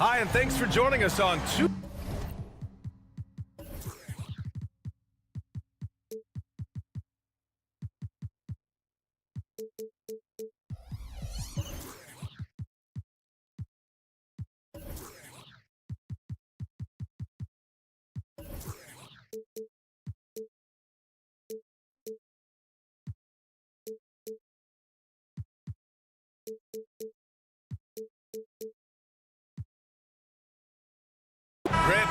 Hi, and thanks for joining us on two. Grant.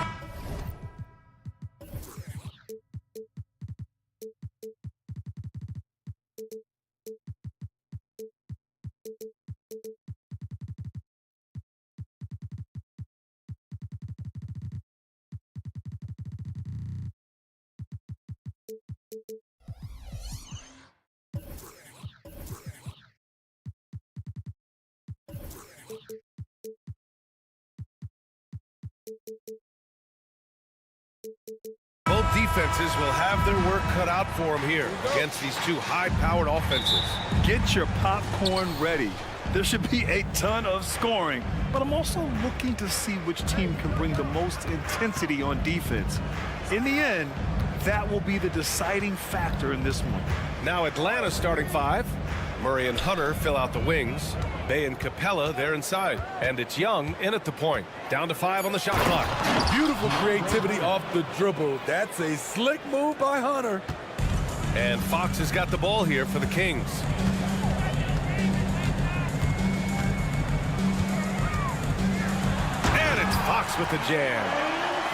Both defenses will have their work cut out for them here against these two high-powered offenses. Get your popcorn ready. There should be a ton of scoring, but I'm also looking to see which team can bring the most intensity on defense. In the end, that will be the deciding factor in this one. Now Atlanta's starting five. Murray and Hunter fill out the wings. Bay and Capella, they're inside. And it's Young in at the point. Down to 5 on the shot clock. Beautiful creativity off the dribble. That's a slick move by Hunter. And Fox has got the ball here for the Kings. And it's Fox with the jam.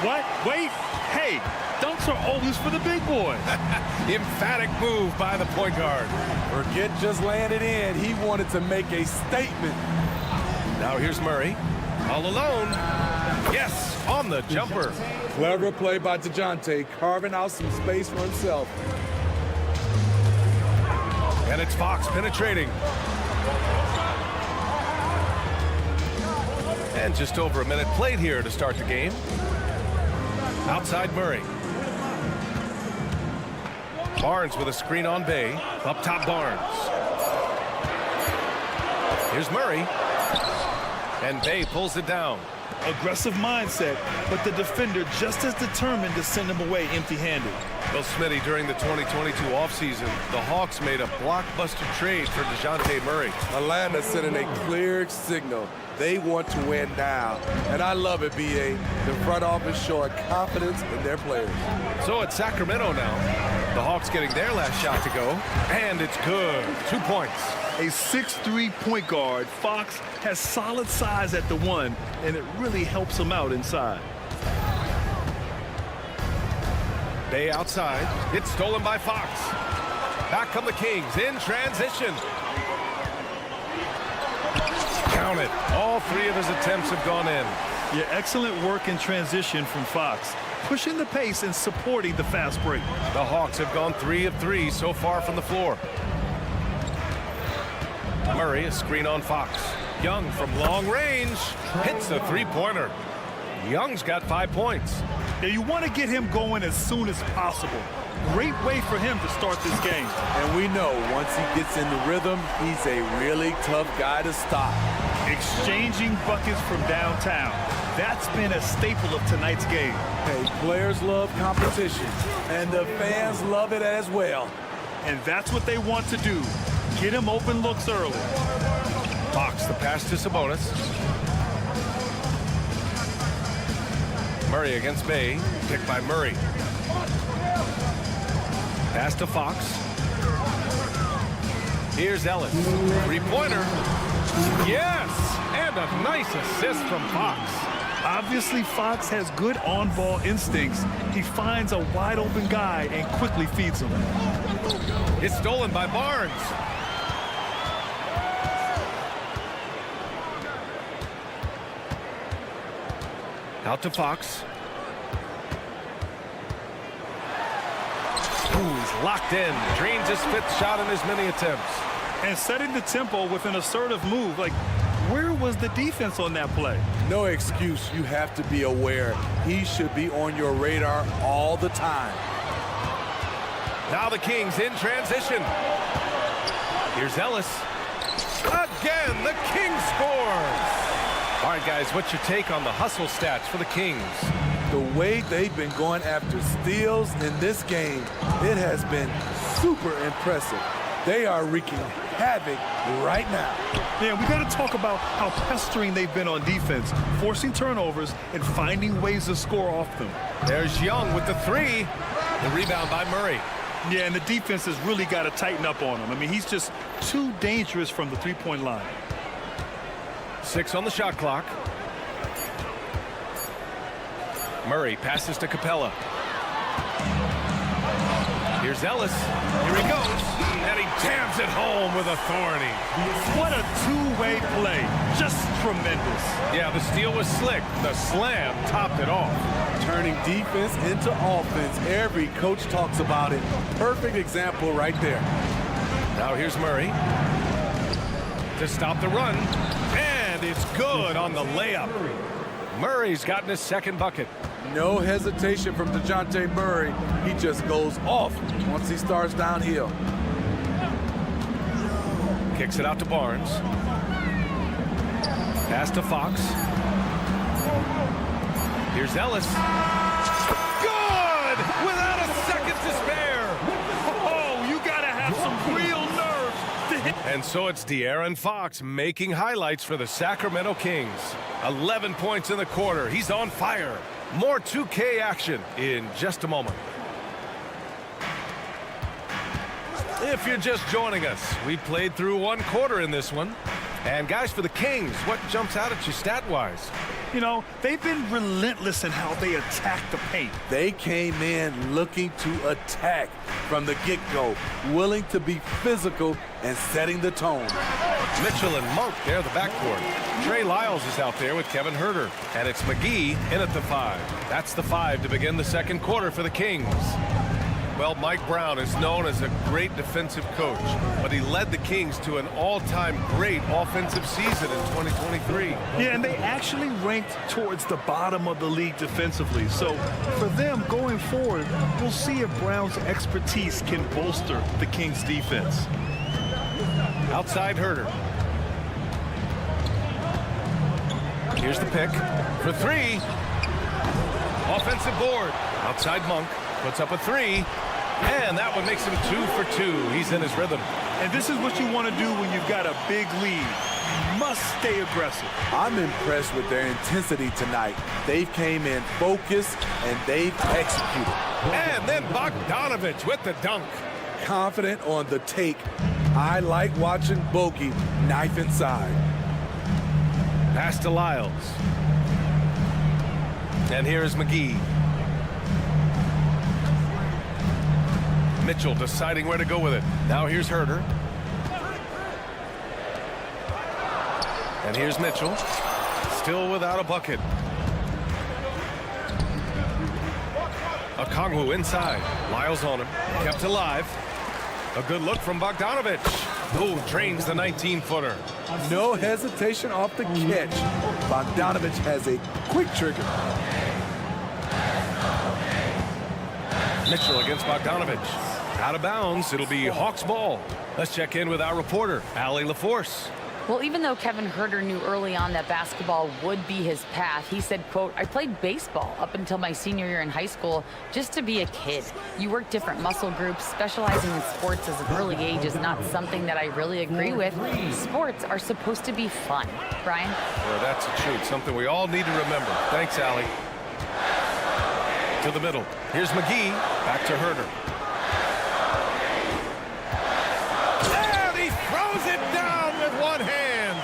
What? Wait. Hey, dunks are always for the big boys. Emphatic move by the point guard. Forget just landed in. He wanted to make a statement. Now here's Murray. All alone. Yes, on the jumper. Clever play by DeJounte, carving out some space for himself. And it's Fox penetrating. And just over a minute played here to start the game. Outside Murray. Barnes with a screen on Bay. Up top Barnes. Here's Murray. And Bay pulls it down. Aggressive mindset, but the defender just as determined to send him away empty-handed. Well, Smitty, during the 2022 offseason, the Hawks made a blockbuster trade for DeJounte Murray. Atlanta sending a clear signal. They want to win now. And I love it, B.A. The front office showing confidence in their players. So it's Sacramento now. The Hawks getting their last shot to go. And it's good. 2 points. A 6'3" point guard, Fox has solid size at the one, and it really helps him out inside. Bay outside. It's stolen by Fox. Back come the Kings in transition. Count it. All 3 of his attempts have gone in. Yeah, excellent work in transition from Fox, pushing the pace and supporting the fast break. The Hawks have gone 3 of 3 so far from the floor. Murray, a screen on Fox. Young from long range hits the three-pointer. Young's got 5 points. Yeah, you want to get him going as soon as possible. Great way for him to start this game. And we know once he gets in the rhythm, he's a really tough guy to stop. Exchanging buckets from downtown. That's been a staple of tonight's game. Hey, players love competition, and the fans love it as well. And that's what they want to do. Get him open looks early. Fox, the pass to Sabonis. Murray against Bay. Picked by Murray. Pass to Fox. Here's Ellis. Three-pointer. Yes! And a nice assist from Fox. Obviously, Fox has good on-ball instincts. He finds a wide-open guy and quickly feeds him. It's stolen by Barnes. Out to Fox. He's locked in. Drains his 5th shot in as many attempts. And setting the tempo with an assertive move. Like, where was the defense on that play? No excuse. You have to be aware. He should be on your radar all the time. Now the Kings in transition. Here's Ellis. Again, the Kings scores. All right, guys, what's your take on the hustle stats for the Kings? The way they've been going after steals in this game, it has been super impressive. They are wreaking havoc right now. Yeah, we got to talk about how pestering they've been on defense, forcing turnovers and finding ways to score off them. There's Young with the three. The rebound by Murray. Yeah, and the defense has really got to tighten up on him. I mean, he's just too dangerous from the three-point line. 6 on the shot clock. Murray passes to Capella. Here's Ellis. Here he goes. And he jams it home with authority. What a two-way play. Just tremendous. Yeah, the steal was slick. The slam topped it off. Turning defense into offense. Every coach talks about it. Perfect example right there. Now here's Murray to stop the run. And it's good on the layup. Murray's gotten his second bucket. No hesitation from DeJounte Murray. He just goes off once he starts downhill. Kicks it out to Barnes. Pass to Fox. Here's Ellis. Good! Without a second to spare. Oh, you got to have some real nerve to hit. And so it's De'Aaron Fox making highlights for the Sacramento Kings. 11 points in the quarter. He's on fire. More 2K action in just a moment. If you're just joining us, we played through one quarter in this one. And guys, for the Kings, what jumps out at you stat-wise? You know, they've been relentless in how they attack the paint. They came in looking to attack from the get-go, willing to be physical and setting the tone. Mitchell and Monk, they're the backcourt. Trey Lyles is out there with Kevin Huerter. And it's McGee in at the 5. That's the 5 to begin the second quarter for the Kings. Well, Mike Brown is known as a great defensive coach, but he led the Kings to an all-time great offensive season in 2023. Yeah, and they actually ranked towards the bottom of the league defensively. So for them going forward, we'll see if Brown's expertise can bolster the Kings' defense. Outside Huerter. Here's the pick for 3. Offensive board. Outside Monk. Puts up a 3. And that one makes him 2 for 2. He's in his rhythm. And this is what you want to do when you've got a big lead. You must stay aggressive. I'm impressed with their intensity tonight. They've came in focused and they've executed. And then Bogdanovich with the dunk. Confident on the take. I like watching Bogey knife inside. Pass to Lyles. And here's McGee. Mitchell deciding where to go with it. Now here's Huerter. And here's Mitchell. Still without a bucket. Okongwu inside. Lyles on him. Kept alive. A good look from Bogdanovich. Oh, drains the 19-footer. No hesitation off the catch. Bogdanovich has a quick trigger. Mitchell against Bogdanovich. Out of bounds. It'll be Hawks ball. Let's check in with our reporter, Allie LaForce. Well, even though Kevin Huerter knew early on that basketball would be his path, he said, quote, "I played baseball up until my senior year in high school just to be a kid. You work different muscle groups. Specializing in sports as an early age is not something that I really agree with. Sports are supposed to be fun." Brian? Well, that's the truth. Something we all need to remember. Thanks, Allie. To the middle. Here's McGee. Back to Huerter. And he throws it down with one hand.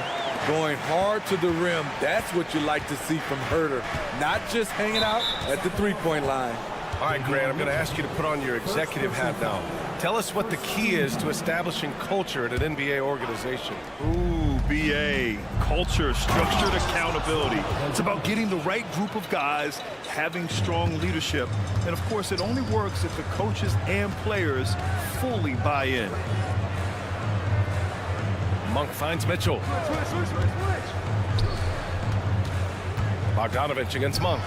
Going hard to the rim. That's what you like to see from Huerter. Not just hanging out at the three-point line. All right, Grant, I'm going to ask you to put on your executive hat now. Tell us what the key is to establishing culture at an NBA organization. Ooh, BA. Culture, structured accountability. It's about getting the right group of guys, having strong leadership. And, of course, it only works if the coaches and players fully buy in. Monk finds Mitchell. Bogdanovich against Monk.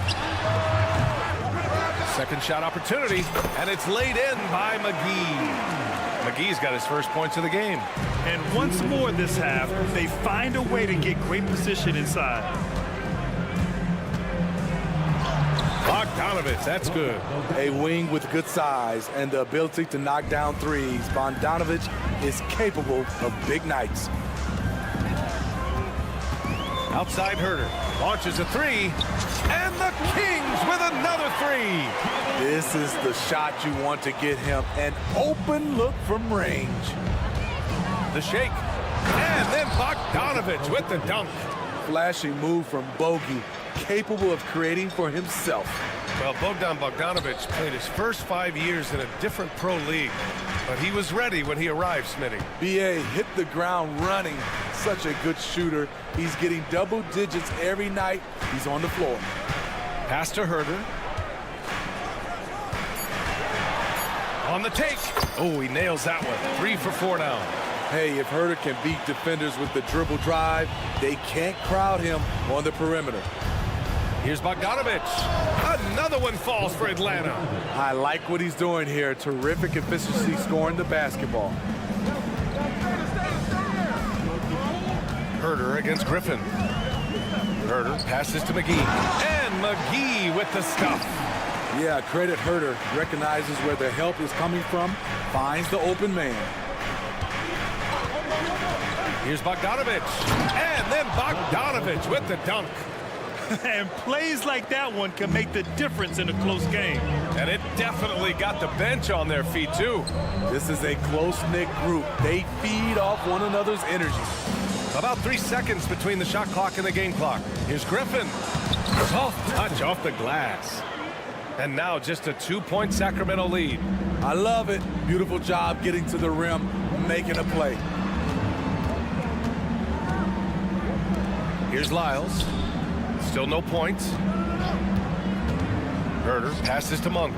Second shot opportunity, and it's laid in by McGee. McGee's got his first points of the game. And once more this half, they find a way to get great position inside. Bogdanovich. That's good. A wing with good size and the ability to knock down threes. Bogdanovich is capable of big nights. Outside Herder. Launches a three. And the Kings with another three. This is the shot you want to get him. An open look from range. The shake. And then Bogdanovich with the dunk. Flashing move from Bogey, capable of creating for himself. Well, Bogdanovich played his first 5 years in a different pro league, but he was ready when he arrived, Smitty. BA hit the ground running. Such a good shooter. He's getting double digits every night he's on the floor. Pass to Herder. On the take. Oh, he nails that one. 3 for 4 now. Hey, if Herder can beat defenders with the dribble drive, they can't crowd him on the perimeter. Here's Bogdanovich. Another one falls for Atlanta. I like what he's doing here. Terrific efficiency scoring the basketball. Herder against Griffin. Herder passes to McGee. And McGee with the stuff. Yeah, credit Herder. Recognizes where the help is coming from. Finds the open man. Here's Bogdanovich. And then Bogdanovich with the dunk. And plays like that one can make the difference in a close game. And it definitely got the bench on their feet, too. This is a close-knit group. They feed off one another's energy. About 3 seconds between the shot clock and the game clock. Here's Griffin. Soft touch off the glass. And now just a 2-point Sacramento lead. I love it. Beautiful job getting to the rim, making a play. Here's Lyles. Still no points. Herder passes to Monk.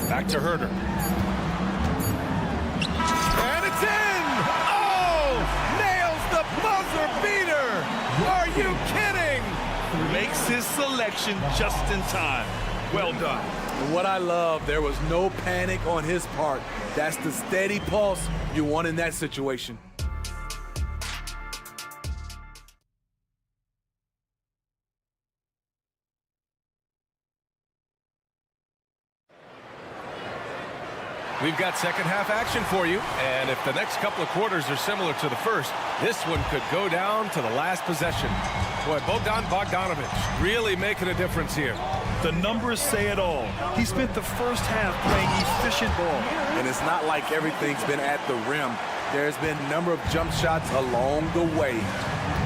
Back to Herder. And it's in! Oh! Nails the buzzer beater! Are you kidding? Makes his selection just in time. Well done. And what I love, there was no panic on his part. That's the steady pulse you want in that situation. We've got second half action for you, and if the next couple of quarters are similar to the first, this one could go down to the last possession. Boy, Bogdanovich really making a difference here. The numbers say it all. He spent the first half playing efficient ball. And it's not like everything's been at the rim. There's been a number of jump shots along the way.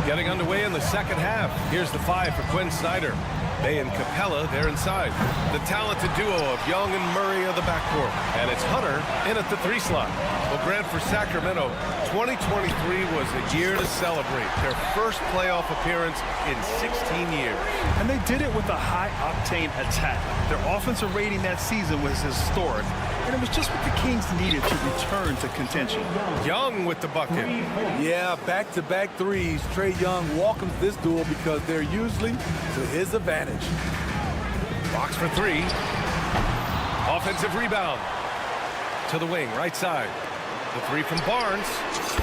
Getting underway in the second half. Here's the 5 for Quinn Snyder. Bay and Capella, they're inside. The talented duo of Young and Murray of the backcourt. And it's Hunter in at the 3 slot. Well, Grant, for Sacramento, 2023 was a year to celebrate. Their first playoff appearance in 16 years. And they did it with a high-octane attack. Their offensive rating that season was historic. And it was just what the Kings needed to return to contention. Young with the bucket. Yeah, back-to-back threes. Trae Young welcomes this duel because they're usually to his advantage. Box for 3. Offensive rebound. To the wing, right side. The 3 from Barnes.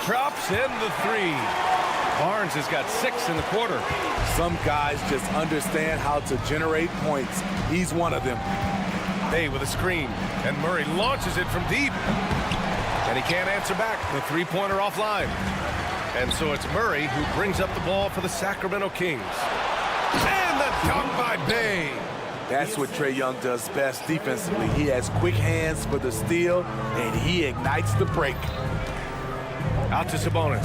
Drops in the 3. Barnes has got 6 in the quarter. Some guys just understand how to generate points. He's one of them. Bay with a screen. And Murray launches it from deep. And he can't answer back. The 3-pointer offline. And so it's Murray who brings up the ball for the Sacramento Kings. And the dunk by Bay. That's what Trae Young does best defensively. He has quick hands for the steal, and he ignites the break. Out to Sabonis.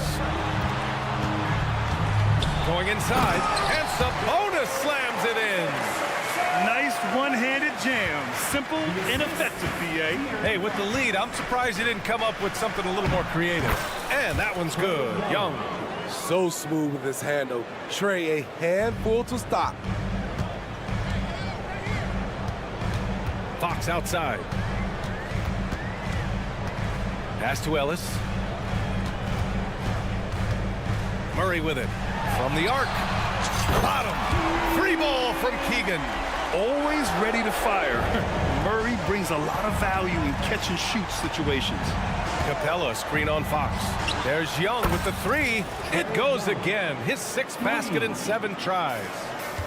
Going inside, and Sabonis slams it in. Nice one-handed jam. Simple and effective, BA. Hey, with the lead, I'm surprised he didn't come up with something a little more creative. And that one's good. Young. So smooth with his handle. Trae, a handful to stop. Fox outside. Pass to Ellis. Murray with it. From the arc. Bottom. Free ball from Keegan. Always ready to fire. Murray brings a lot of value in catch-and-shoot situations. Capella screen on Fox. There's Young with the 3. It goes again. His 6th basket in 7 tries.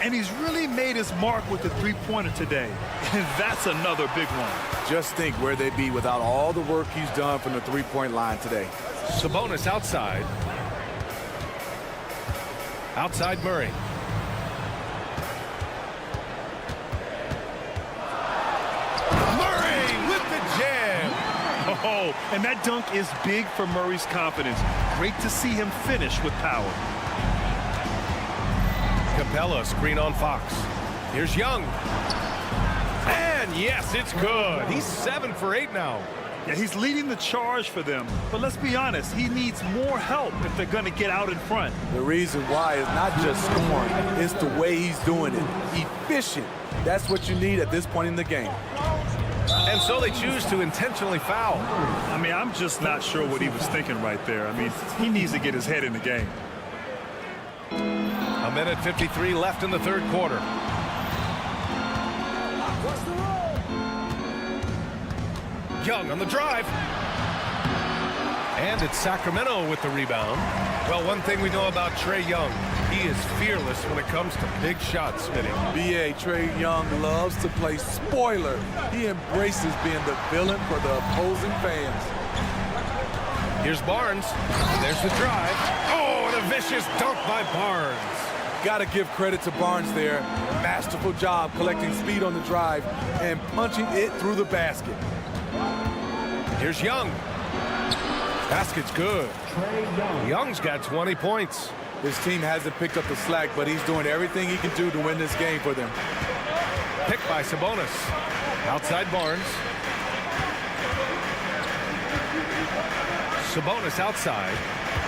And he's really made his mark with the three-pointer today. And that's another big one. Just think where they'd be without all the work he's done from the three-point line today. Sabonis outside. Outside Murray. Murray with the jam. Oh, and that dunk is big for Murray's confidence. Great to see him finish with power. Capella screen on Fox. Here's Young. And yes, it's good. He's 7 for 8 now. Yeah, he's leading the charge for them. But let's be honest, he needs more help if they're going to get out in front. The reason why is not just scoring, it's the way he's doing it. Efficient. That's what you need at this point in the game. And so they choose to intentionally foul. I mean, I'm just not sure what he was thinking right there. I mean, he needs to get his head in the game. A minute 53 left in the third quarter. Young on the drive. And it's Sacramento with the rebound. Well, one thing we know about Trae Young, he is fearless when it comes to big shots, Smitty. B.A. Trae Young loves to play spoiler. He embraces being the villain for the opposing fans. Here's Barnes. And there's the drive. Oh, and a vicious dunk by Barnes. Got to give credit to Barnes there. Masterful job collecting speed on the drive and punching it through the basket. Here's Young. Basket's good. Young's got 20 points. His team hasn't picked up the slack, but he's doing everything he can do to win this game for them. Picked by Sabonis. Outside Barnes. Sabonis outside.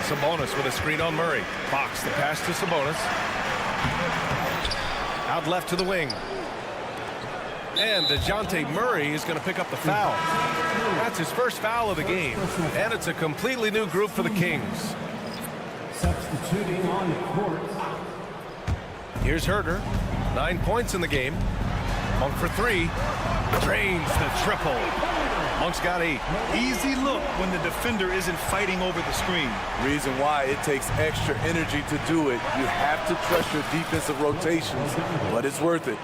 Sabonis with a screen on Murray. Fox the pass to Sabonis. Out left to the wing. And DeJounte Murray is going to pick up the foul. That's his first foul of the game. And it's a completely new group for the Kings. Substituting on the court. Here's Herter. 9 points in the game. Monk for 3. Drains the triple. Monk's got 8. Easy look when the defender isn't fighting over the screen. Reason why it takes extra energy to do it. You have to trust your defensive rotations, but it's worth it.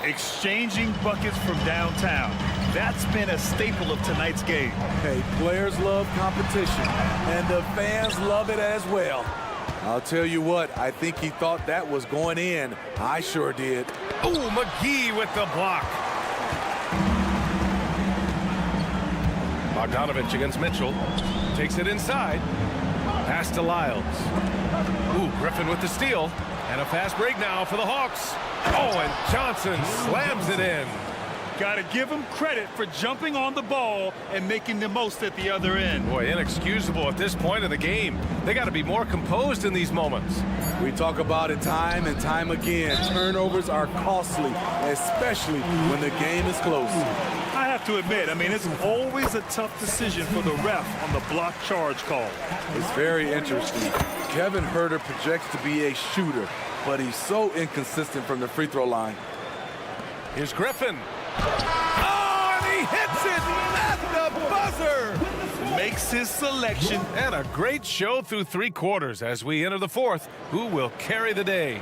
Exchanging buckets from downtown. That's been a staple of tonight's game. Hey, players love competition, and the fans love it as well. I'll tell you what, I think he thought that was going in. I sure did. Oh, McGee with the block. Bogdanovich against Mitchell. Takes it inside. Pass to Lyles. Ooh, Griffin with the steal. And a fast break now for the Hawks. Oh, and Johnson slams it in. Got to give him credit for jumping on the ball and making the most at the other end. Boy, inexcusable at this point of the game. They got to be more composed in these moments. We talk about it time and time again. Turnovers are costly, especially when the game is close. I have to admit, I mean, it's always a tough decision for the ref on the block charge call. It's very interesting. Kevin Herter projects to be a shooter, but he's so inconsistent from the free throw line. Here's Griffin. Oh, and he hits it at the buzzer. Makes his selection. And a great show through 3 quarters as we enter the 4th. Who will carry the day?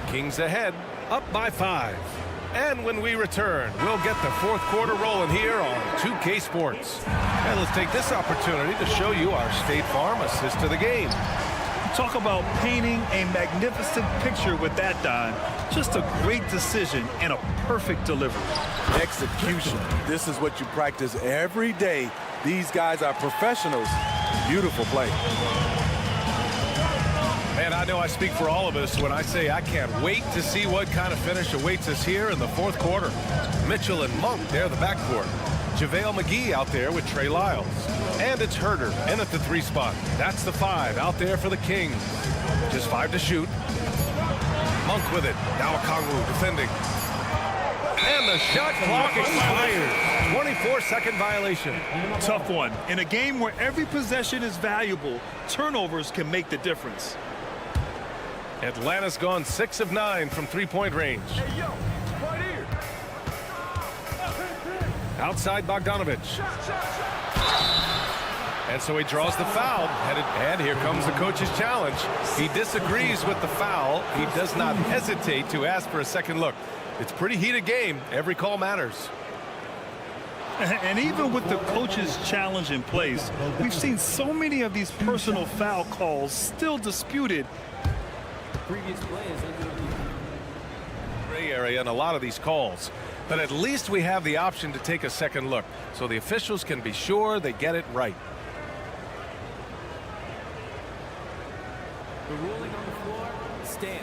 Kings ahead, up by 5. And when we return, we'll get the 4th quarter rolling here on 2K Sports. And let's take this opportunity to show you our State Farm assist to the game. Talk about painting a magnificent picture with that dime. Just a great decision and a perfect delivery. Execution. This is what you practice every day. These guys are professionals. Beautiful play. Man, I know I speak for all of us when I say I can't wait to see what kind of finish awaits us here in the 4th quarter. Mitchell and Monk, they're the backcourt. JaVale McGee out there with Trey Lyles. And it's Herter in at the 3 spot. That's the 5 out there for the Kings. Just 5 to shoot. Monk with it. Now Okongwu defending. And the shot clock expires. 24-second violation. Tough one. In a game where every possession is valuable, turnovers can make the difference. Atlanta's gone 6 of 9 from 3-point range. Hey, yo, right here. Outside Bogdanovich. And so he draws the foul. And here comes the coach's challenge. He disagrees with the foul. He does not hesitate to ask for a second look. It's a pretty heated game. Every call matters. And even with the coach's challenge in place, we've seen so many of these personal foul calls still disputed. Previous play is under Gray area in a lot of these calls. But at least we have the option to take a second look, so the officials can be sure they get it right. the ruling on the floor stands.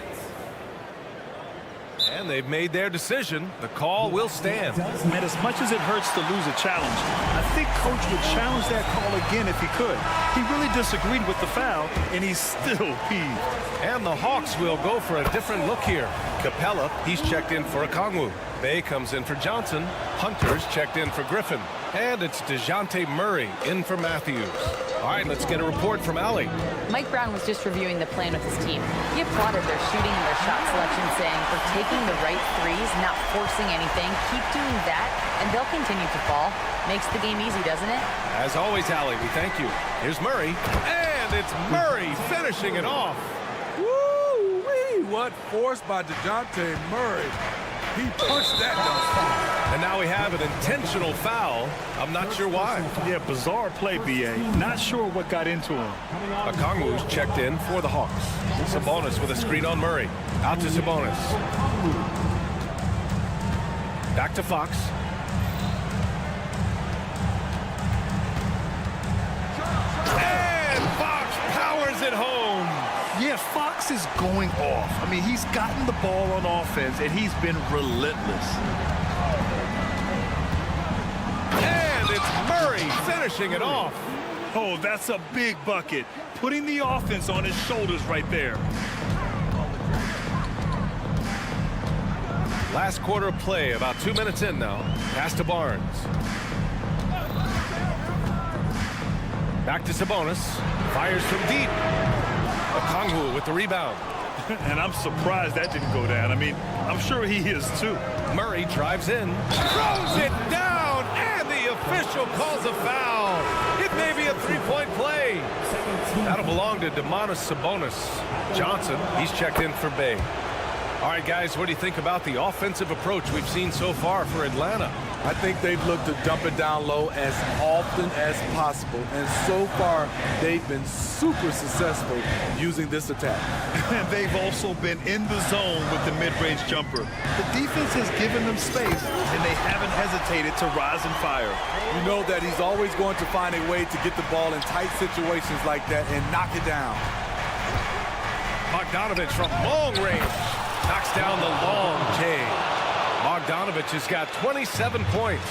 And they've made their decision. The call will stand. And as much as it hurts to lose a challenge, I think Coach would challenge that call again if he could. He really disagreed with the foul, and he's still peeved. And the Hawks will go for a different look here. Capella, he's checked in for Okongwu. Bay comes in for Johnson. Hunter's checked in for Griffin. And it's DeJounte Murray in for Matthews. All right, let's get a report from Allie. Mike Brown was just reviewing the plan with his team. He applauded their shooting and their shot selection, saying, "We're taking the right threes, not forcing anything. Keep doing that, and they'll continue to fall." Makes the game easy, doesn't it? As always, Allie, we thank you. Here's Murray. And it's Murray finishing it off. Woo-wee! What force by DeJounte Murray. He punched that dunk. And now we have an intentional foul. I'm not sure why. Yeah, bizarre play, B.A. Not sure what got into him. Okongwu's checked in for the Hawks. Sabonis with a screen on Murray. Out to Sabonis. Back to Fox. And Fox powers it home. Yeah, Fox is going off. I mean, he's gotten the ball on offense, and he's been relentless. And it's Murray finishing it off. Oh, that's a big bucket. Putting the offense on his shoulders right there. Last quarter of play, about 2 minutes in now. Pass to Barnes. Back to Sabonis. Fires from deep. Okongwu with the rebound. And I'm surprised that didn't go down. I mean, I'm sure he is too. Murray drives in. Throws it down. And the official calls a foul. It may be a three-point play. That'll belong to Domantas Sabonis. Johnson, he's checked in for Bay. All right, guys, what do you think about the offensive approach we've seen so far for Atlanta? I think they've looked to dump it down low as often as possible. And so far, they've been super successful using this attack. And they've also been in the zone with the mid-range jumper. The defense has given them space, and they haven't hesitated to rise and fire. You know that he's always going to find a way to get the ball in tight situations like that and knock it down. Bogdanovich from long range. Knocks down the long J. Bogdanovich has got 27 points.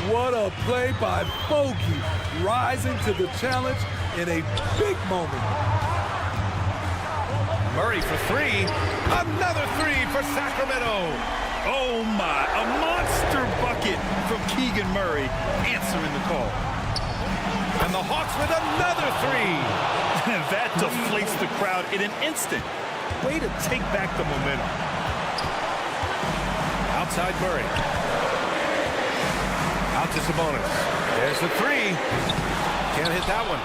What a play by Bogey, rising to the challenge in a big moment. Murray for three. Another three for Sacramento. Oh my, a monster bucket from Keegan Murray, answering the call. And the Hawks with another three. And that deflates the crowd in an instant. Way to take back the momentum. Outside Murray. Out to Sabonis. There's the three. Can't hit that one.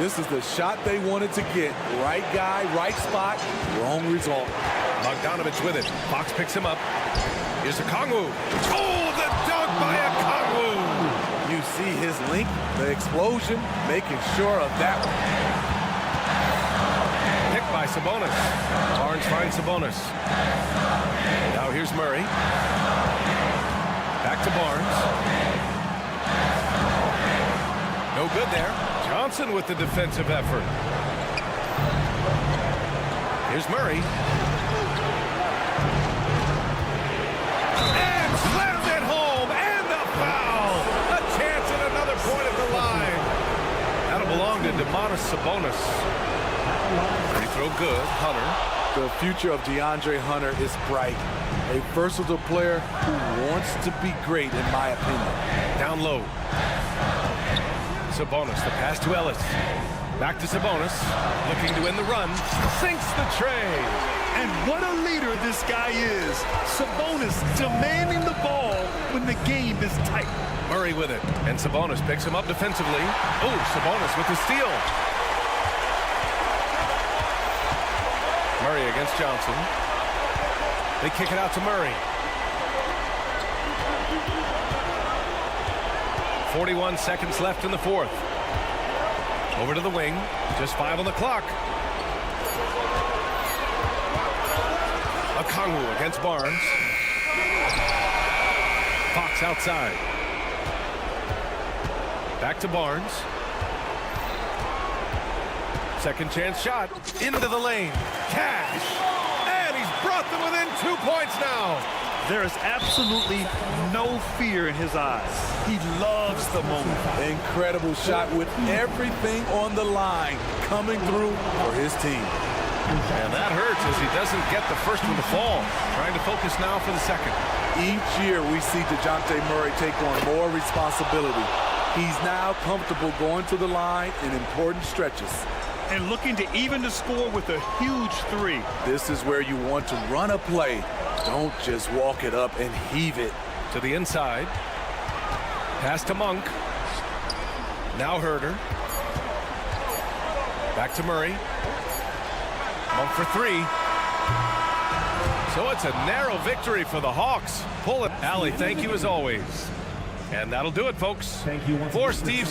This is the shot they wanted to get. Right guy, right spot, wrong result. Bogdanovich with it. Fox picks him up. Here's Okongwu. Oh, the dunk by Okongwu. You see his link, the explosion, making sure of that one. Picked by Sabonis. Barnes finds Sabonis. Now here's Murray. Back to Barnes. No good there. Johnson with the defensive effort. Here's Murray. And slams it home. And the foul. A chance at another point at the line. That'll belong to Domantas Sabonis. Free throw good. Hunter. The future of DeAndre Hunter is bright. A versatile player who wants to be great, in my opinion. Down low. Sabonis, the pass to Ellis. Back to Sabonis, looking to win the run. Sinks the tray. And what a leader this guy is. Sabonis demanding the ball when the game is tight. Murray with it, and Sabonis picks him up defensively. Oh, Sabonis with the steal. Murray against Johnson. They kick it out to Murray. 41 seconds left in the fourth. Over to the wing. Just 5 on the clock. Okongwu against Barnes. Fox outside. Back to Barnes. Second chance shot. Into the lane. Cash. And he's brought them within 2 points now. There is absolutely no fear in his eyes. He loves the moment. Incredible shot with everything on the line coming through for his team. And that hurts as he doesn't get the first one to fall. Trying to focus now for the second. Each year we see DeJounte Murray take on more responsibility. He's now comfortable going to the line in important stretches. And looking to even the score with a huge three. This is where you want to run a play. Don't just walk it up and heave it. To the inside. Pass to Monk. Now Herder. Back to Murray. Monk for 3. So it's a narrow victory for the Hawks. Pull it. Allie, thank you as always. And that'll do it, folks. Thank you. For Steve.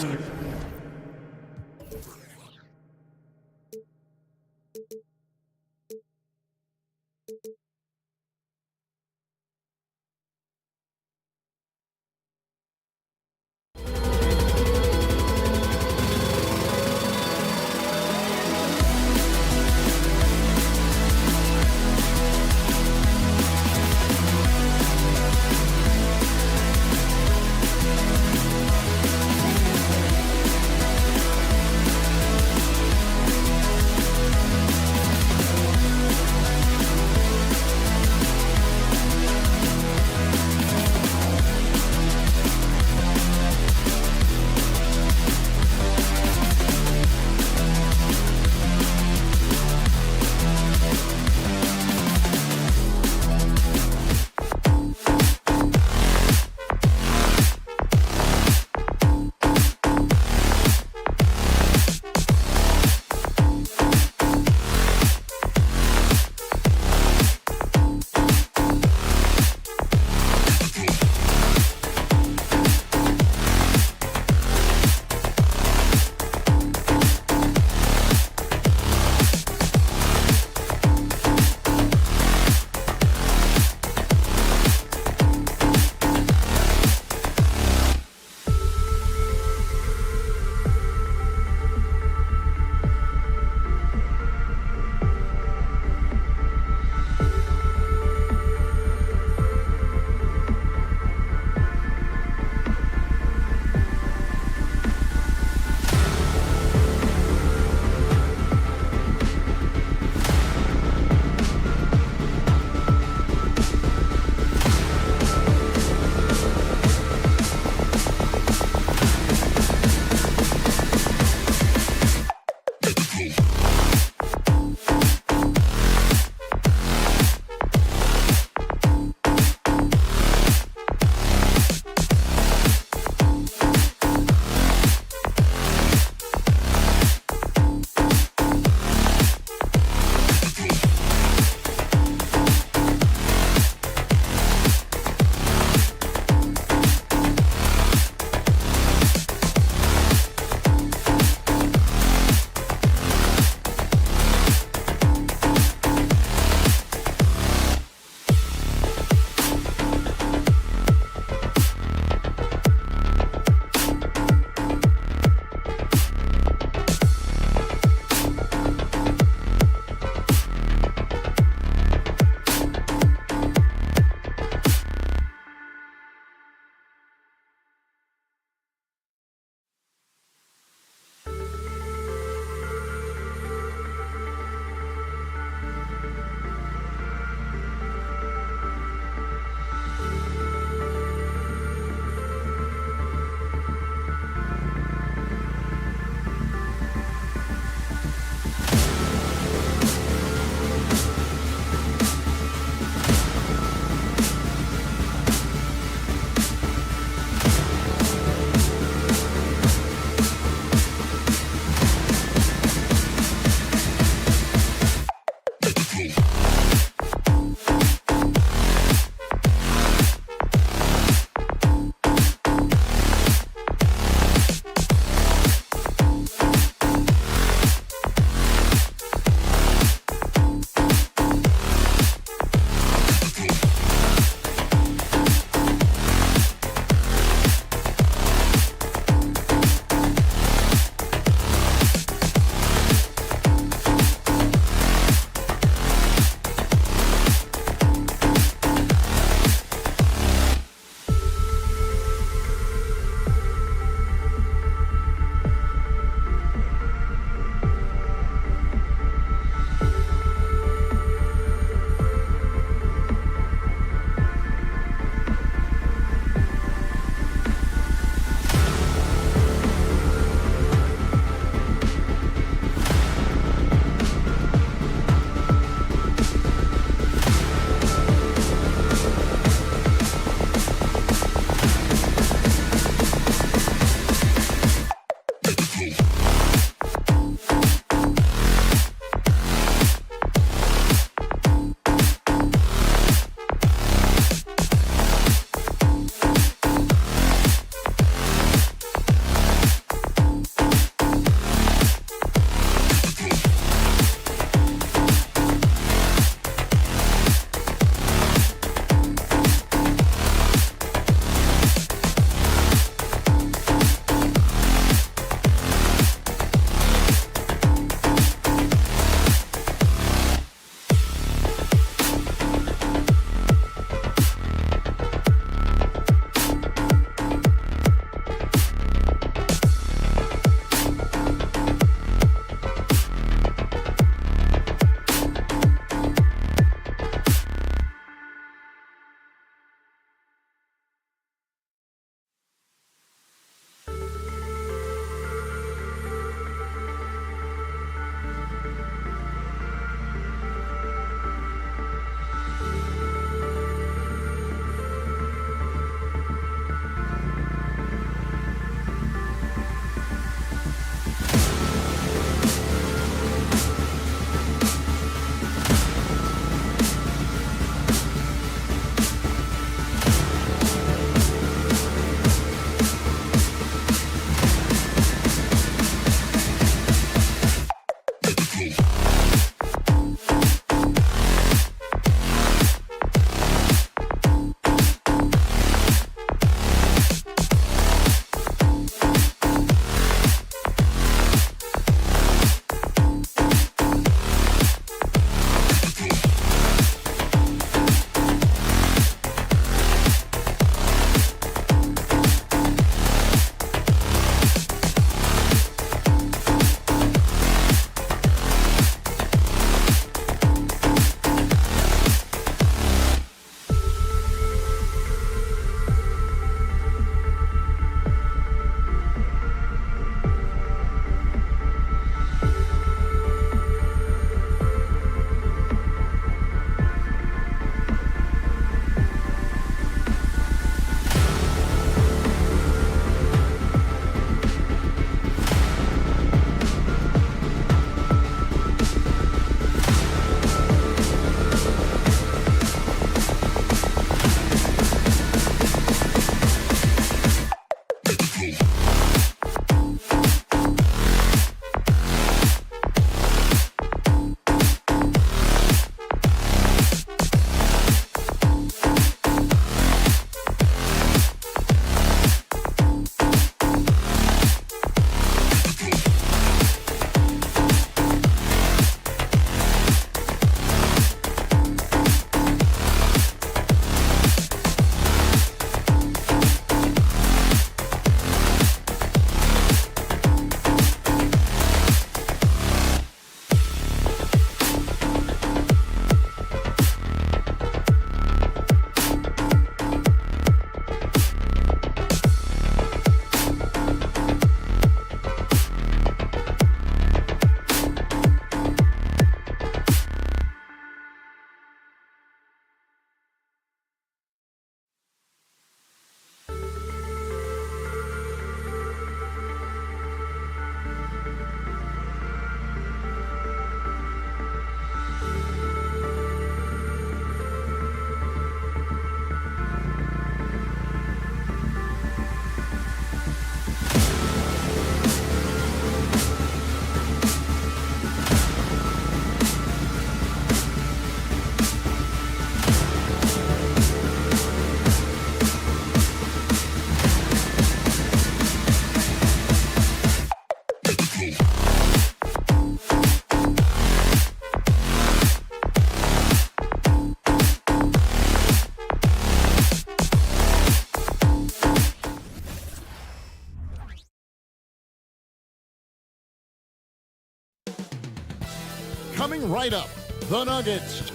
coming right up. The Nuggets.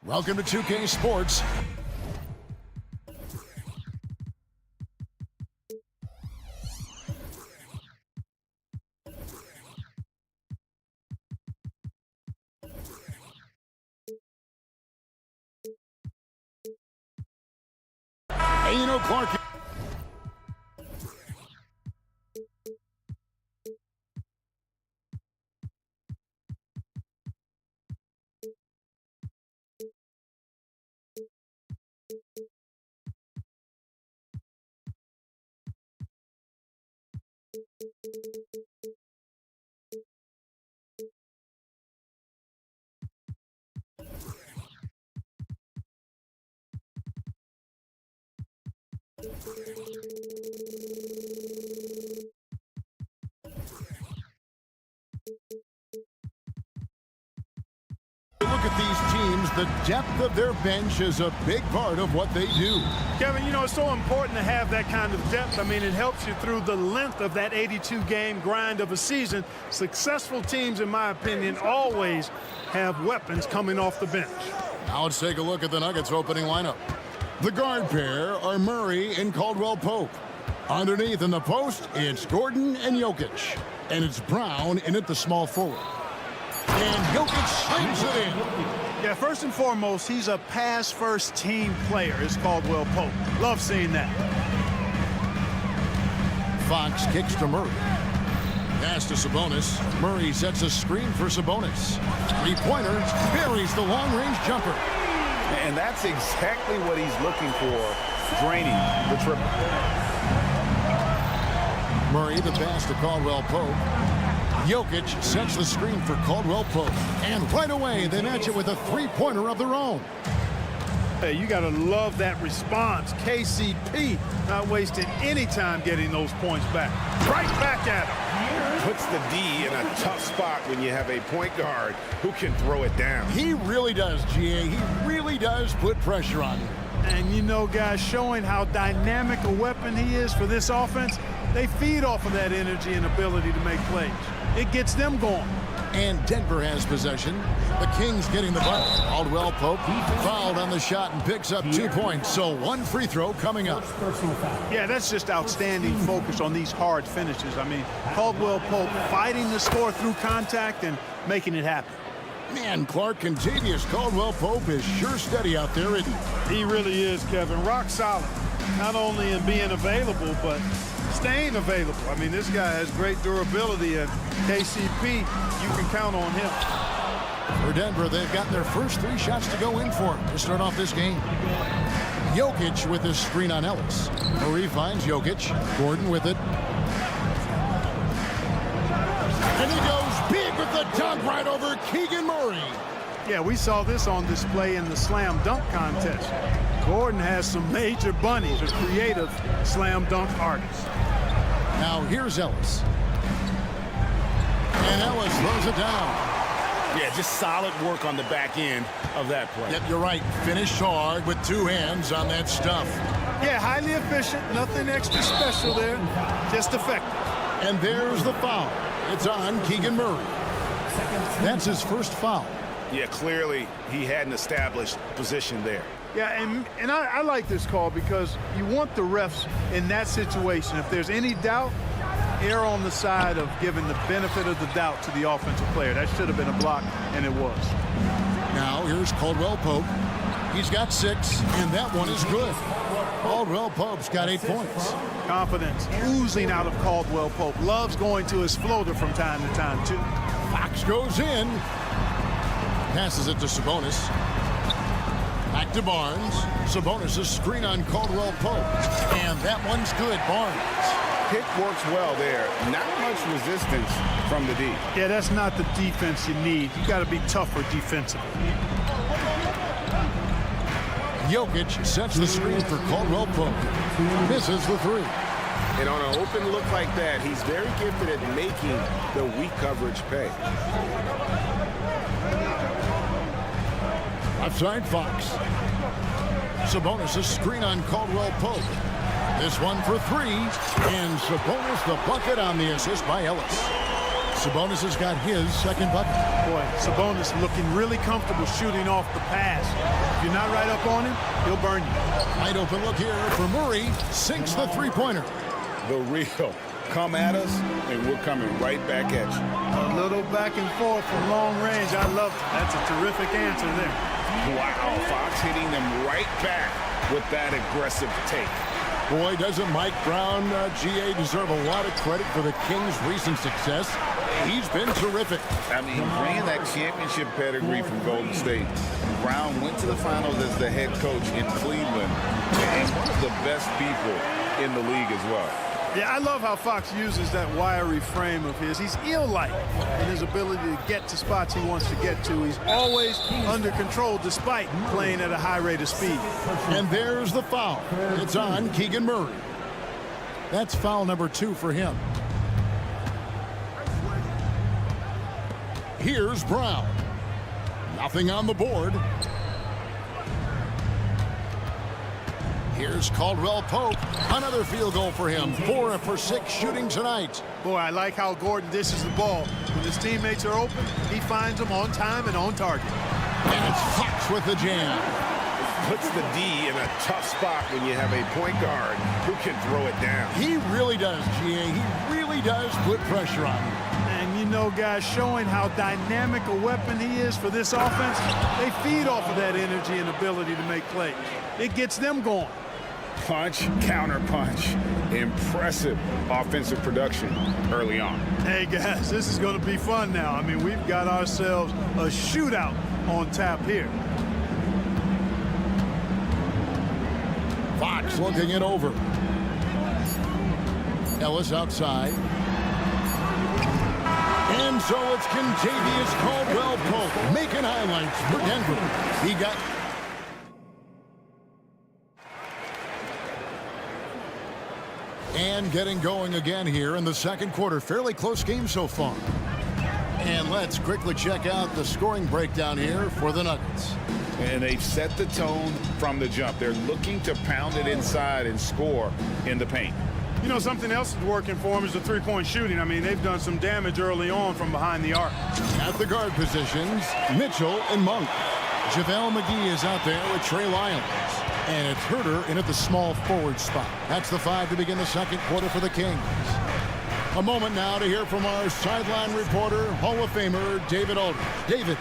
Welcome to 2K Sports. Clark. Look at these teams. The depth of their bench is a big part of what they do. Kevin, you know, it's so important to have that kind of depth. I mean, it helps you through the length of that 82-game grind of a season. Successful teams, in my opinion, always have weapons coming off the bench. Now let's take a look at the Nuggets opening lineup. The guard pair are Murray and Caldwell Pope. Underneath in the post, it's Gordon and Jokic. And it's Brown in at the small forward. And Jokic slings it in. Yeah, first and foremost, he's a pass-first team player, is Caldwell Pope. Love seeing that. Fox kicks to Murray. Pass to Sabonis. Murray sets a screen for Sabonis. Three-pointer buries the long-range jumper. And that's exactly what he's looking for, draining the triple. Murray the pass to Caldwell Pope. Jokic sets the screen for Caldwell Pope. And right away, they match it with a three-pointer of their own. Hey, you got to love that response. KCP not wasting any time getting those points back. Right back at him. Puts the D in a tough spot when you have a point guard who can throw it down. He really does, GA. He really does put pressure on him. And you know, guys, showing how dynamic a weapon he is for this offense, they feed off of that energy and ability to make plays. It gets them going. And Denver has possession. The Kings getting the ball. Caldwell Pope fouled on the shot and picks up 2 points. So one free throw coming up. Yeah, that's just outstanding focus on these hard finishes. I mean, Caldwell Pope fighting the score through contact and making it happen. Man, Clark, Contavious Caldwell Pope is sure steady out there, isn't he? He really is, Kevin. Rock solid. Not only in being available, but staying available. I mean, this guy has great durability, and KCP, you can count on him. For Denver, they've got their first 3 shots to go in for to start off this game. Jokic with his screen on Ellis. Murray finds Jokic. Gordon with it. And he goes big with the dunk right over Keegan Murray. Yeah, we saw this on display in the slam dunk contest. Gordon has some major bunnies, a creative slam dunk artist. Now here's Ellis. And Ellis throws it down. Yeah, just solid work on the back end of that play. Yep, you're right. Finished hard with 2 hands on that stuff. Yeah, highly efficient. Nothing extra special there. Just effective. And there's the foul. It's on Keegan Murray. That's his first foul. Yeah, clearly he had an established position there. Yeah, and I like this call because you want the refs in that situation. If there's any doubt, err on the side of giving the benefit of the doubt to the offensive player. That should have been a block, and it was. Now here's Caldwell Pope. He's got 6, and that one is good. Caldwell Pope's got 8 points. Confidence oozing out of Caldwell Pope. Loves going to his floater from time to time, too. Fox goes in. Passes it to Sabonis. Back to Barnes. Sabonis' screen on Caldwell Pope. And that one's good, Barnes. Pick works well there. Not much resistance from the D. Yeah, that's not the defense you need. You got to be tougher defensively. Jokic sets the screen for Caldwell Pope. Misses the 3. And on an open look like that, he's very gifted at making the weak coverage pay. Outside Fox. Sabonis' screen on Caldwell Pope. This one for three, and Sabonis the bucket on the assist by Ellis. Sabonis has got his second bucket. Boy, Sabonis looking really comfortable shooting off the pass. If you're not right up on him, he'll burn you. Wide open look here for Murray. Sinks the three-pointer. The real. Come at us, and we're coming right back at you. A little back and forth from long range. I love it. That's a terrific answer there. Wow, Fox hitting them right back with that aggressive take. Boy, doesn't Mike Brown, GA, deserve a lot of credit for the Kings' recent success. He's been terrific. I mean, bringing that championship pedigree from Golden State. Brown went to the finals as the head coach in Cleveland, and one of the best people in the league as well. Yeah, I love how Fox uses that wiry frame of his. He's eel-like in his ability to get to spots he wants to get to. He's always under control despite playing at a high rate of speed. And there's the foul. It's on Keegan Murray. That's foul number 2 for him. Here's Brown. Nothing on the board. Here's Caldwell Pope. Another field goal for him. 4 for 6 shooting tonight. Boy, I like how Gordon dishes the ball. When his teammates are open, he finds them on time and on target. And it's Fox with the jam. Puts the D in a tough spot when you have a point guard who can throw it down. He really does, GA. He really does put pressure on him. And you know, guys, showing how dynamic a weapon he is for this offense, they feed off of that energy and ability to make plays. It gets them going. Punch, counter punch. Impressive offensive production early on. Hey, guys, this is going to be fun now. I mean, we've got ourselves a shootout on tap here. Fox looking it over. Ellis outside. And so it's Kentavious Caldwell Pope making highlights for Denver. He got... And getting going again here in the second quarter. Fairly close game so far. And let's quickly check out the scoring breakdown here for the Nuggets. And they've set the tone from the jump. They're looking to pound it inside and score in the paint. You know, something else that's working for them is the three-point shooting. I mean, they've done some damage early on from behind the arc. At the guard positions, Mitchell and Monk. JaVale McGee is out there with Trey Lyles. And it's Herter in at the small forward spot. That's the 5 to begin the second quarter for the Kings. A moment now to hear from our sideline reporter, Hall of Famer David Aldridge. David.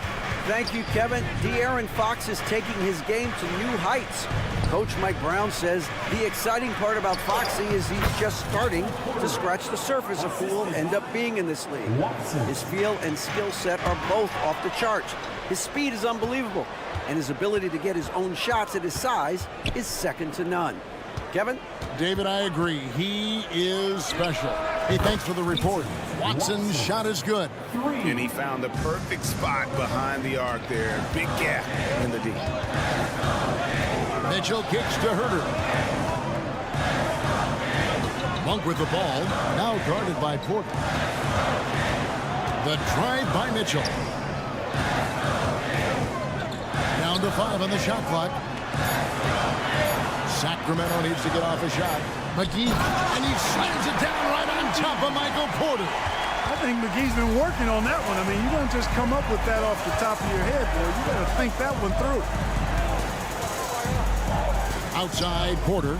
Thank you, Kevin. De'Aaron Fox is taking his game to new heights. Coach Mike Brown says the exciting part about Foxy is he's just starting to scratch the surface of who will end up being in this league. His feel and skill set are both off the charts. His speed is unbelievable, and his ability to get his own shots at his size is second to none. Kevin? David, I agree. He is special. Hey, thanks for the report. Watson's shot is good. And he found the perfect spot behind the arc there. Big gap in the D. Mitchell kicks to Herter. Monk with the ball, now guarded by Porter. The drive by Mitchell. Down to 5 on the shot clock. Sacramento needs to get off a shot. McGee, and he slams it down right on top of Michael Porter. I think McGee's been working on that one. I mean, you don't just come up with that off the top of your head, boy. You got to think that one through. Outside Porter.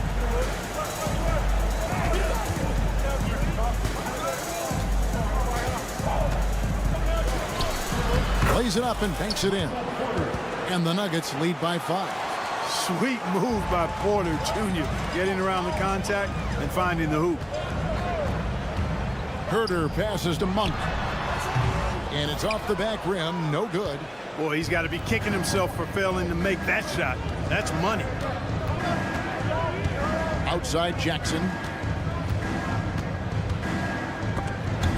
Plays it up and banks it in. And the Nuggets lead by 5. Sweet move by Porter Jr. Getting around the contact and finding the hoop. Herter passes to Monk. And it's off the back rim. No good. Boy, he's got to be kicking himself for failing to make that shot. That's money. Outside Jackson.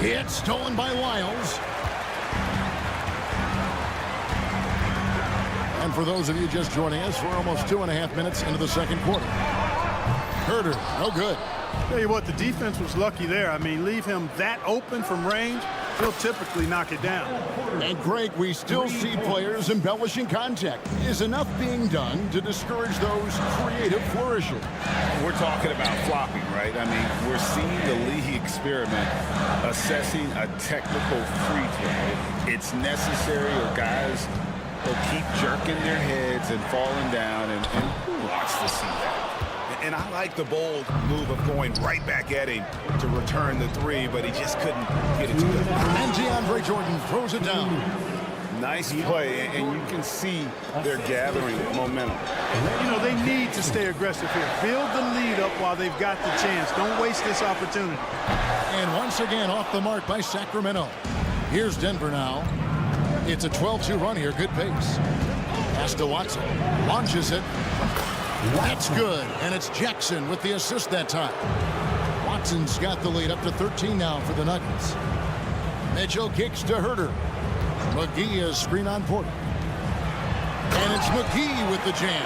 It's stolen by Lyles. And for those of you just joining us, we're almost 2.5 minutes into the second quarter. Herter, no good. Tell you what, the defense was lucky there. I mean, leave him that open from range. he'll typically knock it down. And Greg, we still see players embellishing contact. Is enough being done to discourage those creative flourishes? We're talking about flopping, right? I mean, we're seeing the league experiment assessing a technical free throw. It's necessary, or guys will keep jerking their heads and falling down, and who wants to see that? And I like the bold move of going right back at him to return the three, but he just couldn't get it to him. And DeAndre Jordan throws it down. Nice play, and you can see they're gathering momentum. You know, they need to stay aggressive here. Build the lead up while they've got the chance. Don't waste this opportunity. And once again off the mark by Sacramento. Here's Denver now. It's a 12-2 run here. Good pace. Pass to Watson. Launches it. That's good. And it's Jackson with the assist that time. Watson's got the lead up to 13 now for the Nuggets. Mitchell kicks to Herter. McGee is screen on Porter. And it's McGee with the jam.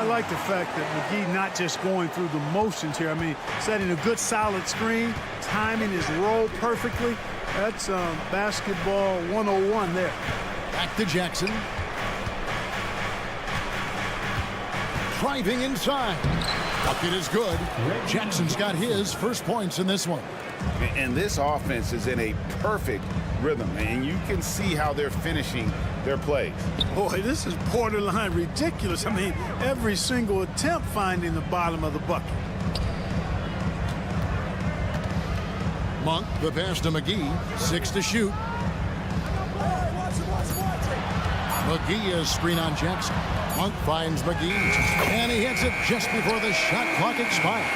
I like the fact that McGee not just going through the motions here. I mean, setting a good solid screen, timing his roll perfectly. That's basketball 101 there. Back to Jackson. Driving inside. Bucket is good. Jackson's got his first points in this one. And this offense is in a perfect rhythm, and you can see how they're finishing their plays. Boy, this is borderline ridiculous. I mean, every single attempt finding the bottom of the bucket. Monk, the pass to McGee. 6 to shoot. McGee is screen on Jackson. Monk finds McGee, and he hits it just before the shot clock expires.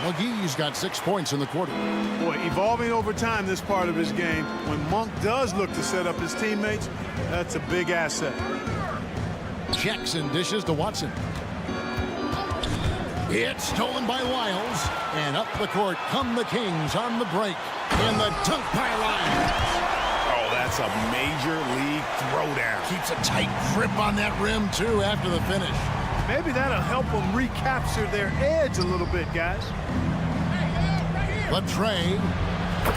McGee's got 6 points in the quarter. Boy, evolving over time, this part of his game. When Monk does look to set up his teammates, that's a big asset. Jackson dishes to Watson. It's stolen by Lyles, and up the court come the Kings on the break in the dunk by Lyles. Oh, that's a major league throwdown. Keeps a tight grip on that rim, too, after the finish. Maybe that'll help them recapture their edge a little bit, guys. Latrey,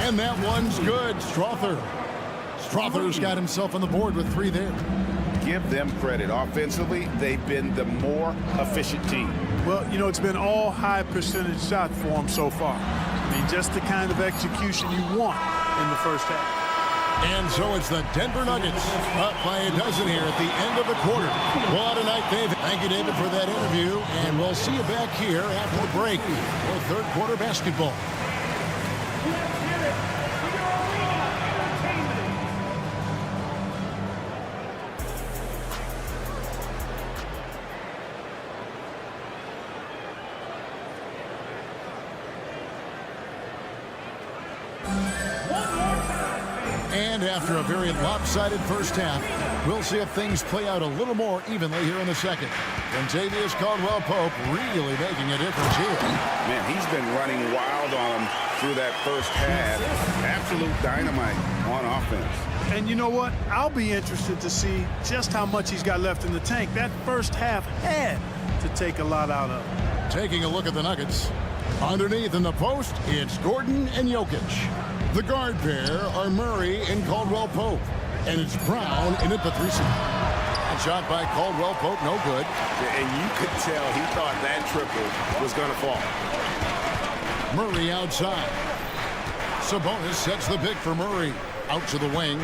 and that one's good. Strother's got himself on the board with 3 there. Give them credit. Offensively, they've been the more efficient team. Well, you know, it's been all high percentage shots for them so far. I mean, just the kind of execution you want in the first half. And so it's the Denver Nuggets up by a dozen here at the end of the quarter. What a night, David. Thank you, David, for that interview. And we'll see you back here after the break for third quarter basketball. And after a very lopsided first half, we'll see if things play out a little more evenly here in the second. Contavious Caldwell-Pope really making a difference here. Man, he's been running wild on them through that first half. Absolute dynamite on offense. And you know what? I'll be interested to see just how much he's got left in the tank. That first half had to take a lot out of him. Taking a look at the Nuggets. Underneath in the post, it's Gordon and Jokic. The guard pair are Murray and Caldwell-Pope. And it's Brown in at the 3 seat. Shot by Caldwell-Pope, no good. And you could tell he thought that triple was going to fall. Murray outside. Sabonis sets the pick for Murray. Out to the wing.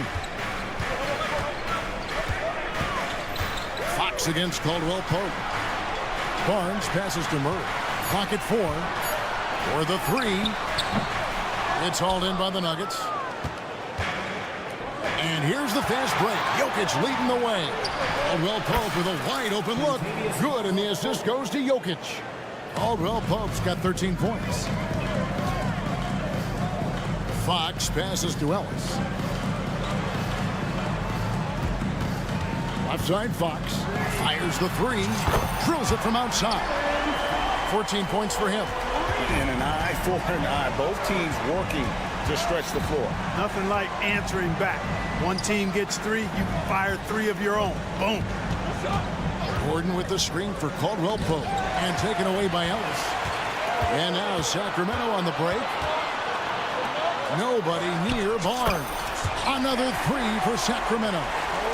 Fox against Caldwell-Pope. Barnes passes to Murray. Pocket 4. For the 3. It's hauled in by the Nuggets. And here's the fast break. Jokic leading the way. Caldwell-Pope with a wide open look. Good, and the assist goes to Jokic. Caldwell-Pope's got 13 points. Fox passes to Ellis. Left side, Fox fires the 3. Drills it from outside. 14 points for him. And an eye for an eye. Both teams working to stretch the floor. Nothing like answering back. One team gets 3, you fire 3 of your own. Boom. Gordon with the screen for Caldwell-Pope. And taken away by Ellis. And now Sacramento on the break. nobody near Barnes. Another three for Sacramento.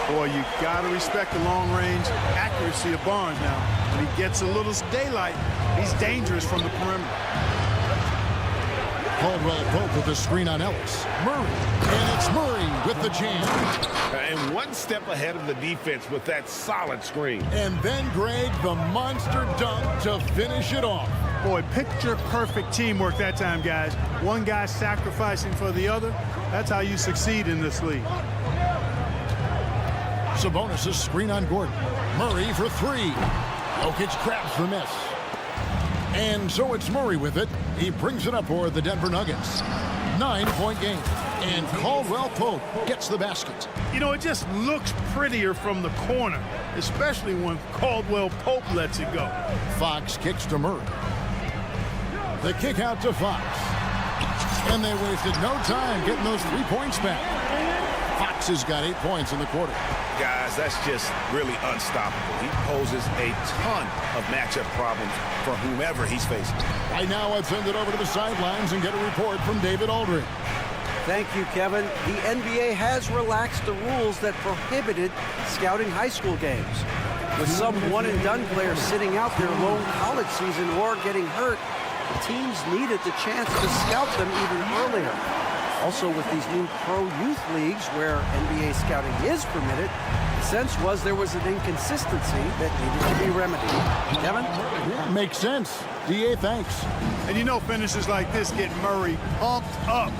Boy, you got to respect the long-range accuracy of Barnes now. When he gets a little daylight, he's dangerous from the perimeter. Caldwell Pope with the screen on Ellis. Murray. And it's Murray with the jam. And one step ahead of the defense with that solid screen. And then Greg, the monster dunk to finish it off. Boy, picture-perfect teamwork that time, guys. One guy sacrificing for the other. That's how you succeed in this league. Sabonis' screen on Gordon. Murray for three. Jokic grabs the miss. And so it's Murray with it. He brings it up for the Denver Nuggets. 9-point game. And Caldwell Pope gets the basket. You know, it just looks prettier from the corner, especially when Caldwell Pope lets it go. Fox kicks to Murray. The kick out to Fox. And they wasted no time getting those 3 points back. Fox has got 8 points in the quarter. Guys, that's just really unstoppable. He poses a ton of matchup problems for whomever he's facing. Right now, I'd send it over to the sidelines and get a report from David Aldridge. Thank you, Kevin. The NBA has relaxed the rules that prohibited scouting high school games. With some one-and-done players sitting out their lone college season or getting hurt, the teams needed the chance to scout them even earlier. Also, with these new pro youth leagues where NBA scouting is permitted, the sense was there was an inconsistency that needed to be remedied. Kevin? Yeah, makes sense. DA, thanks. And you know finishes like this get Murray pumped up.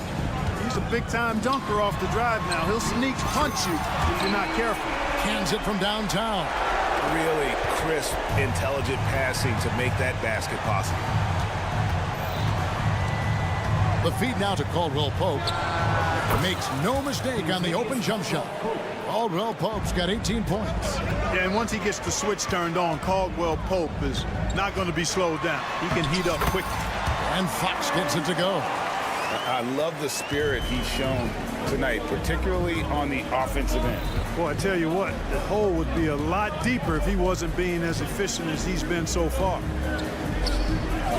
He's a big-time dunker off the drive now. He'll sneak punch you if you're not careful. Cans it from downtown. Really crisp, intelligent passing to make that basket possible. The feed now to Caldwell Pope. Makes no mistake on the open jump shot. Caldwell Pope's got 18 points. Yeah, and once he gets the switch turned on, Caldwell Pope is not going to be slowed down. He can heat up quickly. And Fox gets it to go. I love the spirit he's shown tonight, particularly on the offensive end. Boy, I tell you what, the hole would be a lot deeper if he wasn't being as efficient as he's been so far.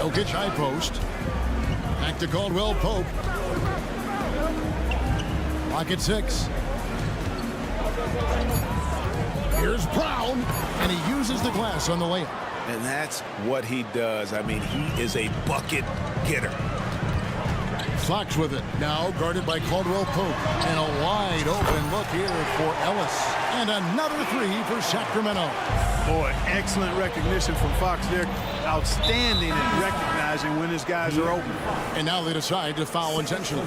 Jokic high post. Back to Caldwell Pope. Clock at 6. Here's Brown, and he uses the glass on the layup. And that's what he does. I mean, he is a bucket getter. Fox with it. Now guarded by Caldwell Pope. And a wide open look here for Ellis. And another three for Sacramento. Boy, excellent recognition from Fox there. Outstanding at recognizing when his guys are open. And now they decide to foul intentionally.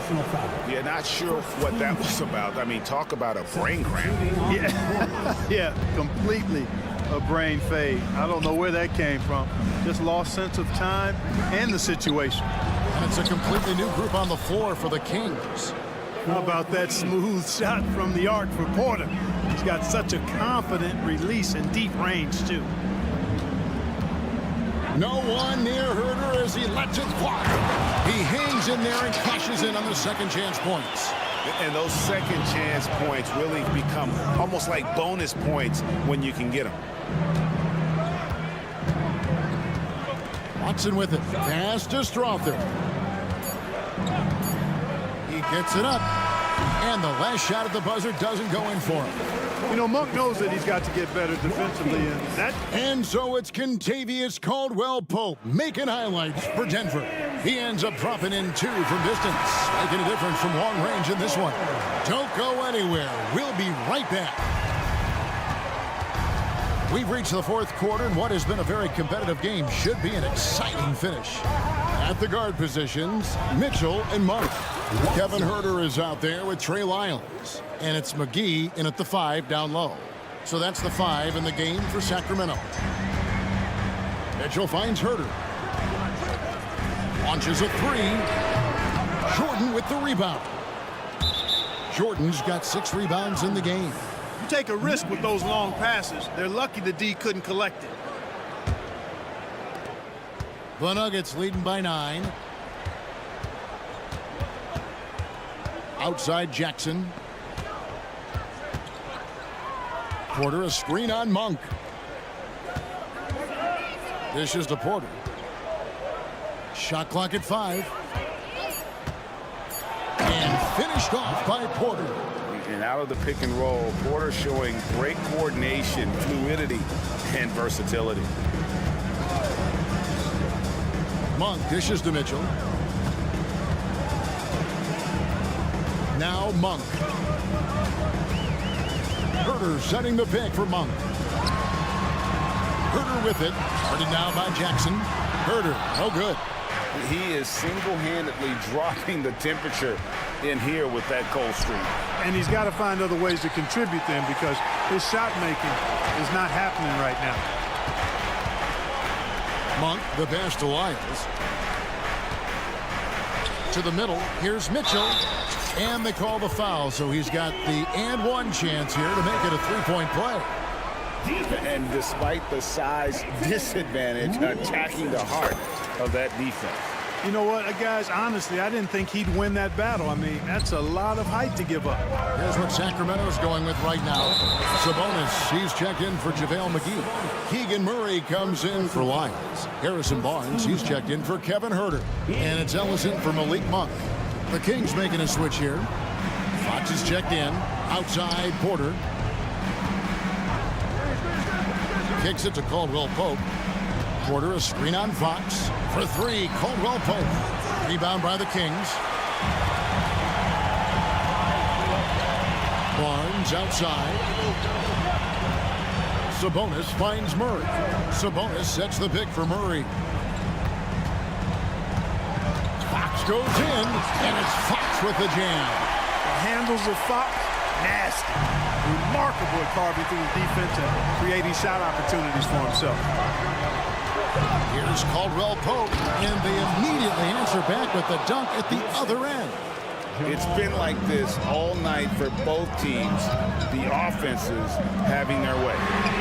Yeah, not sure what that was about. I mean, talk about a brain cramp. Yeah, yeah, completely a brain fade. I don't know where that came from. Just lost sense of time and the situation. And it's a completely new group on the floor for the Kings. How about that smooth shot from the arc for Porter? He's got such a confident release and deep range, too. No one near Herder as he lets it fly. He hangs in there and cashes in on the second chance points. And those second chance points really become almost like bonus points when you can get them. Watson with it. Pass to Strother. He gets it up. And the last shot at the buzzer doesn't go in for him. You know, Monk knows that he's got to get better defensively. And so it's Contavious Caldwell Pope making highlights for Denver. He ends up dropping in 2 from distance, making a difference from long range in this one. Don't go anywhere. We'll be right back. We've reached the fourth quarter, and what has been a very competitive game should be an exciting finish. At the guard positions, Mitchell and Monk. Kevin Herder is out there with Trey Lyles. And it's McGee in at the 5 down low. So that's the 5 in the game for Sacramento. Mitchell finds Herder. Launches a 3. Jordan with the rebound. Jordan's got 6 rebounds in the game. You take a risk with those long passes. They're lucky the D couldn't collect it. The Nuggets leading by 9. Outside Jackson. Porter a screen on Monk. Dishes to Porter. Shot clock at 5. And finished off by Porter. And out of the pick and roll, Porter showing great coordination, fluidity, and versatility. Monk dishes to Mitchell. Now Monk. Herder setting the pick for Monk. Herder with it. Guarded now by Jackson. Herder, no good. He is single-handedly dropping the temperature in here with that cold streak. And he's got to find other ways to contribute then, because his shot making is not happening right now. Monk, the pass to Lyles. To the middle. Here's Mitchell. And they call the foul, so he's got the and one chance here to make it a three-point play. And despite the size disadvantage, attacking the heart of that defense. You know what, guys, honestly, I didn't think he'd win that battle. I mean, that's a lot of height to give up. Here's what Sacramento's going with right now. Sabonis, he's checked in for JaVale McGee. Keegan Murray comes in for Lyles. Harrison Barnes, he's checked in for Kevin Herder. And it's Ellis in for Malik Monk. The Kings making a switch here. Fox is checked in. Outside, Porter. Kicks it to Caldwell Pope. Porter, a screen on Fox. For three, Caldwell Pope. Rebound by the Kings. Barnes outside. Sabonis finds Murray. Sabonis sets the pick for Murray. Fox goes in, and it's Fox with the jam. The handles of Fox, nasty. Remarkable at carving through the defense and creating shot opportunities for himself. Here's Caldwell Pope, and they immediately answer back with the dunk at the other end. It's been like this all night for both teams, the offenses having their way.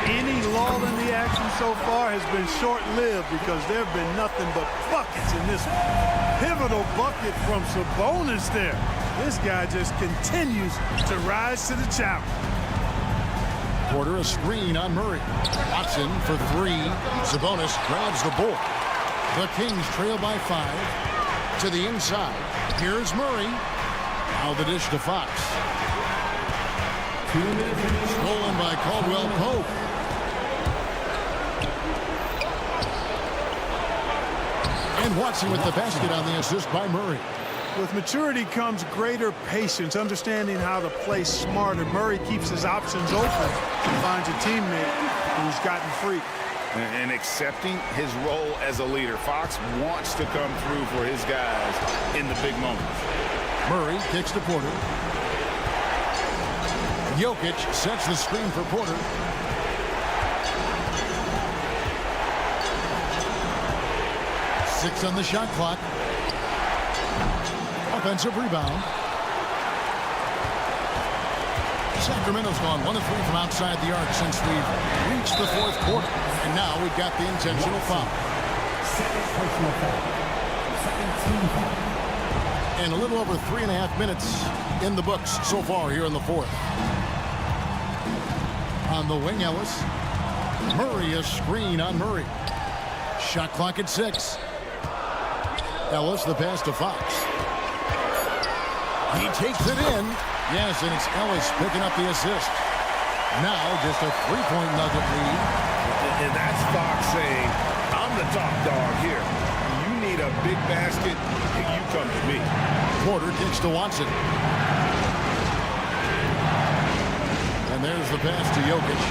Any lull in the action so far has been short-lived because there have been nothing but buckets in this one. Pivotal bucket from Sabonis there. This guy just continues to rise to the challenge. Porter, a screen on Murray. Watson for three. Sabonis grabs the board. The Kings trail by 5. To the inside. Here's Murray. Now the dish to Fox. Stolen by Caldwell Pope. And Watson with the basket on the assist by Murray. With maturity comes greater patience, understanding how to play smarter. Murray keeps his options open and finds a teammate who's gotten free. And accepting his role as a leader. Fox wants to come through for his guys in the big moments. Murray kicks to Porter. Jokic sets the screen for Porter. Six on the shot clock. Offensive rebound. Sacramento's gone 1 of 3 from outside the arc since we've reached the 4th quarter. And now we've got the intentional foul. And a little over 3.5 minutes in the books so far here in the 4th. On the wing, Ellis. Murray, a screen on Murray. Shot clock at 6. Ellis, the pass to Fox. He takes it in. Yes, and it's Ellis picking up the assist. Now just a 3-point Nugget lead. And that's Fox saying, I'm the top dog here. You need a big basket, and you come to me. Porter kicks to Watson. And there's the pass to Jokic.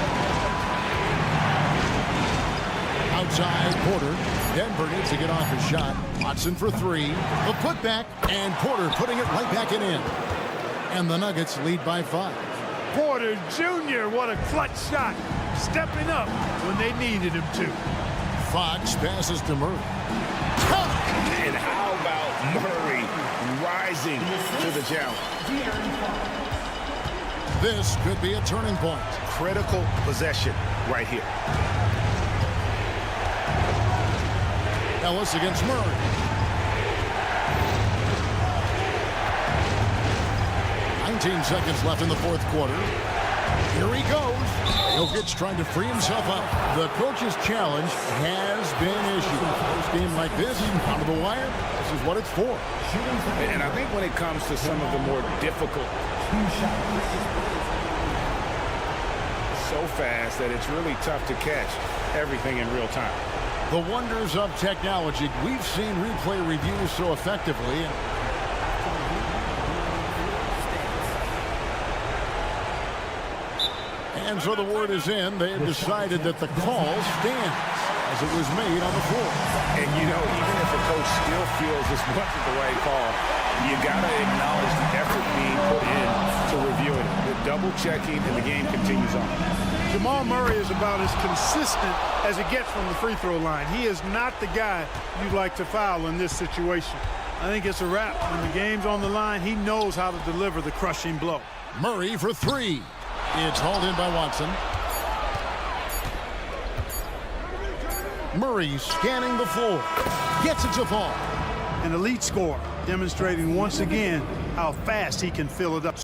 Outside, Porter. Denver needs to get off his shot. Watson for 3. The putback, and Porter putting it right back in. And the Nuggets lead by 5. Porter Jr., what a clutch shot. Stepping up when they needed him to. Fox passes to Murray. And how about Murray rising to the challenge? This could be a turning point. Critical possession right here. Ellis against Murray. Seconds left in the 4th quarter. Here he goes. Jokic trying to free himself up. The coach's challenge has been issued. game like this, down to the wire, this is what it's for. And I think when it comes to some of the more difficult, so fast that it's really tough to catch everything in real time. The wonders of technology. We've seen replay reviews so effectively. And so the word is in. They have decided that the call stands as it was made on the floor. And, you know, even if a coach still feels this wasn't the right call, you got to acknowledge the effort being put in to review it. The double checking, and the game continues on. Jamal Murray is about as consistent as it gets from the free throw line. He is not the guy you'd like to foul in this situation. I think it's a wrap. When the game's on the line, he knows how to deliver the crushing blow. Murray for three. It's hauled in by Watson. Murray scanning the floor. Gets it to fall. An elite scorer, demonstrating once again how fast he can fill it up.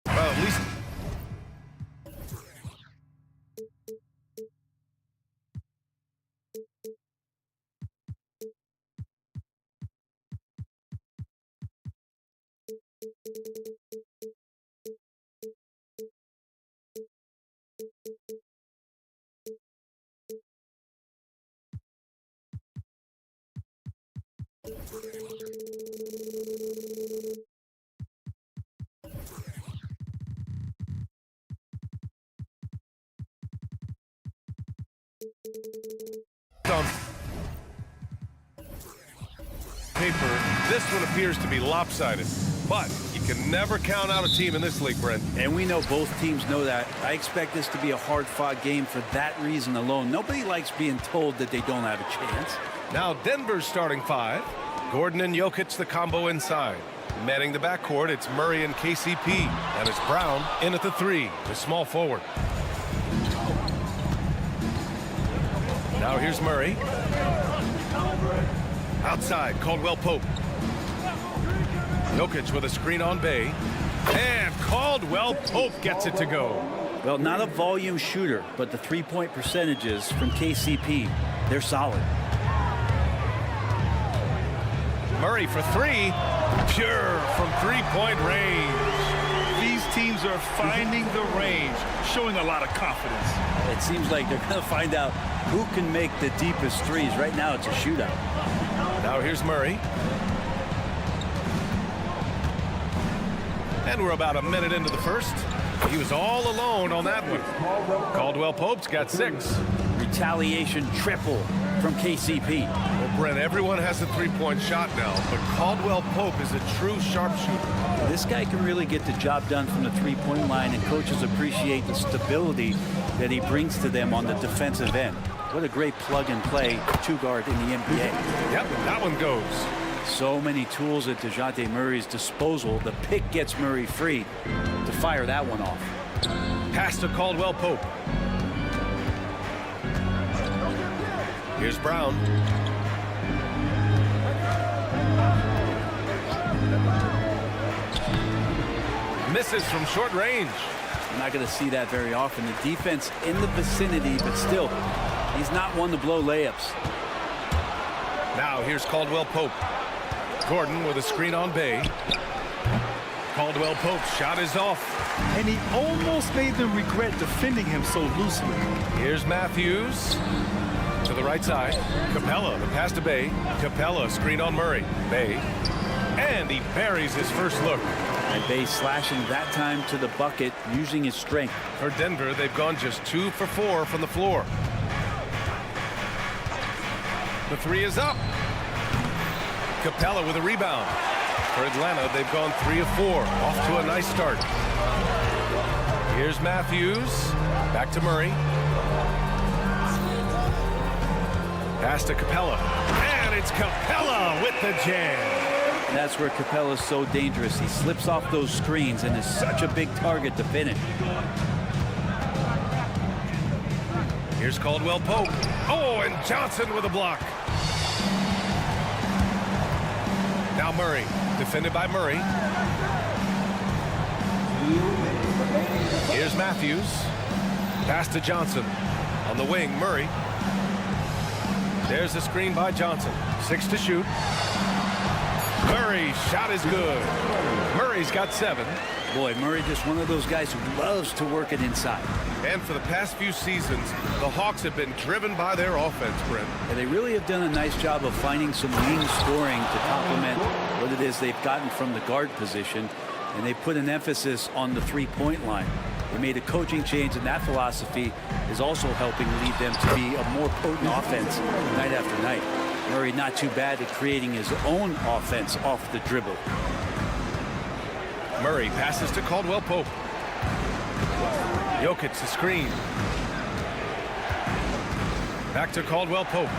Well, at least... On paper, this one appears to be lopsided, but you can never count out a team in this league, Brent. And we know both teams know that. I expect this to be a hard-fought game for that reason alone. Nobody likes being told that they don't have a chance. Now Denver's starting five. Gordon and Jokic, the combo inside. Manning the backcourt, it's Murray and KCP. And it's Brown in at the three, the small forward. Now here's Murray. Outside, Caldwell Pope. Jokic with a screen on Bay. And Caldwell Pope gets it to go. Well, not a volume shooter, but the three-point percentages from KCP, they're solid. Murray for three. Pure from three-point range. These teams are finding the range, showing a lot of confidence. It seems like they're going to find out who can make the deepest threes. Right now, it's a shootout. Now here's Murray. And we're about a minute into the first. He was all alone on that one. Caldwell Pope's got 6. Retaliation triple from KCP. Well, Brent, everyone has a three-point shot now, but Caldwell Pope is a true sharpshooter. This guy can really get the job done from the three-point line, and coaches appreciate the stability that he brings to them on the defensive end. What a great plug-and-play two-guard in the NBA. Yep, that one goes. So many tools at DeJounte Murray's disposal. The pick gets Murray free to fire that one off. Pass to Caldwell Pope. Here's Brown. Misses from short range. You're not going to see that very often. The defense in the vicinity, but still, he's not one to blow layups. Now here's Caldwell Pope. Gordon with a screen on Bay. Caldwell Pope's shot is off. And he almost made them regret defending him so loosely. Here's Matthews to the right side. Capella, the pass to Bay. Capella, screen on Murray. Bay. And he buries his first look. And Bay slashing that time to the bucket, using his strength. For Denver, they've gone just 2 for 4 from the floor. The three is up. Capella with a rebound. For Atlanta, they've gone 3 of 4. Off to a nice start. Here's Matthews. Back to Murray. Pass to Capella. And it's Capella with the jam. That's where Capella's so dangerous. He slips off those screens and is such a big target to finish. Here's Caldwell Pope. Oh, and Johnson with a block. Now Murray, defended by Murray. Here's Matthews. Pass to Johnson. On the wing, Murray. There's the screen by Johnson. 6 to shoot. Murray's shot is good. Murray's got 7. Boy, Murray just one of those guys who loves to work it inside. And for the past few seasons, the Hawks have been driven by their offense, Brent. And they really have done a nice job of finding some wing scoring to complement what it is they've gotten from the guard position. And they put an emphasis on the three-point line. They made a coaching change, and that philosophy is also helping lead them to be a more potent offense night after night. Murray not too bad at creating his own offense off the dribble. Murray passes to Caldwell Pope. Jokic the screen. Back to Caldwell Pope.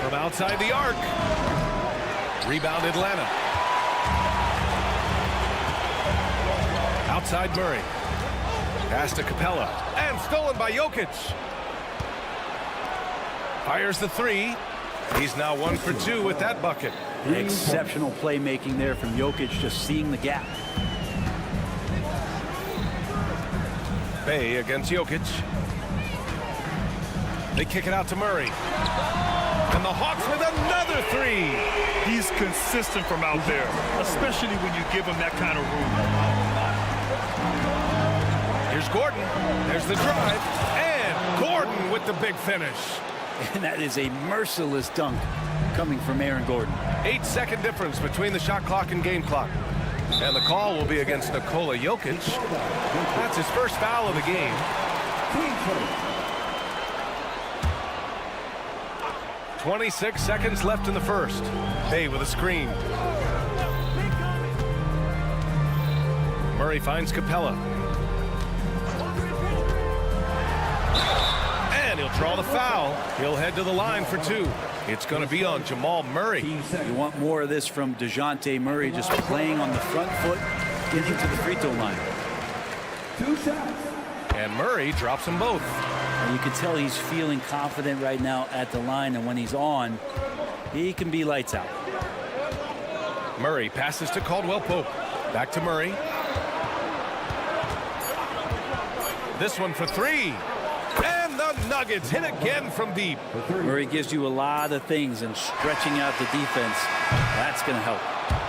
From outside the arc. Rebound Atlanta. Outside Murray. Pass to Capella. And stolen by Jokic. Fires the three. He's now 1 for 2 with that bucket. Exceptional playmaking there from Jokic, just seeing the gap. Bay against Jokic. They kick it out to Murray. And the Hawks with another 3. He's consistent from out there, especially when you give him that kind of room. Here's Gordon. There's the drive. And Gordon with the big finish. And that is a merciless dunk coming from Aaron Gordon. 8-second difference between the shot clock and game clock. And the call will be against Nikola Jokic. That's his first foul of the game. 26 seconds left in the first. Bay with a screen. Murray finds Capella. And he'll draw the foul. He'll head to the line for 2. It's going to be on Jamal Murray. You want more of this from DeJounte Murray, just playing on the front foot, getting to the free throw line. 2 shots. And Murray drops them both. And you can tell he's feeling confident right now at the line, and when he's on, he can be lights out. Murray passes to Caldwell Pope. Back to Murray. This one for three. And the Nuggets hit again from deep. Murray gives you a lot of things, and stretching out the defense, that's going to help.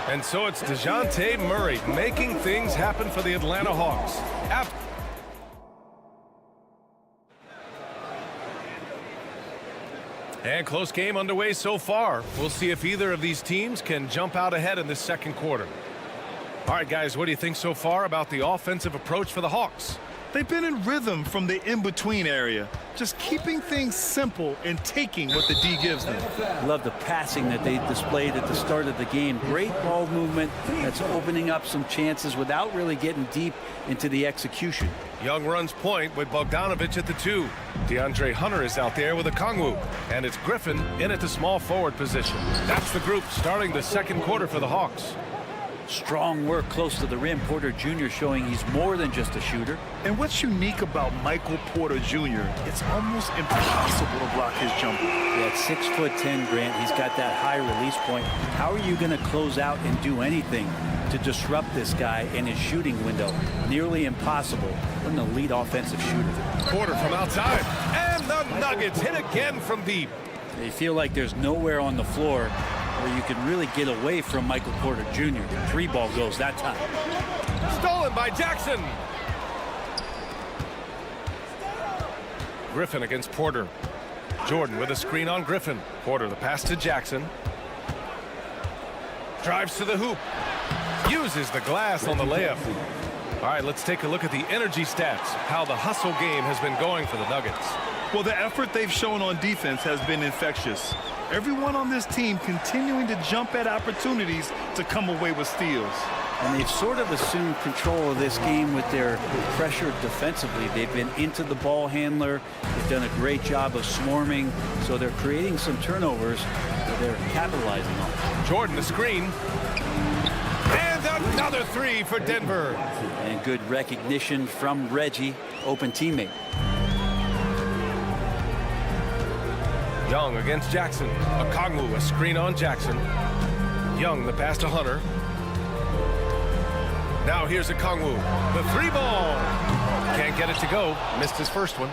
And so it's DeJounte Murray making things happen for the Atlanta Hawks. And close game underway so far. We'll see if either of these teams can jump out ahead in this second quarter. All right, guys, what do you think so far about the offensive approach for the Hawks? They've been in rhythm from the in-between area, just keeping things simple and taking what the D gives them. Love the passing that they displayed at the start of the game. Great ball movement that's opening up some chances without really getting deep into the execution. Young runs point with Bogdanovich at the 2. DeAndre Hunter is out there with a Kongwu. And it's Griffin in at the small forward position. That's the group starting the second quarter for the Hawks. Strong work close to the rim. Porter Jr. showing he's more than just a shooter. And what's unique about Michael Porter Jr., it's almost impossible to block his jumper. Yeah, at 6'10", Grant, he's got that high release point. How are you going to close out and do anything to disrupt this guy in his shooting window? Nearly impossible. What an elite offensive shooter. Porter from outside. And the Nuggets hit again from deep. They feel like there's nowhere on the floor where you can really get away from Michael Porter Jr. Three ball goes that time. Stolen by Jackson. Griffin against Porter. Jordan with a screen on Griffin. Porter the pass to Jackson. Drives to the hoop. Uses the glass on the layup. All right, let's take a look at the energy stats. How the hustle game has been going for the Nuggets. Well, the effort they've shown on defense has been infectious. Everyone on this team continuing to jump at opportunities to come away with steals. And they've sort of assumed control of this game with their pressure defensively. They've been into the ball handler. They've done a great job of swarming. So they're creating some turnovers that they're capitalizing on. Jordan the screen. And another three for Denver. And good recognition from Reggie, open teammate. Young against Jackson. Okongwu, a screen on Jackson. Young, the pass to Hunter. Now here's Okongwu. The three ball. Can't get it to go. Missed his first one.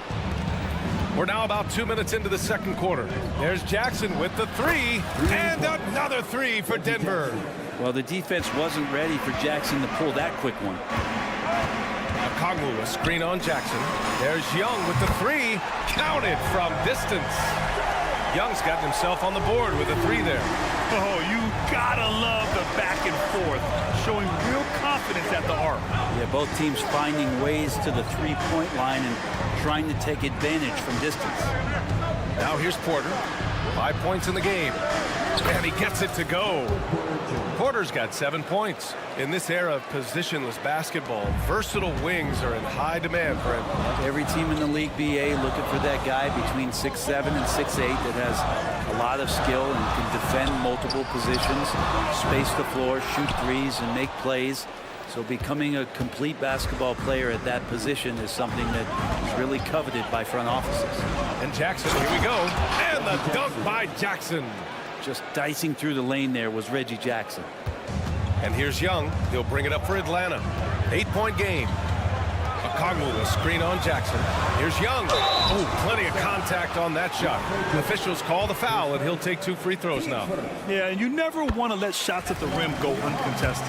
We're now about 2 minutes into the second quarter. There's Jackson with the three. And another three for Denver. Well, the defense wasn't ready for Jackson to pull that quick one. Okongwu, a screen on Jackson. There's Young with the three. Counted from distance. Young's gotten himself on the board with a three there. Oh, you gotta love the back and forth, showing real confidence at the arc. Yeah, both teams finding ways to the three-point line and trying to take advantage from distance. Now here's Porter. 5 points in the game. And he gets it to go. Porter's got 7 points. In this era of positionless basketball, versatile wings are in high demand, Brent. Every team in the league, BA, looking for that guy between 6'7" and 6'8" that has a lot of skill and can defend multiple positions, space the floor, shoot threes, and make plays. So becoming a complete basketball player at that position is something that is really coveted by front offices. And Jackson, here we go. And the dunk by Jackson. Just dicing through the lane there was Reggie Jackson. And here's Young. He'll bring it up for Atlanta. 8-point game. Okongwu, a screen on Jackson. Here's Young. Oh, plenty of contact on that shot. Officials call the foul, and he'll take 2 free throws now. Yeah, and you never want to let shots at the rim go uncontested.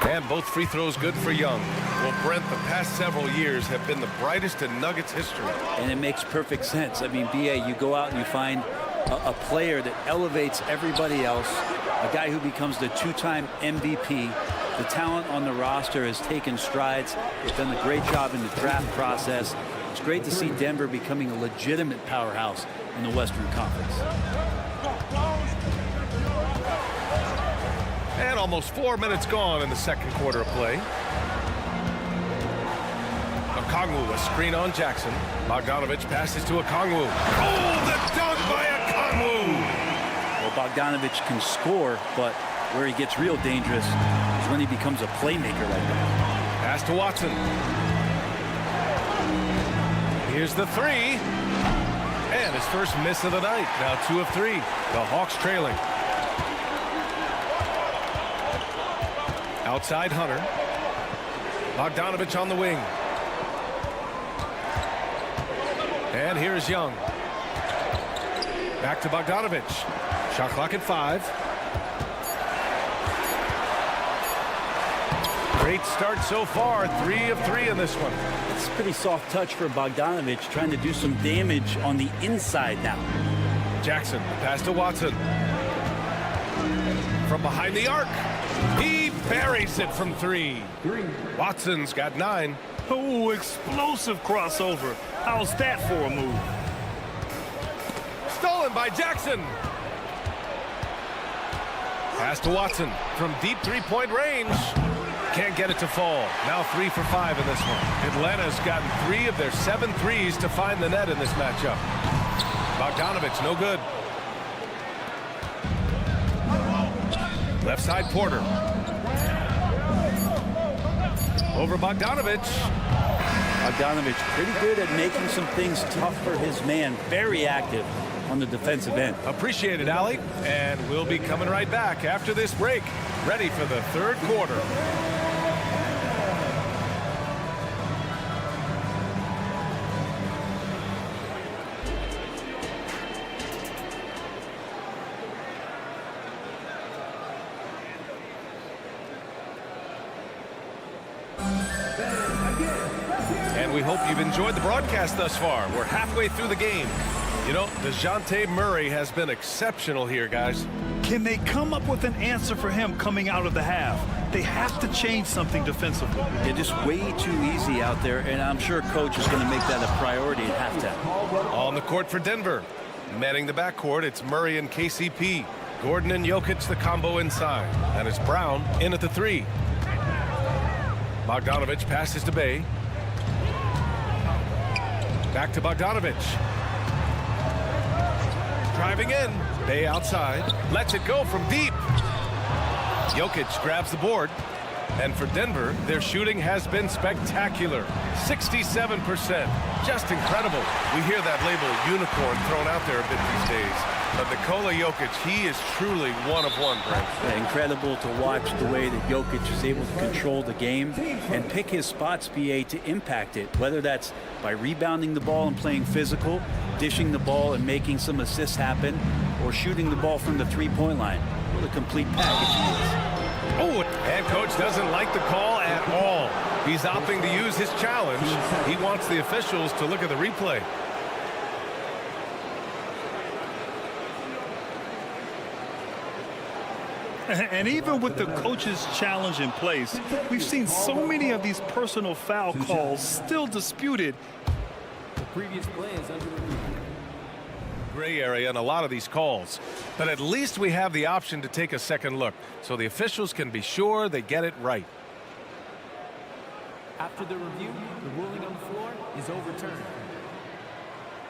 And both free throws good for Young. Well, Brent, the past several years have been the brightest in Nuggets history. And it makes perfect sense. I mean, BA, you go out and you find a player that elevates everybody else, a guy who becomes the 2-time MVP. The talent on the roster has taken strides. They've done a great job in the draft process. It's great to see Denver becoming a legitimate powerhouse in the Western Conference. And almost 4 minutes gone in the second quarter of play. Okongwu, a screen on Jackson. Bogdanovich passes to Okongwu. Oh, the dunk by Okongwu! Well, Bogdanovich can score, but where he gets real dangerous is when he becomes a playmaker like that. Pass to Watson. Here's the three. And his first miss of the night. Now 2 of 3. The Hawks trailing. Outside Hunter. Bogdanovich on the wing. And here's Young. Back to Bogdanovich. Shot clock at 5. Great start so far. 3 of 3 in this one. It's a pretty soft touch for Bogdanovich, trying to do some damage on the inside now. Jackson, pass to Watson. From behind the arc. He buries it from 3. Watson's got 9. Oh, explosive crossover. How's that for a move? Stolen by Jackson. Pass to Watson from deep 3-point range. Can't get it to fall. Now 3 for 5 in this one. Atlanta's gotten 3 of their 7 threes to find the net in this matchup. Bogdanovich, no good. Left side Porter. Over Bogdanovich. Bogdanovich pretty good at making some things tough for his man. Very active on the defensive end. Appreciate it, Allie. And we'll be coming right back after this break. Ready for the third quarter. We hope you've enjoyed the broadcast thus far. We're halfway through the game. You know, DeJounte Murray has been exceptional here, guys. Can they come up with an answer for him coming out of the half? They have to change something defensively. They're just way too easy out there, and I'm sure coach is going to make that a priority at halftime. On the court for Denver. Manning the backcourt, it's Murray and KCP. Gordon and Jokic the combo inside. And it's Brown in at the 3. Bogdanovich passes to Bay. Back to Bogdanovich. Driving in. Bay outside. Lets it go from deep. Jokic grabs the board. And for Denver, their shooting has been spectacular. 67%. Just incredible. We hear that label unicorn thrown out there a bit these days. But Nikola Jokic, he is truly one of one, Brent. Yeah, incredible to watch the way that Jokic is able to control the game and pick his spots, BA, to impact it, whether that's by rebounding the ball and playing physical, dishing the ball and making some assists happen, or shooting the ball from the 3-point line. What a complete package he is. Oh, and coach doesn't like the call at all. He's opting to use his challenge. He wants the officials to look at the replay. And even with the coach's challenge in place, we've seen so many of these personal foul calls still disputed. The previous play is under review. Gray area in a lot of these calls, but at least we have the option to take a second look so the officials can be sure they get it right. After the review, the ruling on the floor is overturned.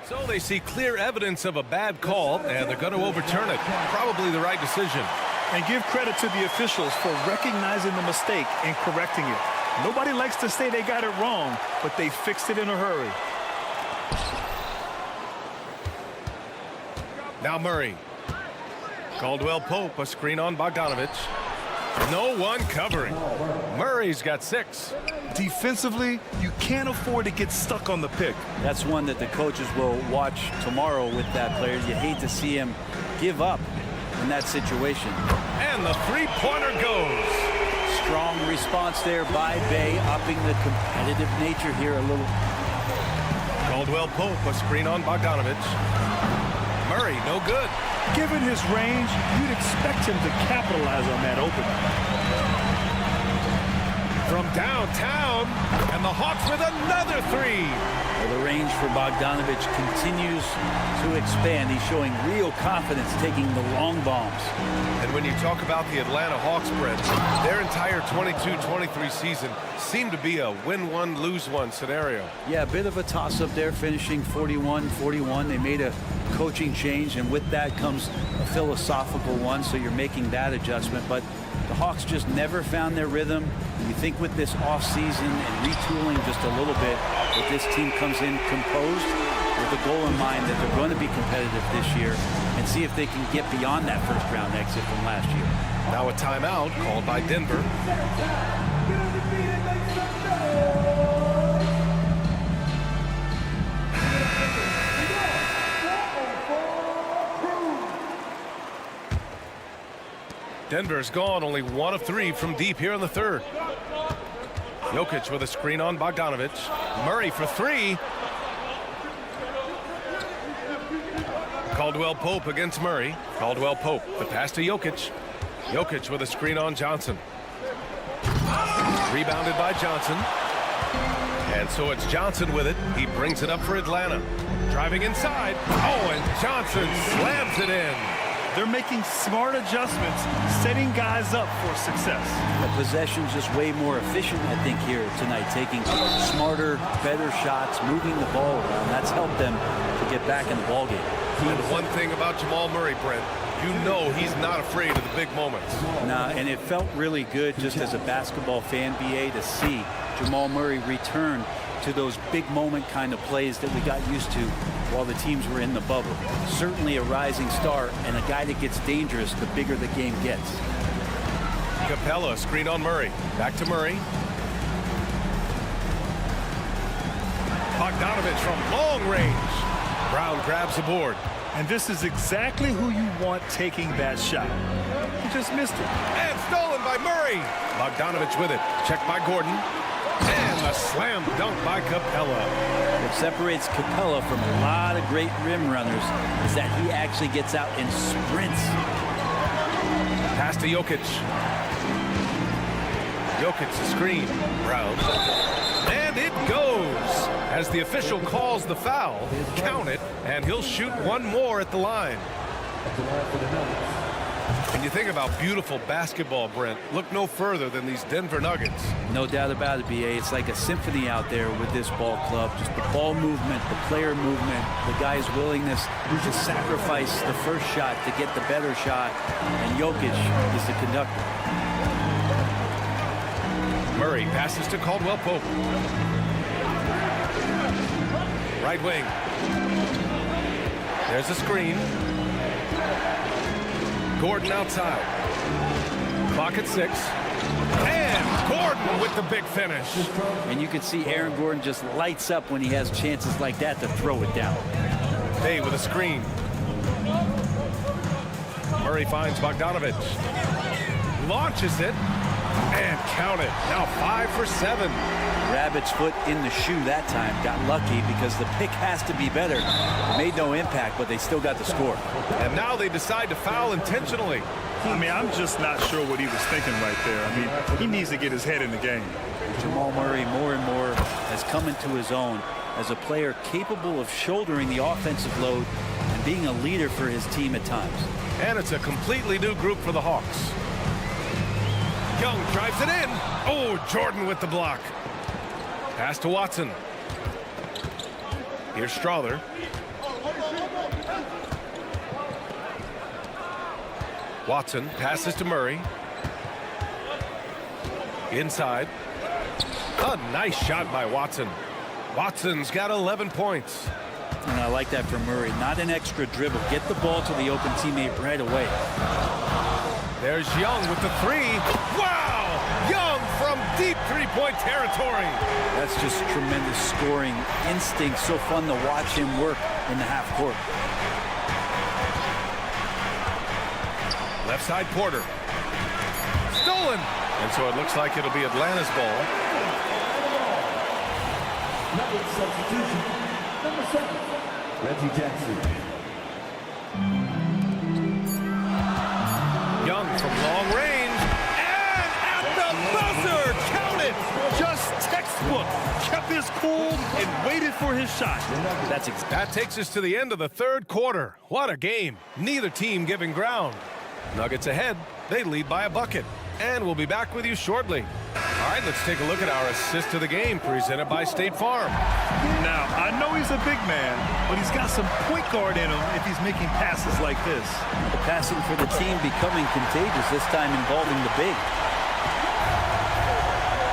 So they see clear evidence of a bad call, and they're going to overturn it. Probably the right decision. And give credit to the officials for recognizing the mistake and correcting it. Nobody likes to say they got it wrong, but they fixed it in a hurry. Now Murray. Caldwell Pope, a screen on Bogdanovich. No one covering. Murray's got 6. Defensively, you can't afford to get stuck on the pick. That's one that the coaches will watch tomorrow with that player. You hate to see him give up in that situation. And the 3-pointer goes. Strong response there by Bay, upping the competitive nature here a little. Caldwell Pope, a screen on Bogdanovich. Murray, no good. Given his range, you'd expect him to capitalize on that opening. From downtown, and the Hawks with another 3. Well, the range for Bogdanovich continues to expand. He's showing real confidence taking the long bombs. And when you talk about the Atlanta Hawks, Brent, their entire 22-23 season seemed to be a win-one, lose-one scenario. Yeah, a bit of a toss-up there, finishing 41-41. They made a coaching change, and with that comes a philosophical one, so you're making that adjustment. But The Hawks just never found their rhythm. And you think with this offseason and retooling just a little bit, that this team comes in composed with a goal in mind that they're going to be competitive this year and see if they can get beyond that first-round exit from last year. Now a timeout called by Denver. Denver's gone only 1 of 3 from deep here in the third. Jokic with a screen on Bogdanovic. Murray for 3. Caldwell Pope against Murray. Caldwell Pope, the pass to Jokic. Jokic with a screen on Johnson. Rebounded by Johnson. And so it's Johnson with it. He brings it up for Atlanta. Driving inside. Oh, and Johnson slams it in. They're making smart adjustments, setting guys up for success. The possession's just way more efficient, I think, here tonight, taking smarter, better shots, moving the ball around. That's helped them to get back in the ballgame. And one thing about Jamal Murray, Brent, you know he's not afraid of the big moments. Nah, and it felt really good just as a basketball fan, BA, to see Jamal Murray return to those big moment kind of plays that we got used to while the teams were in the bubble. Certainly a rising star and a guy that gets dangerous the bigger the game gets. Capella, screen on Murray. Back to Murray. Bogdanovic from long range. Brown grabs the board. And this is exactly who you want taking that shot. He just missed it. And stolen by Murray. Bogdanovic with it. Checked by Gordon. And a slam dunk by Capella. What separates Capella from a lot of great rim runners is that he actually gets out and sprints. Pass to Jokic. Jokic the screen. Brown. And it goes. As the official calls the foul, count it, and he'll shoot one more at the line. And you think about beautiful basketball, Brent, look no further than these Denver Nuggets. No doubt about it, BA. It's like a symphony out there with this ball club. Just the ball movement, the player movement, the guy's willingness to sacrifice the first shot to get the better shot. And Jokic is the conductor. Murray passes to Caldwell Pope. Right wing. There's a screen. Gordon outside. Clock at 6. And Gordon with the big finish. And you can see Aaron Gordon just lights up when he has chances like that to throw it down. Day with a screen. Murray finds Bogdanovic. Launches it. And count it. Now 5 for 7. Rabbit's foot in the shoe that time. Got lucky because the pick has to be better. It made no impact, but they still got the score. And now they decide to foul intentionally. I mean, I'm just not sure what he was thinking right there. I mean, he needs to get his head in the game. Jamal Murray more and more has come into his own as a player capable of shouldering the offensive load and being a leader for his team at times. And it's a completely new group for the Hawks. Young drives it in. Oh, Jordan with the block. Pass to Watson. Here's Strother. Watson passes to Murray. Inside. A nice shot by Watson. Watson's got 11 points. And I like that from Murray. Not an extra dribble. Get the ball to the open teammate right away. There's Young with the 3. Wow! Young from deep three-point territory. That's just tremendous scoring instinct. So fun to watch him work in the half court. Left side Porter. Stolen. And so it looks like it'll be Atlanta's ball. Number substitution. Number 7. Reggie Jackson. Young from long range. And at the buzzer. Count it. Just textbook. Kept his cool and waited for his shot. That takes us to the end of the third quarter. What a game. Neither team giving ground. Nuggets ahead. They lead by a bucket. And we'll be back with you shortly All right, let's take a look at our assist to the game presented by State Farm. Now, I know he's a big man, but he's got some point guard in him if he's making passes like this. The passing for the team becoming contagious, this time involving the big.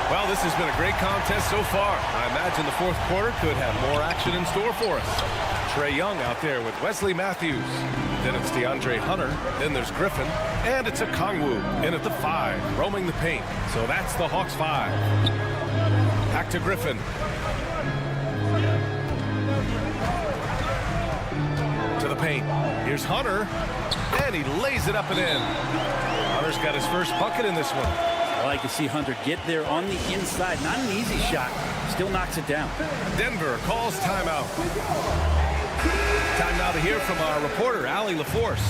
Well, this has been a great contest so far. I imagine the fourth quarter could have more action in store for us. Trae Young out there with Wesley Matthews. Then it's DeAndre Hunter. Then there's Griffin. And it's a Kongwu in at the 5, roaming the paint. So that's the Hawks 5. Back to Griffin. To the paint. Here's Hunter. And he lays it up and in. Hunter's got his first bucket in this one. I like to see Hunter get there on the inside. Not an easy shot. Still knocks it down. Denver calls timeout. Time now to hear from our reporter, Allie LaForce.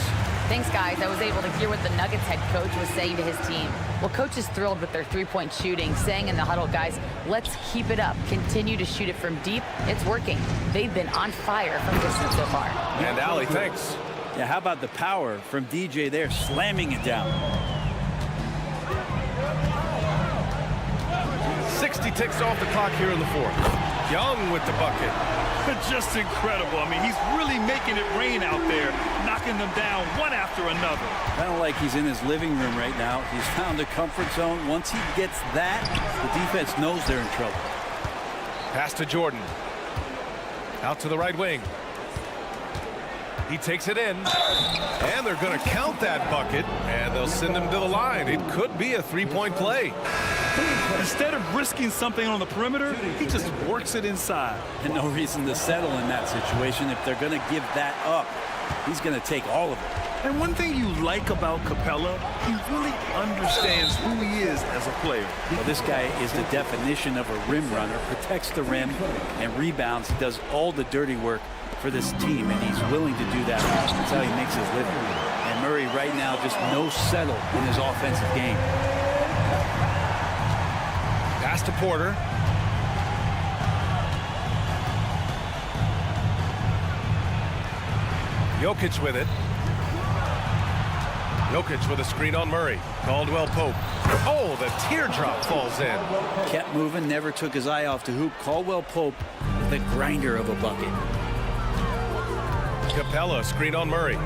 Thanks, guys. I was able to hear what the Nuggets head coach was saying to his team. Well, coach is thrilled with their three-point shooting, saying in the huddle, guys, let's keep it up. Continue to shoot it from deep. It's working. They've been on fire from distance so far. And Allie, thanks. Yeah, how about the power from DJ there, slamming it down. 60 ticks off the clock here in the fourth. Young with the bucket. Just incredible. I mean, he's really making it rain out there, knocking them down one after another. Kind of like he's in his living room right now. He's found a comfort zone. Once he gets that, the defense knows they're in trouble. Pass to Jordan. Out to the right wing. He takes it in. And they're going to count that bucket. And they'll send him to the line. It could be a three-point play. Instead of risking something on the perimeter, he just works it inside. And no reason to settle in that situation. If they're going to give that up, he's going to take all of it. And one thing you like about Capella, he really understands who he is as a player. Well, this guy is the definition of a rim runner, protects the rim and rebounds. He does all the dirty work for this team, and he's willing to do that. That's how he makes his living. And Murray right now just no settle in his offensive game. Pass to Porter. Jokic with it. Jokic with a screen on Murray. Caldwell Pope. Oh, the teardrop falls in. Kept moving, never took his eye off the hoop. Caldwell Pope, the grinder of a bucket. Capella, screen on Murray.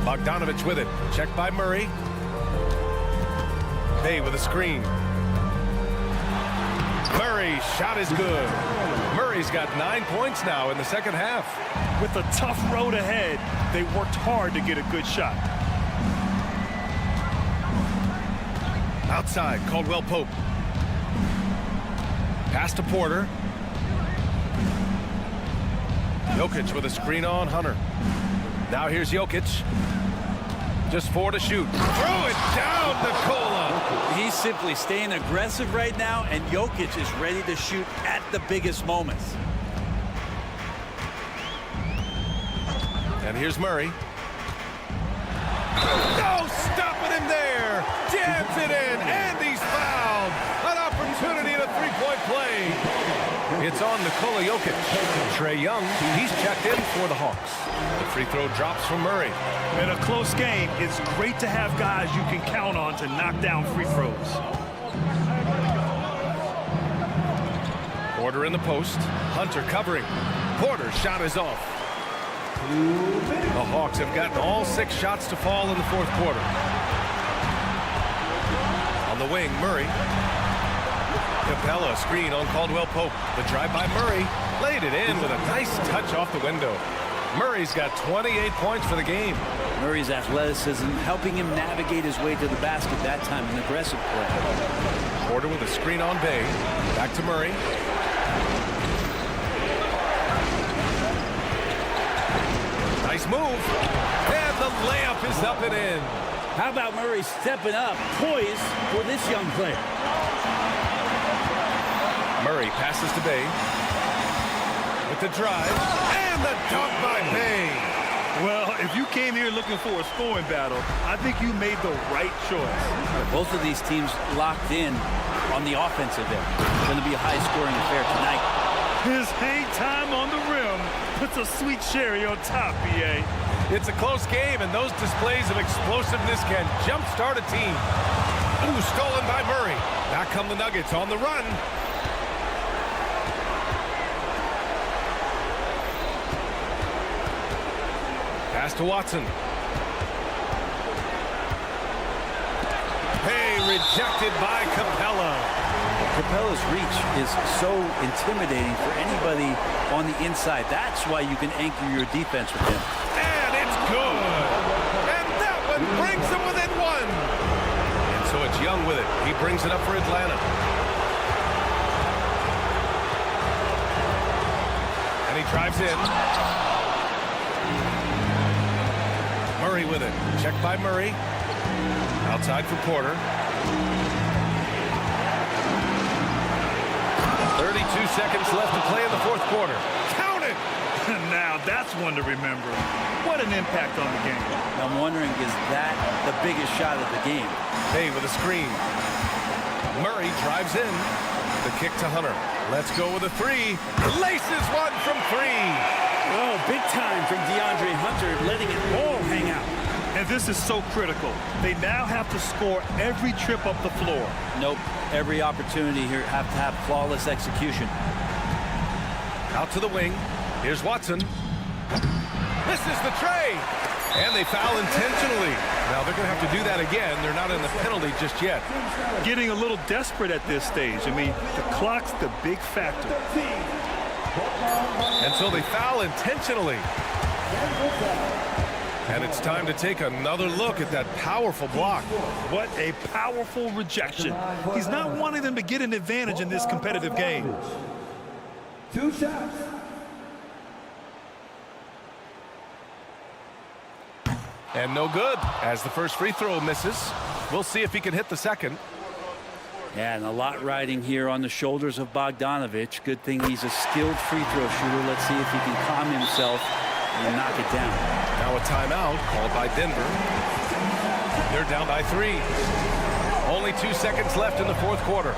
Bogdanovich with it. Checked by Murray. Bay with a screen. Murray's shot is good. Murray's got 9 points now in the second half. With a tough road ahead, they worked hard to get a good shot. Outside, Caldwell Pope. Pass to Porter. Jokic with a screen on Hunter. Now here's Jokic. Just 4 to shoot. Throw it down, Nikola. He's simply staying aggressive right now, and Jokic is ready to shoot at the biggest moments. And here's Murray. No, stopping him there. Jams it in, and he's fouled. An opportunity at a three-point play. It's on Nikola Jokic. Trae Young, he's checked in for the Hawks. The free throw drops from Murray. In a close game, it's great to have guys you can count on to knock down free throws. Porter in the post. Hunter covering. Porter's shot is off. The Hawks have gotten all 6 shots to fall in the fourth quarter. On the wing, Murray. Capella screen on Caldwell Pope. The drive by Murray. Laid it in with a nice touch off the window. Murray's got 28 points for the game. Murray's athleticism helping him navigate his way to the basket that time, an aggressive play. Porter with a screen on Bay. Back to Murray. Nice move. And the layup is up and in. How about Murray stepping up, poised for this young player? Murray passes to Bay. With the drive. And the dunk by Bay. Well, if you came here looking for a scoring battle, I think you made the right choice. Both of these teams locked in on the offensive end. It's going to be a high-scoring affair tonight. His hang time on the rim puts a sweet cherry on top, BA. It's a close game, and those displays of explosiveness can jumpstart a team. Ooh, stolen by Murray. Back come the Nuggets on the run. Pass to Watson. Hey, rejected by Capella. Capella's reach is so intimidating for anybody on the inside. That's why you can anchor your defense with him. And it's good. And that one brings them within one. And so it's Young with it. He brings it up for Atlanta. And he drives in. Murray with it. Checked by Murray. Outside for Porter. 32 seconds left to play in the fourth quarter. Count it! Now that's one to remember. What an impact on the game. I'm wondering, is that the biggest shot of the game? Hay with a screen. Murray drives in. The kick to Hunter. Let's go with a three. Laces one from three. Oh, big time from DeAndre Hunter, letting it all hang out. And this is so critical. They now have to score every trip up the floor. Nope. Every opportunity here have to have flawless execution. Out to the wing. Here's Watson. Misses the tray. And they foul intentionally. Now they're going to have to do that again. They're not in the penalty just yet. Getting a little desperate at this stage. I mean, the clock's the big factor. And so they foul intentionally. And it's time to take another look at that powerful block. What a powerful rejection. He's not wanting them to get an advantage in this competitive game. 2 shots. And no good, as the first free throw misses. We'll see if he can hit the second. Yeah, and a lot riding here on the shoulders of Bogdanovich. Good thing he's a skilled free throw shooter. Let's see if he can calm himself and knock it down. Now a timeout called by Denver. They're down by 3. Only 2 seconds left in the fourth quarter.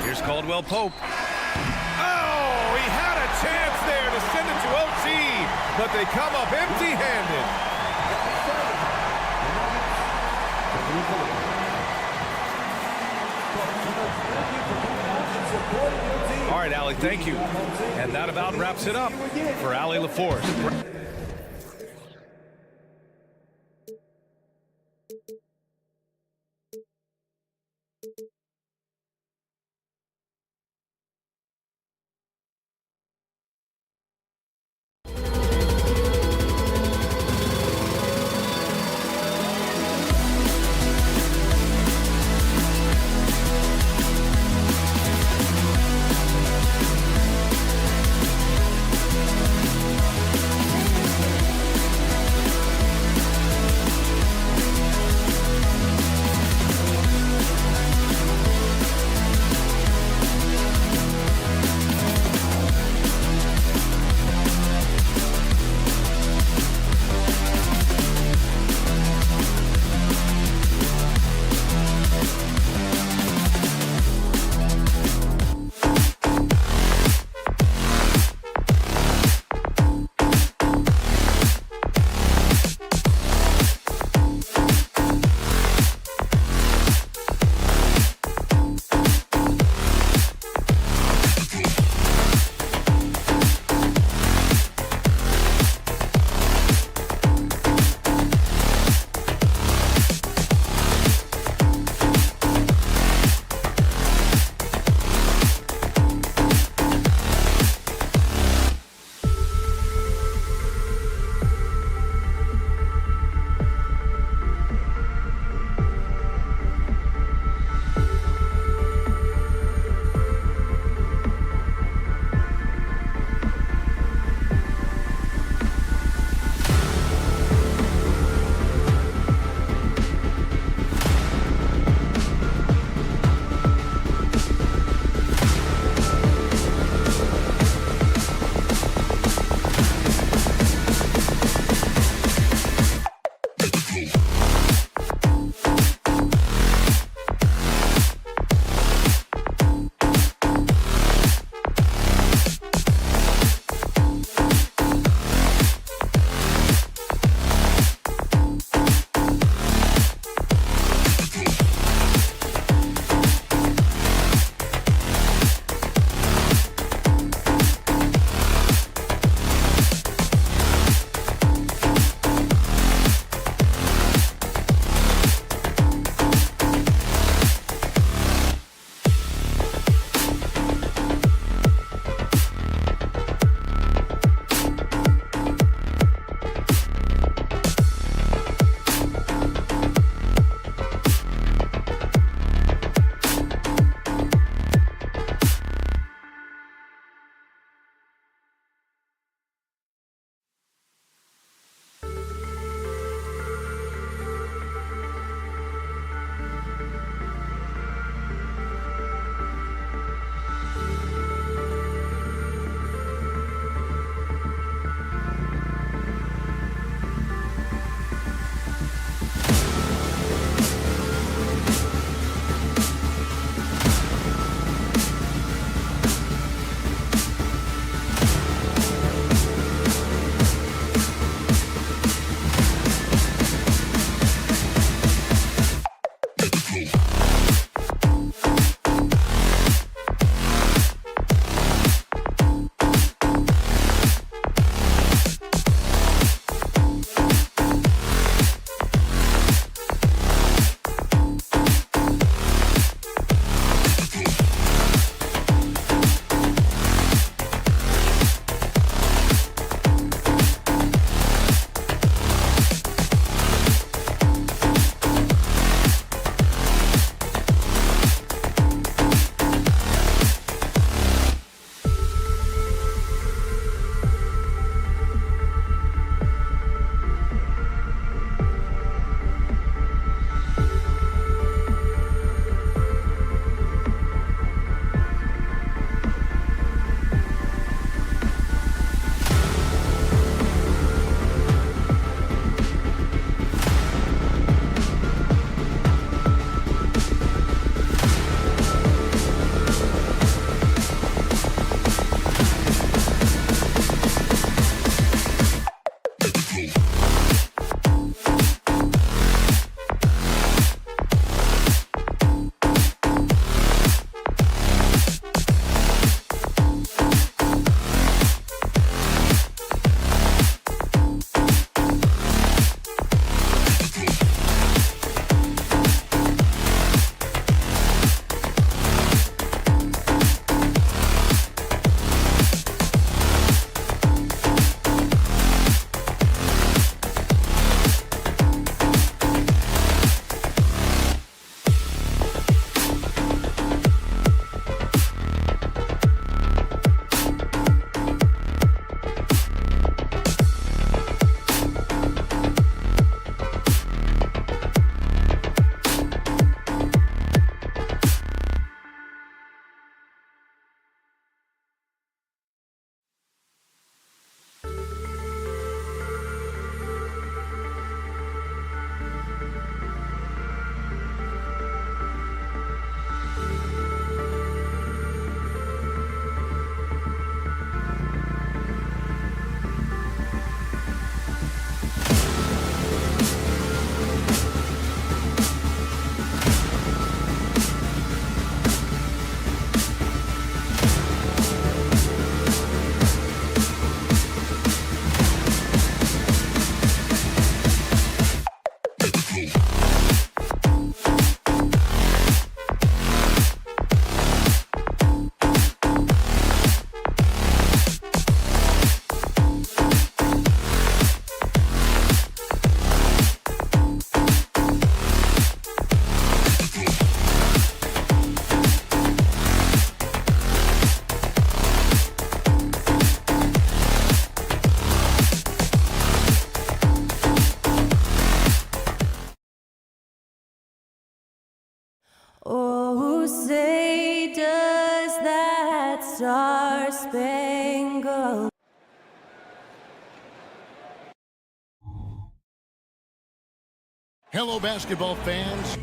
Here's Caldwell Pope. Oh, he had a chance there to send it to OT, but they come up empty-handed. All right, Allie, thank you. And that about wraps it up for Allie LaForce. Oh, say does that star-spangled Hello, basketball fans.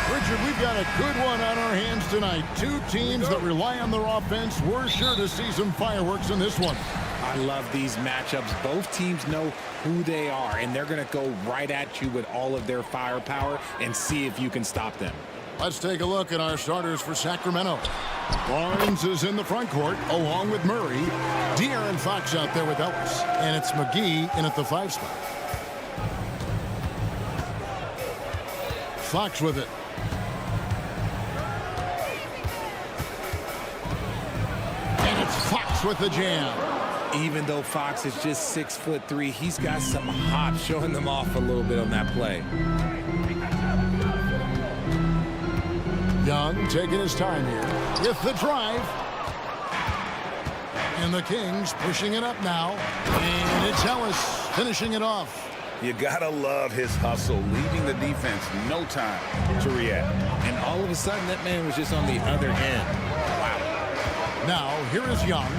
Richard, we've got a good one on our hands tonight. Two teams that rely on their offense. We're sure to see some fireworks in this one. I love these matchups. Both teams know who they are, and they're going to go right at you with all of their firepower and see if you can stop them. Let's take a look at our starters for Sacramento. Barnes is in the front court along with Murray. De'Aaron Fox out there with Ellis. And it's McGee in at the 5 spot. Fox with it. And it's Fox with the jam. Even though Fox is just 6'3", he's got some hop, showing them off a little bit on that play. Young taking his time here with the drive. And the Kings pushing it up now. And it's Ellis finishing it off. You gotta love his hustle, leaving the defense no time to react. And all of a sudden, that man was just on the other end. Wow. Now, here is Young.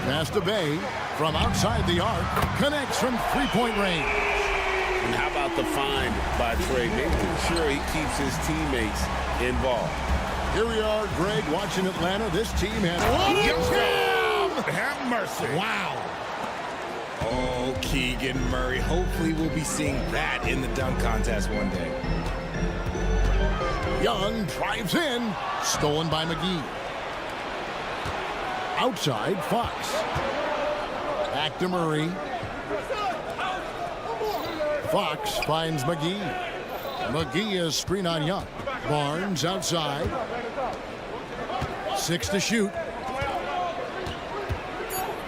Pass to Bay from outside the arc. Connects from three-point range. And how about the find by Trey, making sure he keeps his teammates involved. Here we are, Greg, watching Atlanta. This team has... Have mercy. Wow. Oh, Keegan Murray. Hopefully we'll be seeing that in the dunk contest one day. Young drives in. Stolen by McGee. Outside, Fox. Back to Murray. Fox finds McGee. McGee is screen on Young. Barnes outside. 6 to shoot.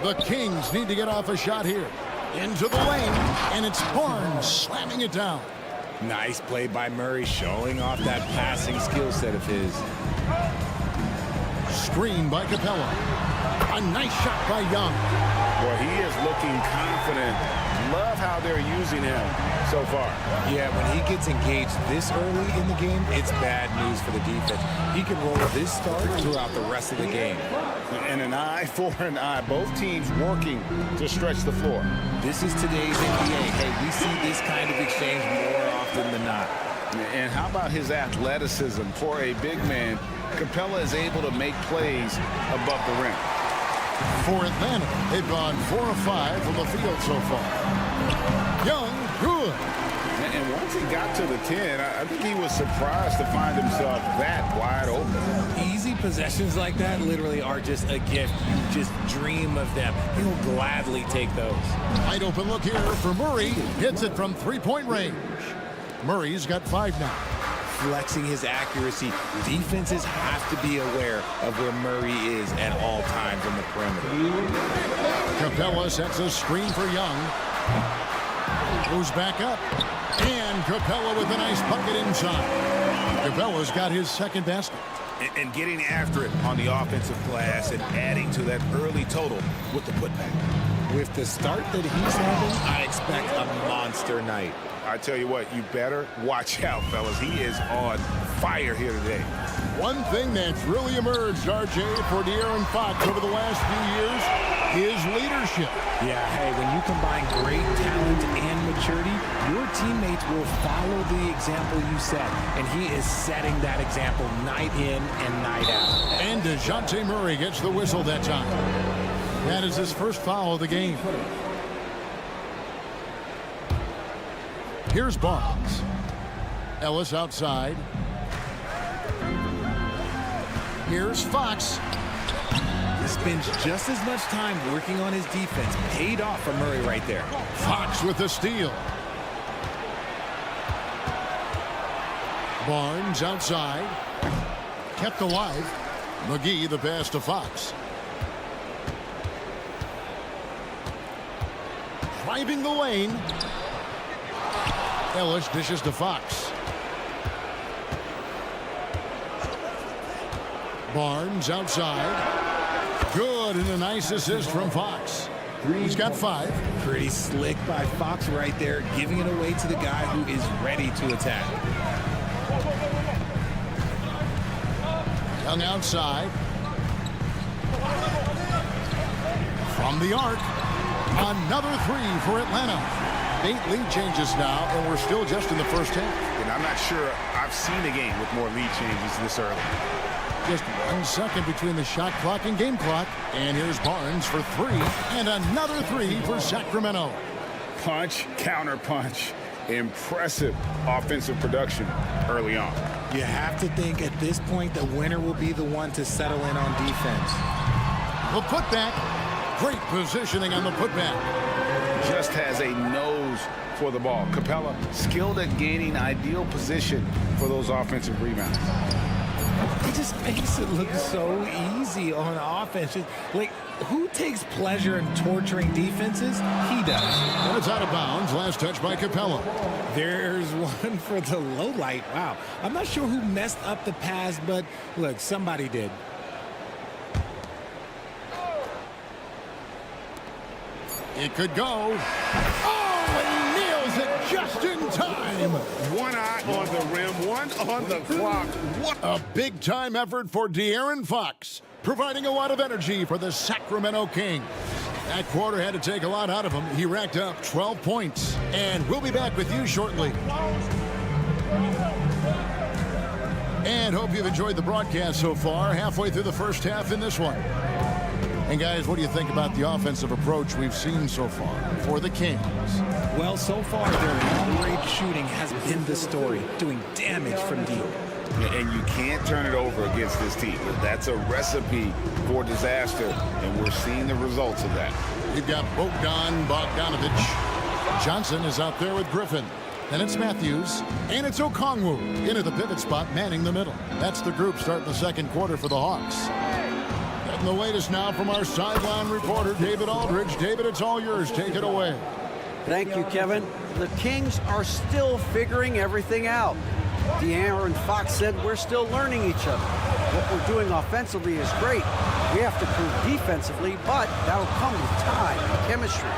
The Kings need to get off a shot here. Into the lane, and it's Barnes slamming it down. Nice play by Murray, showing off that passing skill set of his. Screen by Capella. A nice shot by Young. Boy, he is looking confident. Love how they're using him so far. Yeah, when he gets engaged this early in the game, it's bad news for the defense. He can roll this start throughout the rest of the game. And an eye for an eye. Both teams working to stretch the floor. This is today's NBA. Hey, we see this kind of exchange more often than not. And how about his athleticism? For a big man, Capella is able to make plays above the rim. For Atlanta, they've gone 4 of 5 from the field so far. Young, good. And once he got to the 10, I think he was surprised to find himself that wide open. Easy possessions like that literally are just a gift. You just dream of them. He'll gladly take those. Wide open look here for Murray. Hits it from three-point range. Murray's got 5 now. Flexing his accuracy. Defenses have to be aware of where Murray is at all times on the perimeter. Capella sets a screen for Young. Goes back up. And Capella with a nice bucket inside. Capella's got his second basket. And getting after it on the offensive glass and adding to that early total with the putback. With the start that he's having, I expect a monster night. I tell you what, you better watch out, fellas. He is on fire here today. One thing that's really emerged, RJ, for De'Aaron Fox over the last few years is leadership. Yeah, hey, when you combine great talent and maturity, your teammates will follow the example you set. And he is setting that example night in and night out. And DeJounte Murray gets the whistle that time. That is his first foul of the game. Here's Barnes. Ellis outside. Here's Fox. He spends just as much time working on his defense. Paid off for Murray right there. Fox with the steal. Barnes outside. kept alive. McGee the pass to Fox. Driving the lane. Ellis dishes to Fox. Barnes outside. Good, and a nice assist from Fox. He's got 5. Pretty slick by Fox right there, giving it away to the guy who is ready to attack. Young outside. From the arc. Another 3 for Atlanta. 8 lead changes now, and we're still just in the first half. And I'm not sure I've seen a game with more lead changes this early. Just 1 second between the shot clock and game clock. And here's Barnes for 3. And another 3 for Sacramento. Punch, counter punch. Impressive offensive production early on. You have to think at this point the winner will be the one to settle in on defense. The putback. Great positioning on the putback. Just has a nose for the ball. Capella skilled at gaining ideal position for those offensive rebounds. He just makes it look so easy on offense. Like, who takes pleasure in torturing defenses? He does. And it's out of bounds. Last touch by Capella. There's one for the low light. Wow. I'm not sure who messed up the pass, but look, somebody did. It could go. Oh, and he nails it just in time. One eye on the rim, one on the clock. What a big-time effort for De'Aaron Fox, providing a lot of energy for the Sacramento Kings. That quarter had to take a lot out of him. He racked up 12 points. And we'll be back with you shortly. And hope you've enjoyed the broadcast so far. Halfway through the first half in this one. And guys, what do you think about the offensive approach we've seen so far for the Kings? Well, so far, their long-range shooting has been the story, doing damage from deep. And you can't turn it over against this team. That's a recipe for disaster, and we're seeing the results of that. You've got Bogdanovich. Johnson is out there with Griffin. Then it's Matthews, and it's Okongwu into the pivot spot, manning the middle. That's the group starting the second quarter for the Hawks. Getting the latest now from our sideline reporter, David Aldridge. David, it's all yours. Take it away. Thank you, Kevin. The Kings are still figuring everything out. De'Aaron Fox said we're still learning each other. What we're doing offensively is great. We have to prove defensively, but that'll come with time and chemistry.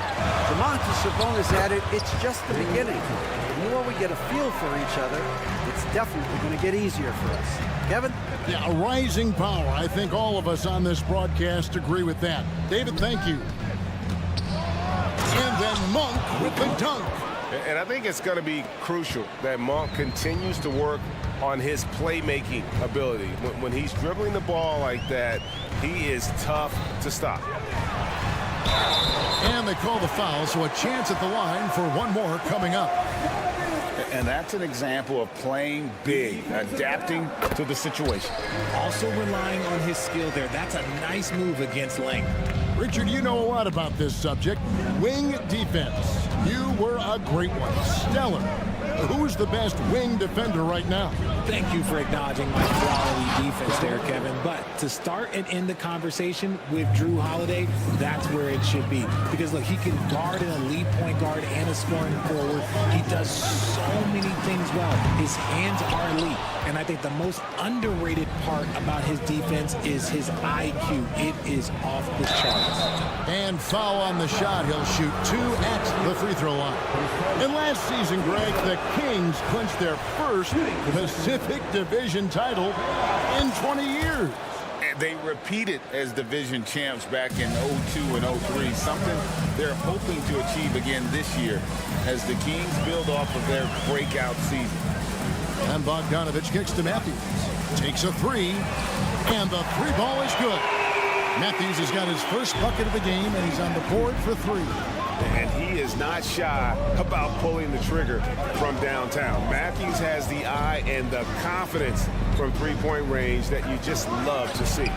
Domantas Sabonis added, it's just the beginning. The more we get a feel for each other, it's definitely going to get easier for us. Kevin? Yeah, a rising power. I think all of us on this broadcast agree with that. David, thank you. And then Monk with the dunk. And I think it's going to be crucial that Monk continues to work on his playmaking ability. When he's dribbling the ball like that, he is tough to stop. And they call the foul, so a chance at the line for one more coming up. And that's an example of playing big, adapting to the situation. Also relying on his skill there. That's a nice move against length. Richard, you know a lot about this subject. Wing defense. You were a great one. Stellar. Who's the best wing defender right now? Thank you for acknowledging my quality defense there, Kevin. But to start and end the conversation with Drew Holiday, that's where it should be. Because, look, he can guard an elite point guard and a scoring forward. He does so many things well. His hands are elite. And I think the most underrated part about his defense is his IQ. It is off the charts. And foul on the shot. He'll shoot 2 at the free throw line. And last season, Greg, the Kings clinched their first Pacific Division title in 20 years. And they repeated as division champs back in 02 and 03, something they're hoping to achieve again this year as the Kings build off of their breakout season. And Bogdanovich kicks to Matthews. Takes a 3, and the 3 ball is good. Matthews has got his first bucket of the game, and he's on the board for 3. And he is not shy about pulling the trigger from downtown. Matthews has the eye and the confidence from three-point range that you just love to see.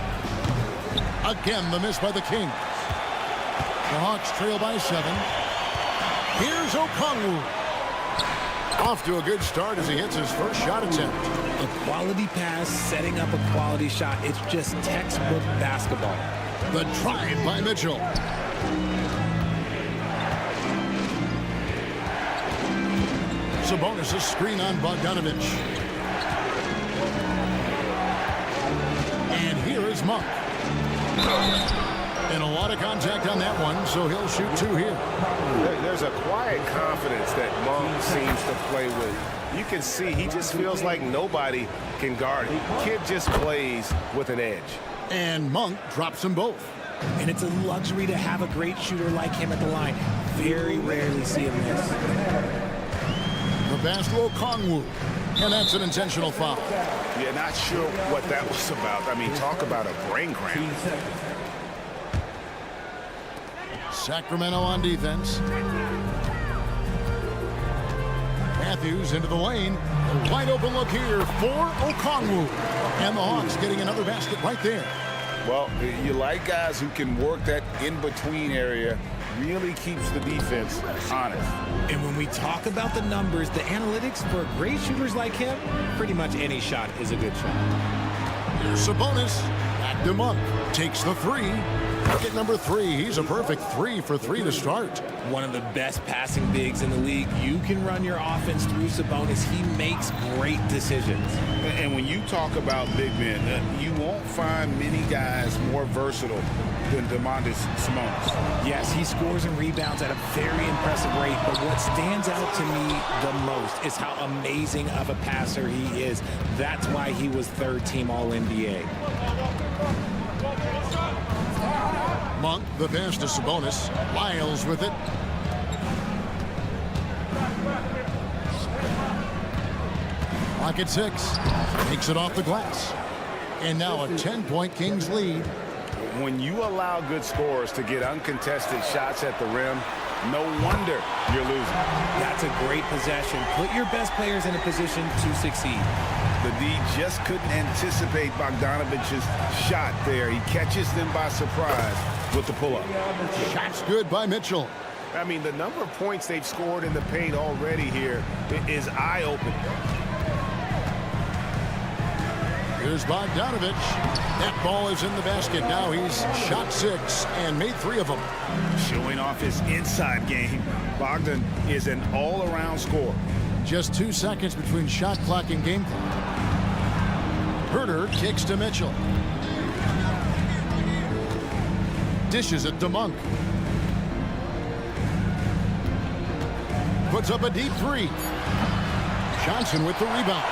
Again, the miss by the Kings. The Hawks trail by 7. Here's Okongwu. Off to a good start as he hits his first shot attempt. A quality pass, setting up a quality shot. It's just textbook basketball. The drive by Mitchell. Sabonis' screen on Bogdanovich. And here is Monk. And a lot of contact on that one, so he'll shoot 2 here. There's a quiet confidence that Monk seems to play with. You can see he just feels like nobody can guard him. Kid just plays with an edge. And Monk drops them both. And it's a luxury to have a great shooter like him at the line. Very rarely see him miss. The pass to Okongwu. And that's an intentional foul. Yeah, not sure what that was about. I mean, talk about a brain cramp. Sacramento on defense. Matthews into the lane. A wide open look here for Okongwu. And the Hawks getting another basket right there. Well, you like guys who can work that in-between area. Really keeps the defense honest. And when we talk about the numbers, the analytics for great shooters like him, pretty much any shot is a good shot. Here's Sabonis. Back to Monk. Takes the 3. Bucket number 3. He's a perfect 3 for 3 to start. One of the best passing bigs in the league. You can run your offense through Sabonis. He makes great decisions. And when you talk about big men, you won't find many guys more versatile than Domantas Sabonis. Yes, he scores and rebounds at a very impressive rate, but what stands out to me the most is how amazing of a passer he is. That's why he was 3rd team All-NBA. Monk, the pass to Sabonis. Lyles with it. Clock at 6. Takes it off the glass. And now a 10-point Kings lead. When you allow good scorers to get uncontested shots at the rim, no wonder you're losing. That's a great possession. Put your best players in a position to succeed. The D just couldn't anticipate Bogdanovich's shot there. He catches them by surprise with the pull-up. Shot's good by Mitchell. I mean, the number of points they've scored in the paint already here is eye-opening. Here's Bogdanovich. That ball is in the basket. Now he's shot 6 and made 3 of them. Showing off his inside game. Bogdan is an all-around scorer. Just 2 seconds between shot clock and game clock. Herter kicks to Mitchell. Dishes it to Monk. Puts up a deep 3. Johnson with the rebound.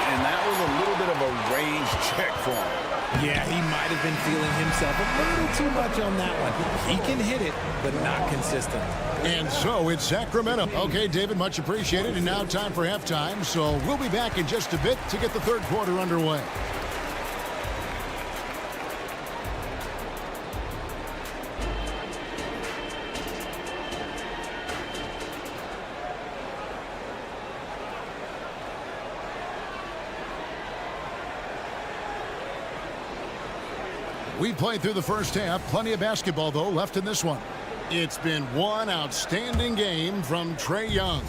And that was a little bit of a range check for him. Yeah, he might have been feeling himself a little too much on that one. He can hit it, but not consistent. And so it's Sacramento. Okay, David, much appreciated. And now time for halftime. So we'll be back in just a bit to get the 3rd quarter underway. We played through the first half. Plenty of basketball, though, left in this one. It's been one outstanding game from Trae Young.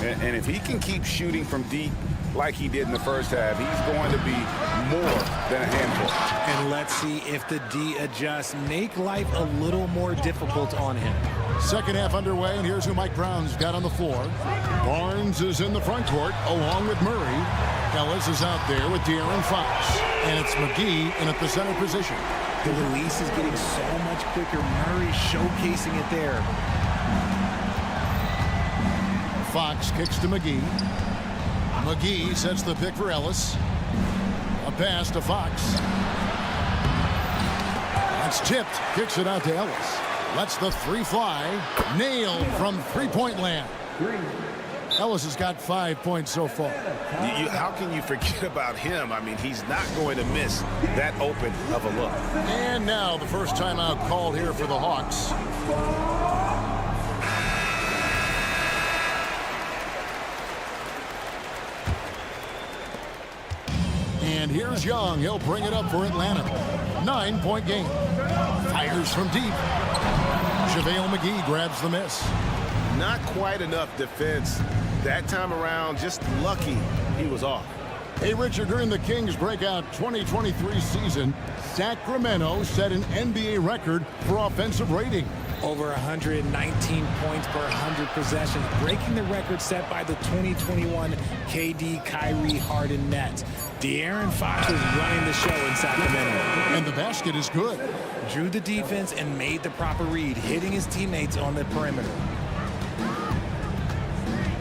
And if he can keep shooting from deep like he did in the first half, he's going to be more than a handful. And let's see if the D adjusts. Make life a little more difficult on him. Second half underway, and here's who Mike Brown's got on the floor. Barnes is in the front court along with Murray. Ellis is out there with De'Aaron Fox. And it's McGee in at the center position. The release is getting so much quicker. Murray showcasing it there. Fox kicks to McGee. McGee sets the pick for Ellis. A pass to Fox. That's tipped. Kicks it out to Ellis. Lets the 3 fly. Nailed from 3-point land. Ellis has got 5 points so far. How can you forget about him? I mean, he's not going to miss that open of a look. And now the first timeout called here for the Hawks. And here's Young. He'll bring it up for Atlanta. 9-point game. Fires from deep. JaVale McGee grabs the miss. Not quite enough defense That time around, just lucky he was off. Hey, Richard, during the Kings' breakout 2023 season, Sacramento set an NBA record for offensive rating. Over 119 points per 100 possessions, breaking the record set by the 2021 KD Kyrie Harden Nets. De'Aaron Fox is running the show in Sacramento. And the basket is good. Drew the defense and made the proper read, hitting his teammates on the perimeter.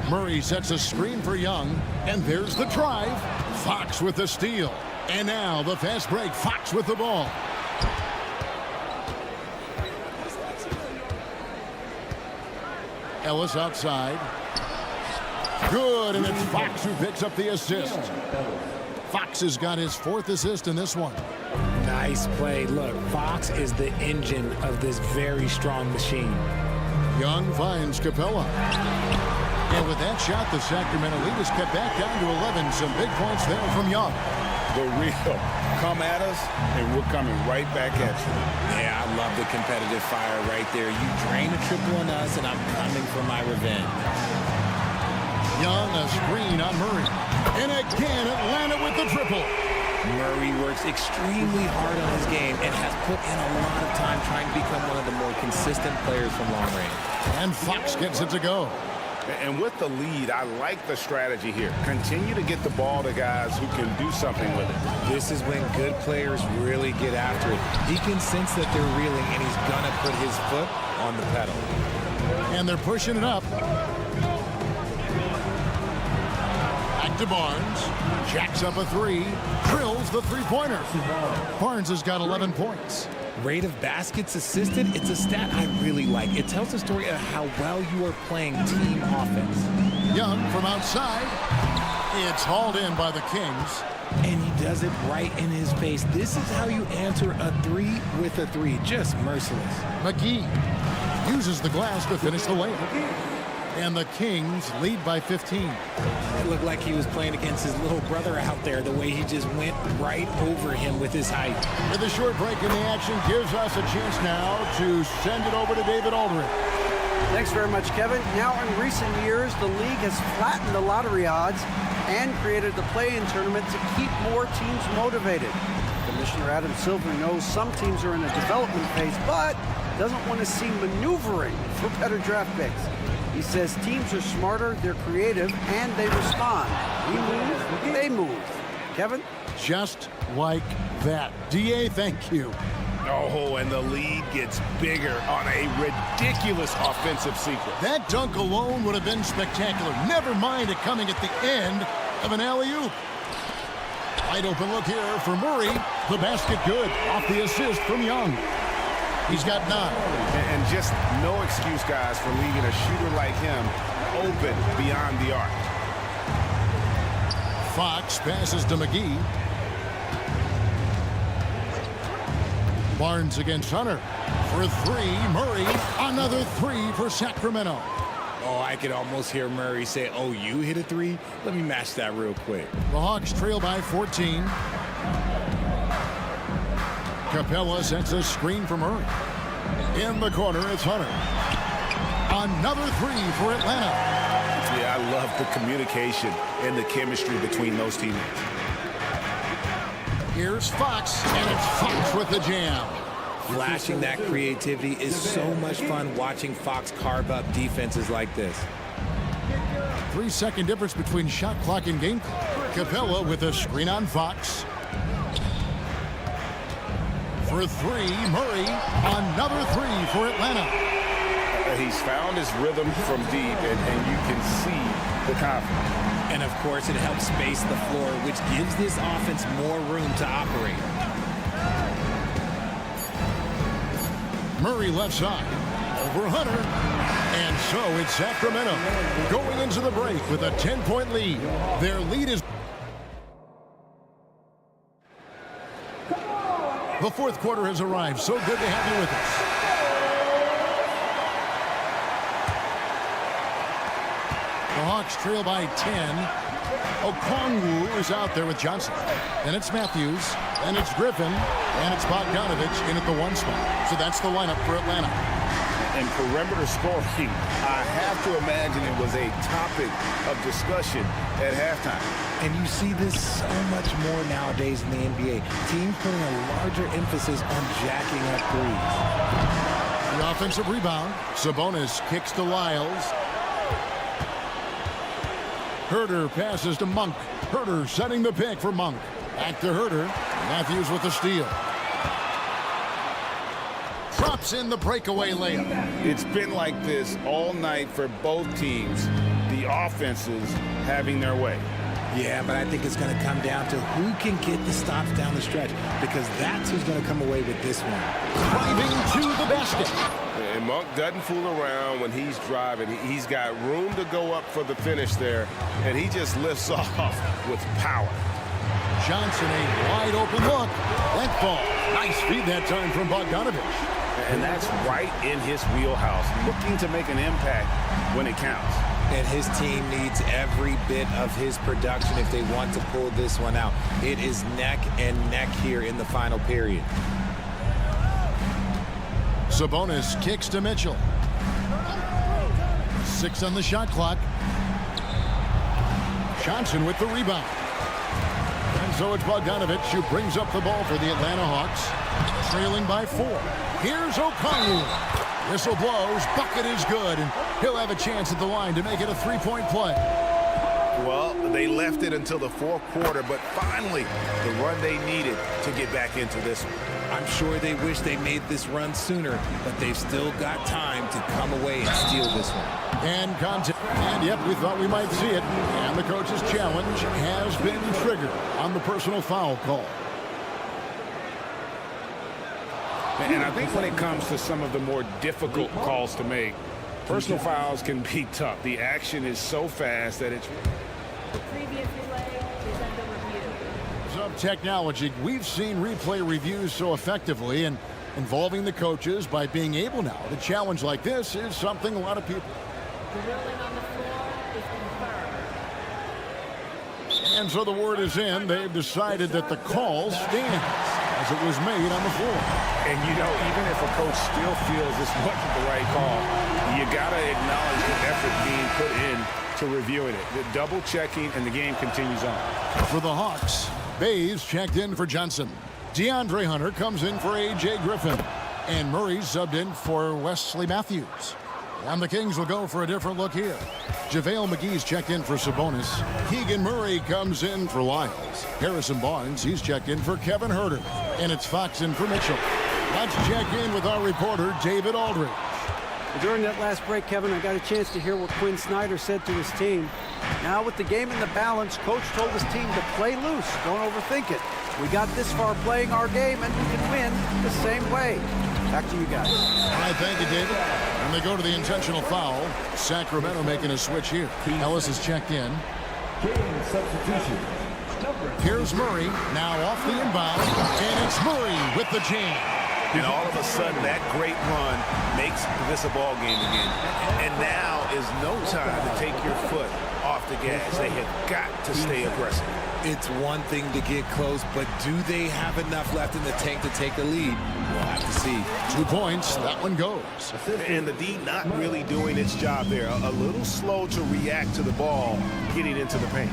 Murray sets a screen for Young, and there's the drive. Fox with the steal. And now the fast break. Fox with the ball. Ellis outside. Good, and it's Fox who picks up the assist. Fox has got his 4th assist in this one. Nice play. Look, Fox is the engine of this very strong machine. Young finds Capella. And with that shot, the Sacramento lead is kept back down to 11. Some big points there from Young. The real come at us, and we're coming right back at you. Yeah, I love the competitive fire right there. You drain a triple on us, and I'm coming for my revenge. Young, a screen on Murray. And again, Atlanta with the triple. Murray works extremely hard on his game and has put in a lot of time trying to become one of the more consistent players from long range. And Fox gets it to go. And with the lead, I like the strategy here. Continue to get the ball to guys who can do something with it. This is when good players really get after it. He can sense that they're reeling, and he's going to put his foot on the pedal. And they're pushing it up. Back to Barnes. Jacks up a 3. Drills the three-pointer. Barnes has got 11 points. Rate of baskets assisted, it's a stat I really like. It tells the story of how well you are playing team offense. Young from outside. It's hauled in by the Kings. And he does it right in his face. This is how you answer a 3 with a 3. Just merciless. McGee uses the glass to finish the layup. And the Kings lead by 15. It looked like he was playing against his little brother out there, the way he just went right over him with his height. With a short break in the action gives us a chance now to send it over to David Aldridge. Thanks very much, Kevin. Now, in recent years, the league has flattened the lottery odds and created the play-in tournament to keep more teams motivated. Commissioner Adam Silver knows some teams are in a development phase, but doesn't want to see maneuvering for better draft picks. He says teams are smarter, they're creative, and they respond. We move, they move. Kevin? Just like that. DA, thank you. Oh, and the lead gets bigger on a ridiculous offensive sequence. That dunk alone would have been spectacular. Never mind it coming at the end of an alley-oop. Wide open look here for Murray. The basket good off the assist from Young. He's got 9. And just no excuse, guys, for leaving a shooter like him open beyond the arc. Fox passes to McGee. Barnes against Hunter. For 3, Murray. Another 3 for Sacramento. Oh, I could almost hear Murray say, oh, you hit a 3? Let me match that real quick. The Hawks trail by 14. Capella sets a screen for Murray. In the corner, it's Hunter. Another 3 for Atlanta. Yeah, I love the communication and the chemistry between those teammates. Here's Fox, and it's Fox with the jam. Flashing that creativity is so much fun watching Fox carve up defenses like this. 3-second difference between shot clock and game clock. Capella with a screen on Fox. For 3, Murray. Another 3 for Atlanta. He's found his rhythm from deep, and you can see the confidence. And, of course, it helps space the floor, which gives this offense more room to operate. Murray left side. Over Hunter. And so it's Sacramento going into the break with a 10-point lead. Their lead is... The fourth quarter has arrived. So good to have you with us. The Hawks trail by 10. Okongwu is out there with Johnson. Then it's Matthews. Then it's Griffin. And it's Bogdanovich in at the 1 spot. So that's the lineup for Atlanta. and perimeter scoring, I have to imagine it was a topic of discussion at halftime. And you see this so much more nowadays in the NBA. Teams putting a larger emphasis on jacking up threes. The offensive rebound. Sabonis kicks to Lyles. Herder passes to Monk. Herder setting the pick for Monk. Back to Herder. Matthews with the steal. Drops in the breakaway layup. It's been like this all night for both teams. The offenses having their way. Yeah, but I think it's going to come down to who can get the stops down the stretch, because that's who's going to come away with this one. Driving to the basket. And Monk doesn't fool around when he's driving. He's got room to go up for the finish there, and he just lifts off with power. Johnson, a wide open look. That ball. Nice feed that time from Bogdanovich. And that's right in his wheelhouse, looking to make an impact when it counts. And his team needs every bit of his production if they want to pull this one out. It is neck and neck here in the final period. Sabonis kicks to Mitchell. 6 on the shot clock. Johnson with the rebound. And so it's Bogdanovich who brings up the ball for the Atlanta Hawks, trailing by 4. Here's O'Connell. Whistle blows, bucket is good, and he'll have a chance at the line to make it a three-point play. Well, they left it until the fourth quarter, but finally the run they needed to get back into this one. I'm sure they wish they made this run sooner, but they've still got time to come away and steal this one. And contact. And yep, we thought we might see it. And the coach's challenge has been triggered on the personal foul call. And I think when it comes to some of the more difficult calls to make, personal fouls can be tough. The action is so fast that it's... The previous play is under review. Of technology, we've seen replay reviews so effectively, and involving the coaches by being able now to challenge like this is something a lot of people... The ruling on the floor is confirmed. And so the word is in. They've decided that the call stands as it was made on the floor. And, you know, even if a coach still feels this wasn't the right call, you got to acknowledge the effort being put in to reviewing it. The double checking, and the game continues on. For the Hawks, Bays checked in for Johnson. DeAndre Hunter comes in for A.J. Griffin. And Murray subbed in for Wesley Matthews. And the Kings will go for a different look here. JaVale McGee's checked in for Sabonis. Keegan Murray comes in for Lyles. Harrison Barnes, he's checked in for Kevin Herter. And it's Fox in for Mitchell. Let's check in with our reporter, David Aldridge. During that last break, Kevin, I got a chance to hear what Quinn Snyder said to his team. Now with the game in the balance, Coach told his team to play loose. Don't overthink it. We got this far playing our game, and we can win the same way. Back to you guys. All right, thank you, David. And they go to the intentional foul. Sacramento making a switch here. Ellis is checked in. Game substitution. Here's Murray, now off the inbound, and it's Murray with the jam. And all of a sudden, that great run makes this a ball game again. And now is no time to take your foot off the gas. They have got to stay aggressive. It's one thing to get close, but do they have enough left in the tank to take a lead? We'll have to see. 2 points, that one goes. And the D not really doing its job there. A little slow to react to the ball getting into the paint.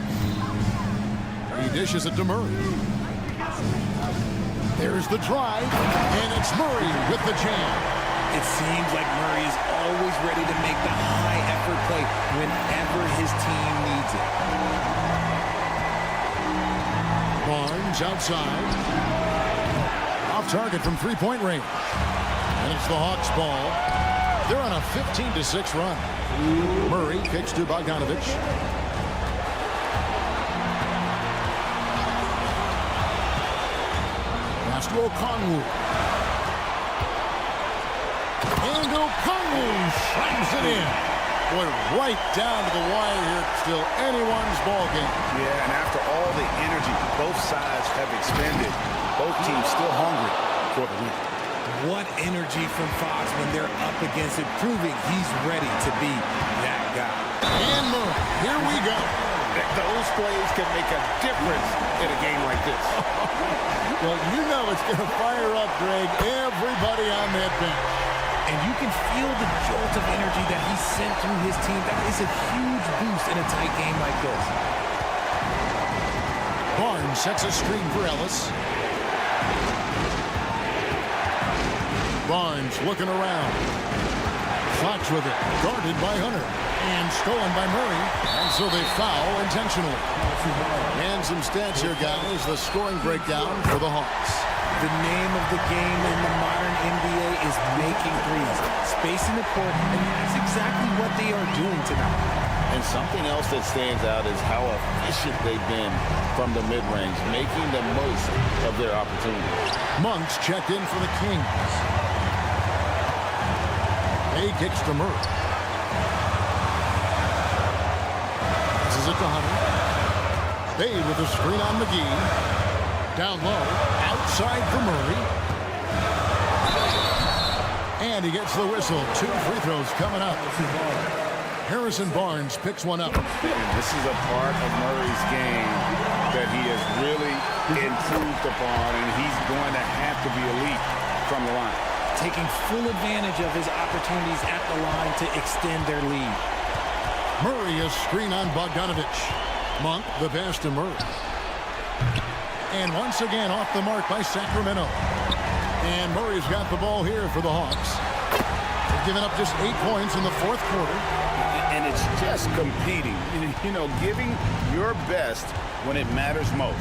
He dishes it to Murray. There's the drive, and it's Murray with the jam. It seems like Murray is always ready to make the high-effort play whenever his team needs it. Barnes outside. Off target from three-point range. And it's the Hawks' ball. They're on a 15-6 run. Murray kicks to Bogdanovich. Pass to O'Connell. And O'Connell slams it in. Boy, right down to the wire here. Still anyone's ball game. Yeah, and after all the energy both sides have expended, both teams still hungry for the win. What energy from Fox when they're up against it, proving he's ready to be that guy. And Murray, here we go. Those plays can make a difference in a game like this. Well, you know it's going to fire up, Greg, everybody on that bench. And you can feel the jolt of energy that he sent through his team. That is a huge boost in a tight game like this. Barnes sets a screen for Ellis. Barnes looking around. Fox with it, guarded by Hunter, and stolen by Murray, and so they foul intentionally. And some stats here, guys. The scoring breakdown for the Hawks. The name of the game in the modern NBA is making threes, spacing the court, and that's exactly what they are doing tonight. And something else that stands out is how efficient they've been from the mid-range, making the most of their opportunities. Monks checked in for the Kings. Bay kicks to Murray. This is it to Hunter. Bay with a screen on McGee. Down low. Outside for Murray. And he gets the whistle. 2 free throws coming up. Harrison Barnes picks one up. This is a part of Murray's game that he has really improved upon, and he's going to have to be elite from the line. Taking full advantage of his opportunities at the line to extend their lead. Murray a screen on Bogdanovich. Monk the pass to Murray. And once again off the mark by Sacramento. And Murray's got the ball here for the Hawks. They've given up just 8 points in the 4th quarter. And it's just competing, you know, giving your best when it matters most.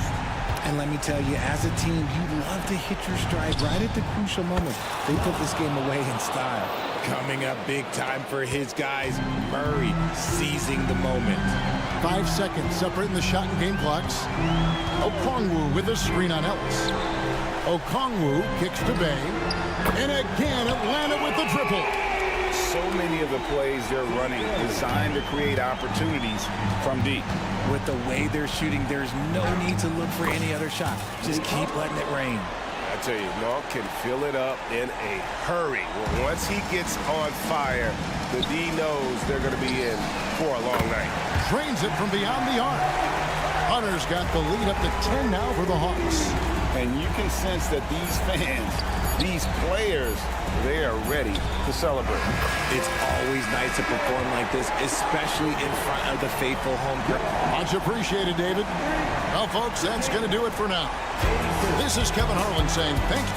And let me tell you, as a team, you love to hit your stride right at the crucial moment. They put this game away in style. Coming up big time for his guys, Murray seizing the moment. 5 seconds separating the shot and game clocks. Okongwu with a screen on Ellis. Okongwu kicks to Bay. And again, Atlanta with the triple. So many of the plays they're running designed to create opportunities from deep. With the way they're shooting, there's no need to look for any other shot. Just keep letting it rain. I tell you, Mark can fill it up in a hurry. Once he gets on fire, the D knows they're going to be in for a long night. Drains it from beyond the arc. Hunter's got the lead up to 10 now for the Hawks. And you can sense that these fans, these players, they are ready to celebrate. It's always nice to perform like this, especially in front of the faithful home crowd. Much appreciated, David. Well, folks, that's going to do it for now. This is Kevin Harlan saying thank you.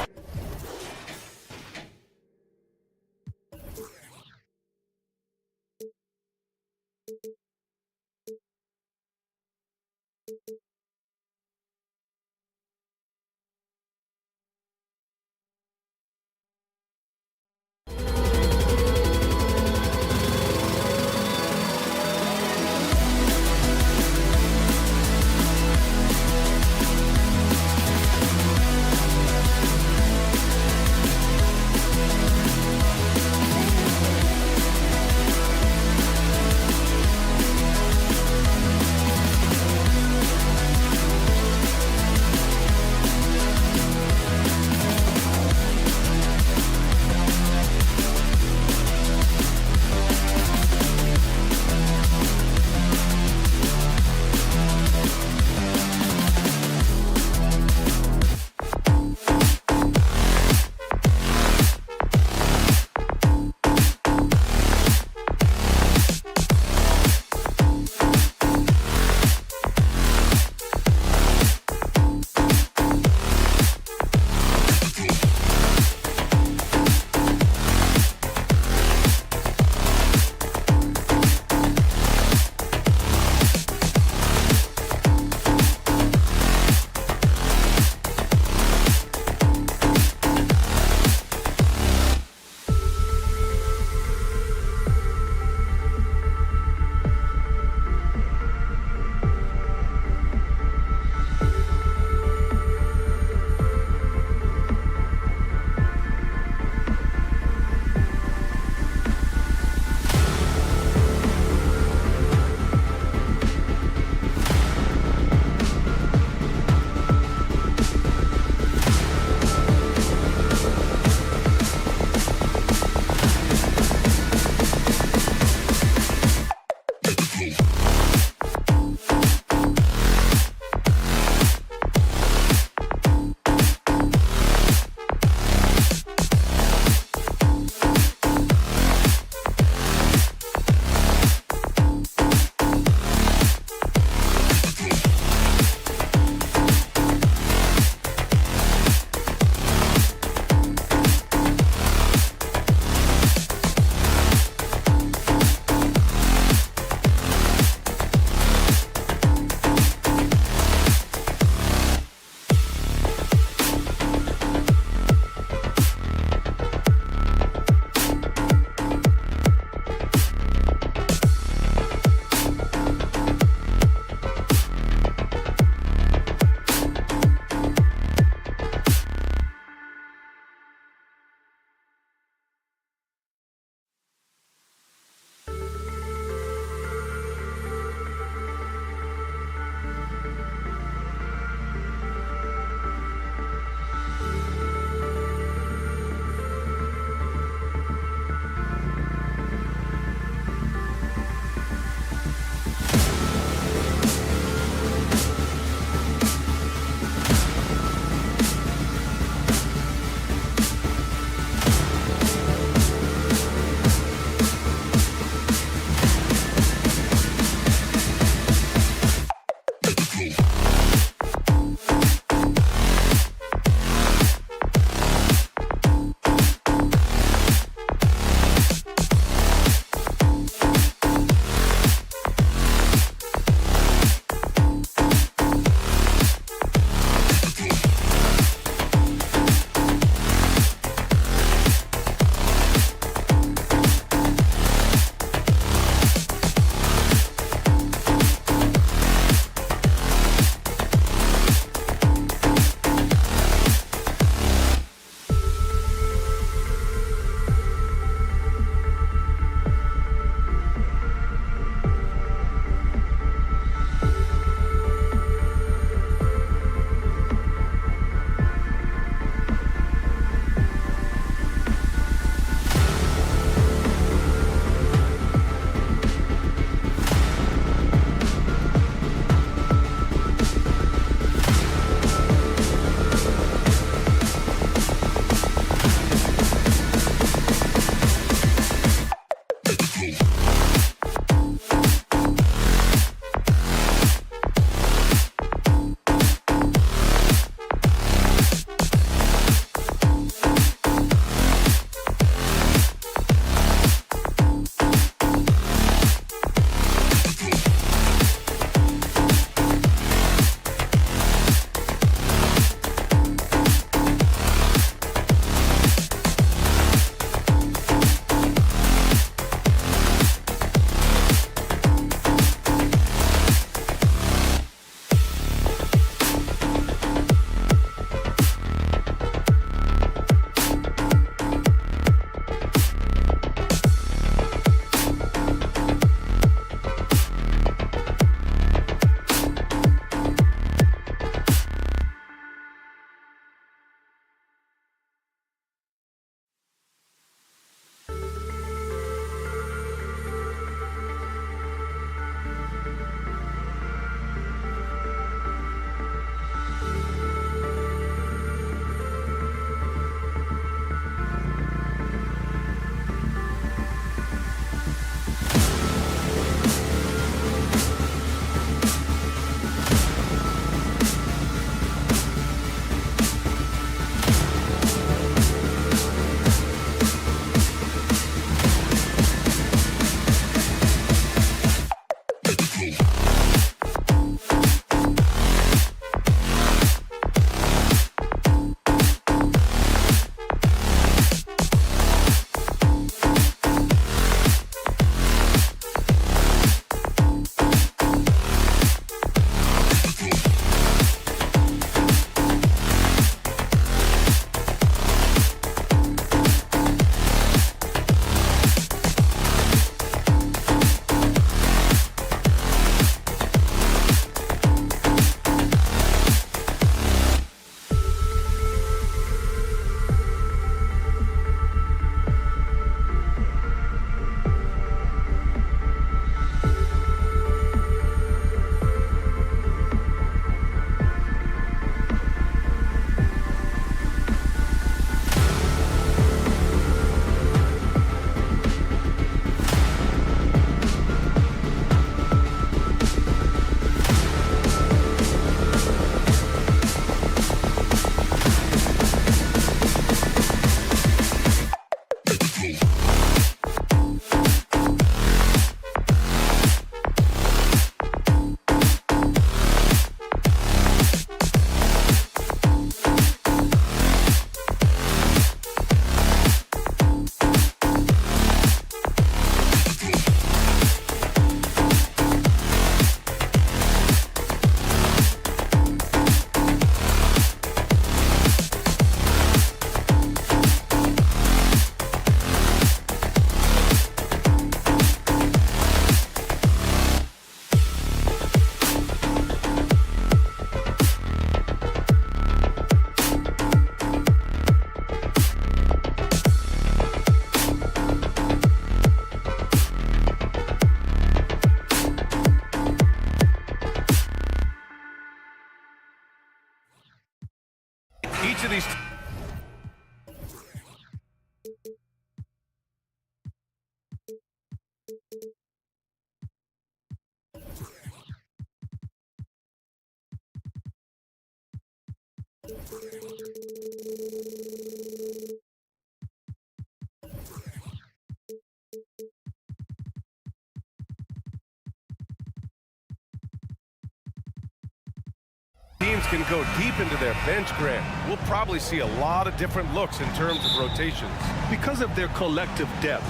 can go deep into their bench, Grant. We'll probably see a lot of different looks in terms of rotations. Because of their collective depth,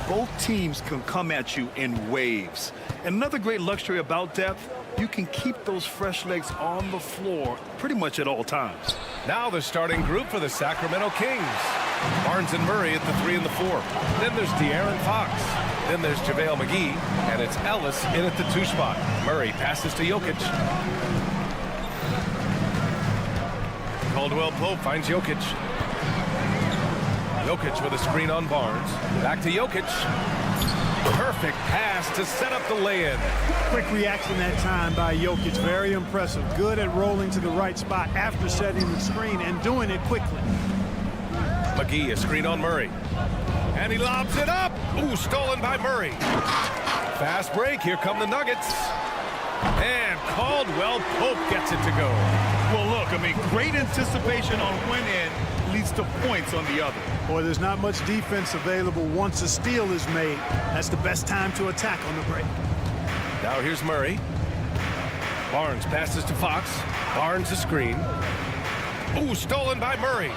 both teams can come at you in waves. And another great luxury about depth, you can keep those fresh legs on the floor pretty much at all times. Now the starting group for the Sacramento Kings. Barnes and Murray at the 3 and the 4. Then there's De'Aaron Fox. Then there's JaVale McGee. And it's Ellis in at the 2 spot. Murray passes to Jokic. Caldwell Pope finds Jokic. Jokic with a screen on Barnes. Back to Jokic. Perfect pass to set up the lay-in. Quick reaction that time by Jokic. Very impressive. Good at rolling to the right spot after setting the screen and doing it quickly. McGee, a screen on Murray. And he lobs it up. Ooh, stolen by Murray. Fast break. Here come the Nuggets. And Caldwell Pope gets it to go. Well, look, I mean, great anticipation on one end leads to points on the other. Boy, there's not much defense available once a steal is made. That's the best time to attack on the break. Now here's Murray. Barnes passes to Fox. Barnes a screen. Ooh, stolen by Murray.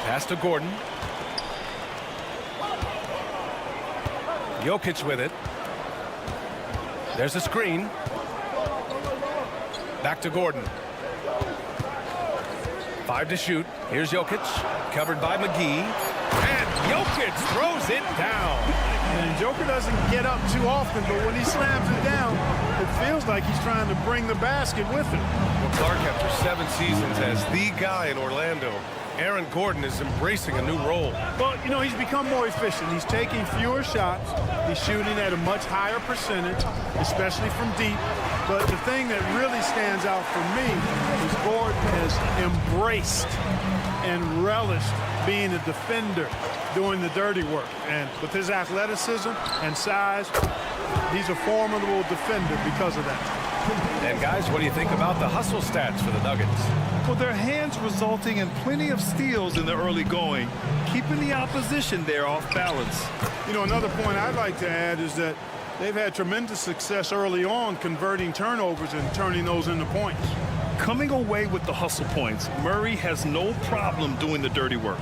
Pass to Gordon. Jokic with it. There's a screen. Back to Gordon. 5 to shoot. Here's Jokic. Covered by McGee. And Jokic throws it down. And Joker doesn't get up too often, but when he slams it down, it feels like he's trying to bring the basket with him. Well, Clark, after 7 seasons as the guy in Orlando, Aaron Gordon is embracing a new role. Well, you know, he's become more efficient. He's taking fewer shots. He's shooting at a much higher percentage, especially from deep. But the thing that really stands out for me is Gordon has embraced and relished being a defender, doing the dirty work. And with his athleticism and size, he's a formidable defender because of that. And guys, what do you think about the hustle stats for the Nuggets? Well, their hands resulting in plenty of steals in the early going, keeping the opposition there off balance. You know, another point I'd like to add is that they've had tremendous success early on converting turnovers and turning those into points. Coming away with the hustle points, Murray has no problem doing the dirty work.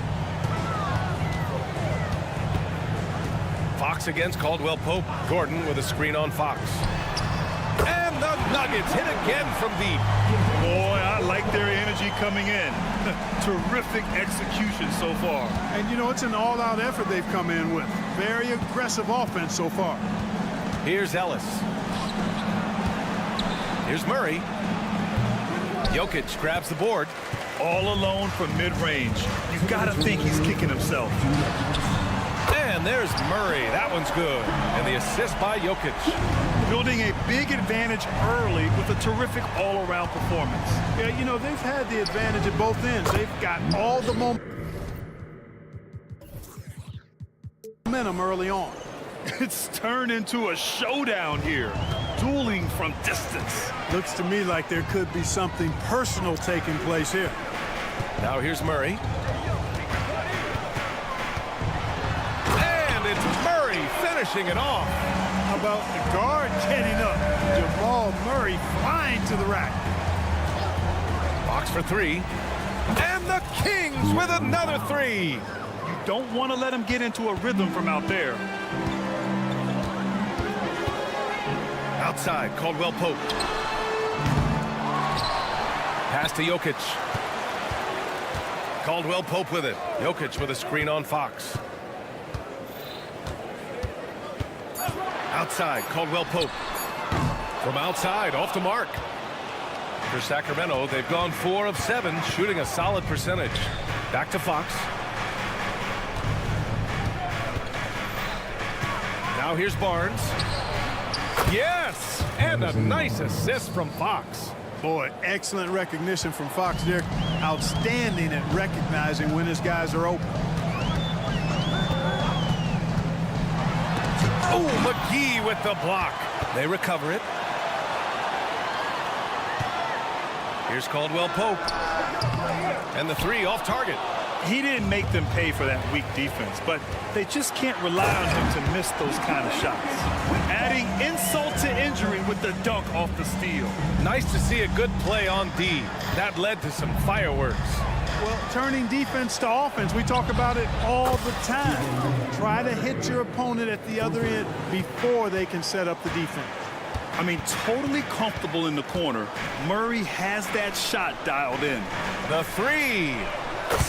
Fox against Caldwell Pope. Gordon with a screen on Fox. And the Nuggets hit again from deep. Boy, I like their energy coming in. Terrific execution so far. And, you know, it's an all-out effort they've come in with. Very aggressive offense so far. Here's Ellis. Here's Murray. Jokic grabs the board. All alone from mid-range. You've got to think he's kicking himself. And there's Murray. That one's good. And the assist by Jokic. Building a big advantage early with a terrific all-around performance. Yeah, you know, they've had the advantage at both ends. They've got all the momentum early on. It's turned into a showdown here. Dueling from distance. Looks to me like there could be something personal taking place here. Now here's Murray. And it's Murray finishing it off. How about the guard getting up? Jamal Murray flying to the rack. Fox for 3. And the Kings with another 3. You don't want to let him get into a rhythm from out there. Outside, Caldwell Pope. Pass to Jokic. Caldwell Pope with it. Jokic with a screen on Fox. Outside, Caldwell Pope. From outside, off the mark. For Sacramento, they've gone 4 of 7, shooting a solid percentage. Back to Fox. Now here's Barnes. Yes! And a nice assist from Fox. Boy, excellent recognition from Fox. They're outstanding at recognizing when his guys are open. Oh, McGee with the block. They recover it. Here's Caldwell Pope. And the 3 off target. He didn't make them pay for that weak defense, but they just can't rely on him to miss those kind of shots. Adding insult to injury with the dunk off the steal. Nice to see a good play on D. That led to some fireworks. Well, turning defense to offense, we talk about it all the time. Try to hit your opponent at the other end before they can set up the defense. I mean, totally comfortable in the corner. Murray has that shot dialed in. The three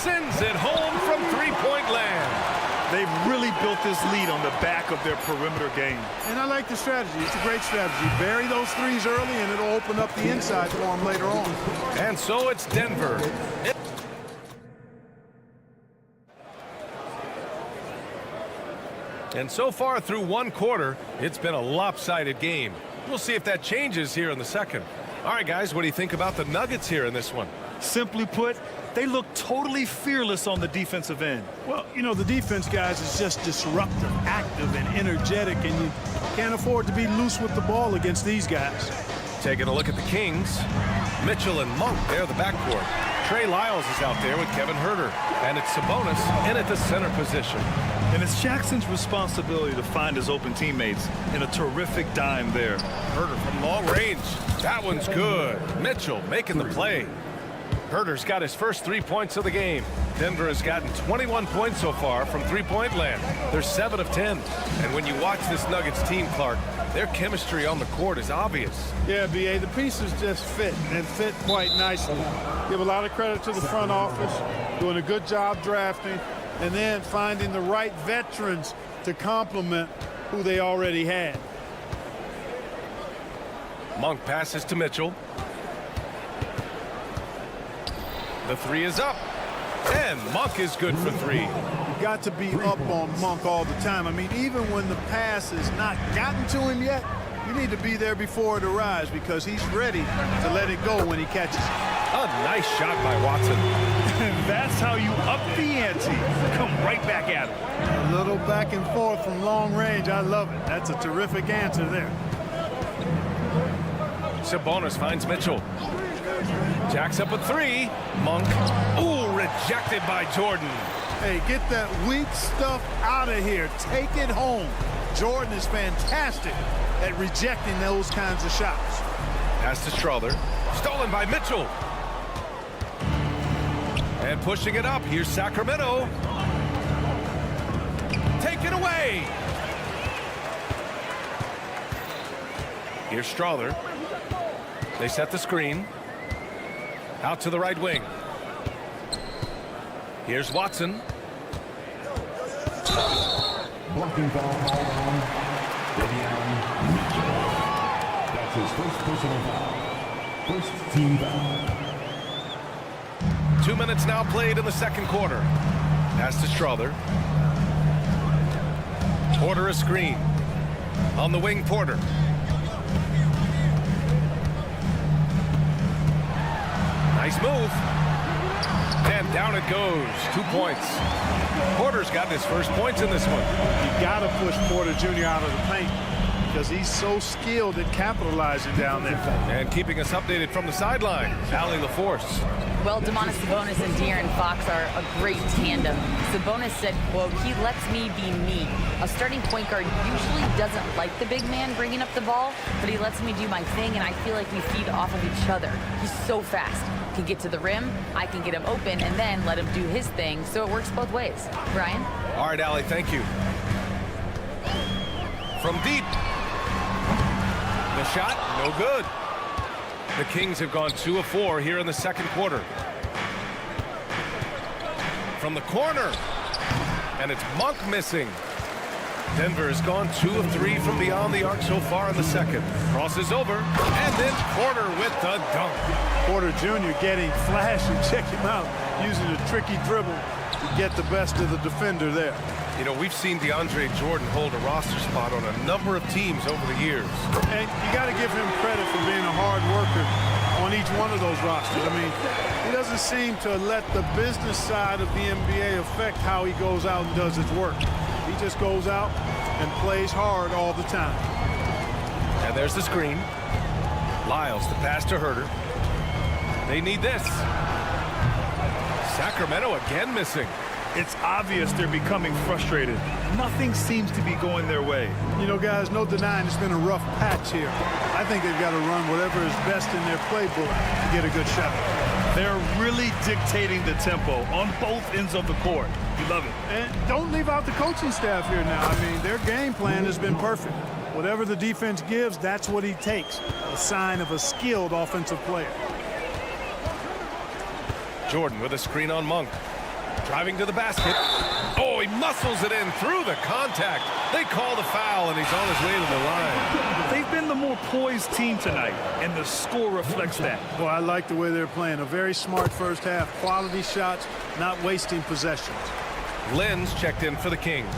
sends it home from three-point land. They've really built this lead on the back of their perimeter game. And I like the strategy. It's a great strategy. Bury those threes early, and it'll open up the inside for them later on. And so it's Denver. And so far through one quarter, it's been a lopsided game. We'll see if that changes here in the second. All right, guys, what do you think about the Nuggets here in this one? Simply put, they look totally fearless on the defensive end. Well, you know, the defense, guys, is just disruptive, active, and energetic, and you can't afford to be loose with the ball against these guys. Taking a look at the Kings, Mitchell and Monk, they're the backcourt. Trey Lyles is out there with Kevin Herter, and it's Sabonis in at the center position. And it's Jackson's responsibility to find his open teammates, and a terrific dime there. Herter from long range. That one's good. Mitchell making the play. Herter's got his first 3 points of the game. Denver has gotten 21 points so far from three-point land. They're 7 of 10. And when you watch this Nuggets team, Clark, their chemistry on the court is obvious. Yeah, B.A., the pieces just fit, and fit quite nicely. Give a lot of credit to the front office, doing a good job drafting, and then finding the right veterans to complement who they already had. Monk passes to Mitchell. The three is up. And Monk is good for three. You got to be up on Monk all the time. I mean, even when the pass has not gotten to him yet, you need to be there before it arrives because he's ready to let it go when he catches it. A nice shot by Watson. That's how you up the ante. Come right back at him. A little back and forth from long range. I love it. That's a terrific answer there. Sabonis finds Mitchell. Jacks up a three. Monk. Ooh, rejected by Jordan. Hey, get that weak stuff out of here. Take it home. Jordan is fantastic at rejecting those kinds of shots. Pass to Strother. Stolen by Mitchell. And pushing it up. Here's Sacramento. Take it away. Here's Strother. They set the screen. Out to the right wing. Here's Watson. Blocking foul on Davion Mitchell. That's his first personal foul. First team foul. 2 minutes now played in the second quarter. Pass to Strother. Porter a screen. On the wing, Porter. Nice move. And down it goes. 2 points. Porter's got his first points in this one. You got to push Porter Jr. out of the paint because he's so skilled at capitalizing down there. And keeping us updated from the sideline, Allie LaForce. Well, Domantas Sabonis and De'Aaron Fox are a great tandem. Sabonis said, quote, "He lets me be me. A starting point guard usually doesn't like the big man bringing up the ball, but he lets me do my thing, and I feel like we feed off of each other. He's so fast. Can get to the rim, I can get him open, and then let him do his thing, so it works both ways." Brian? All right, Allie, thank you. From deep. The shot, no good. The Kings have gone 2 of 4 here in the second quarter. From the corner. And it's Monk missing. Denver has gone 2 of 3 from beyond the arc so far in the second. Crosses over. And then Porter with the dunk. Porter Jr. getting flashy. Check him out. Using a tricky dribble to get the best of the defender there. You know, we've seen DeAndre Jordan hold a roster spot on a number of teams over the years. And you got to give him credit for being a hard worker on each one of those rosters. I mean, he doesn't seem to let the business side of the NBA affect how he goes out and does his work. He just goes out and plays hard all the time. And there's the screen. Lyles, the pass to Herter. They need this. Sacramento again missing. It's obvious they're becoming frustrated. Nothing seems to be going their way. You know, guys, no denying it's been a rough patch here. I think they've got to run whatever is best in their playbook to get a good shot. They're really dictating the tempo on both ends of the court. You love it. And don't leave out the coaching staff here now. I mean, their game plan has been perfect. Whatever the defense gives, that's what he takes. A sign of a skilled offensive player. Jordan with a screen on Monk. Driving to the basket. Oh, he muscles it in through the contact. They call the foul, and he's on his way to the line. They've been the more poised team tonight, and the score reflects that. Well, I like the way they're playing. A very smart first half. Quality shots, not wasting possessions. Lynn's checked in for the Kings.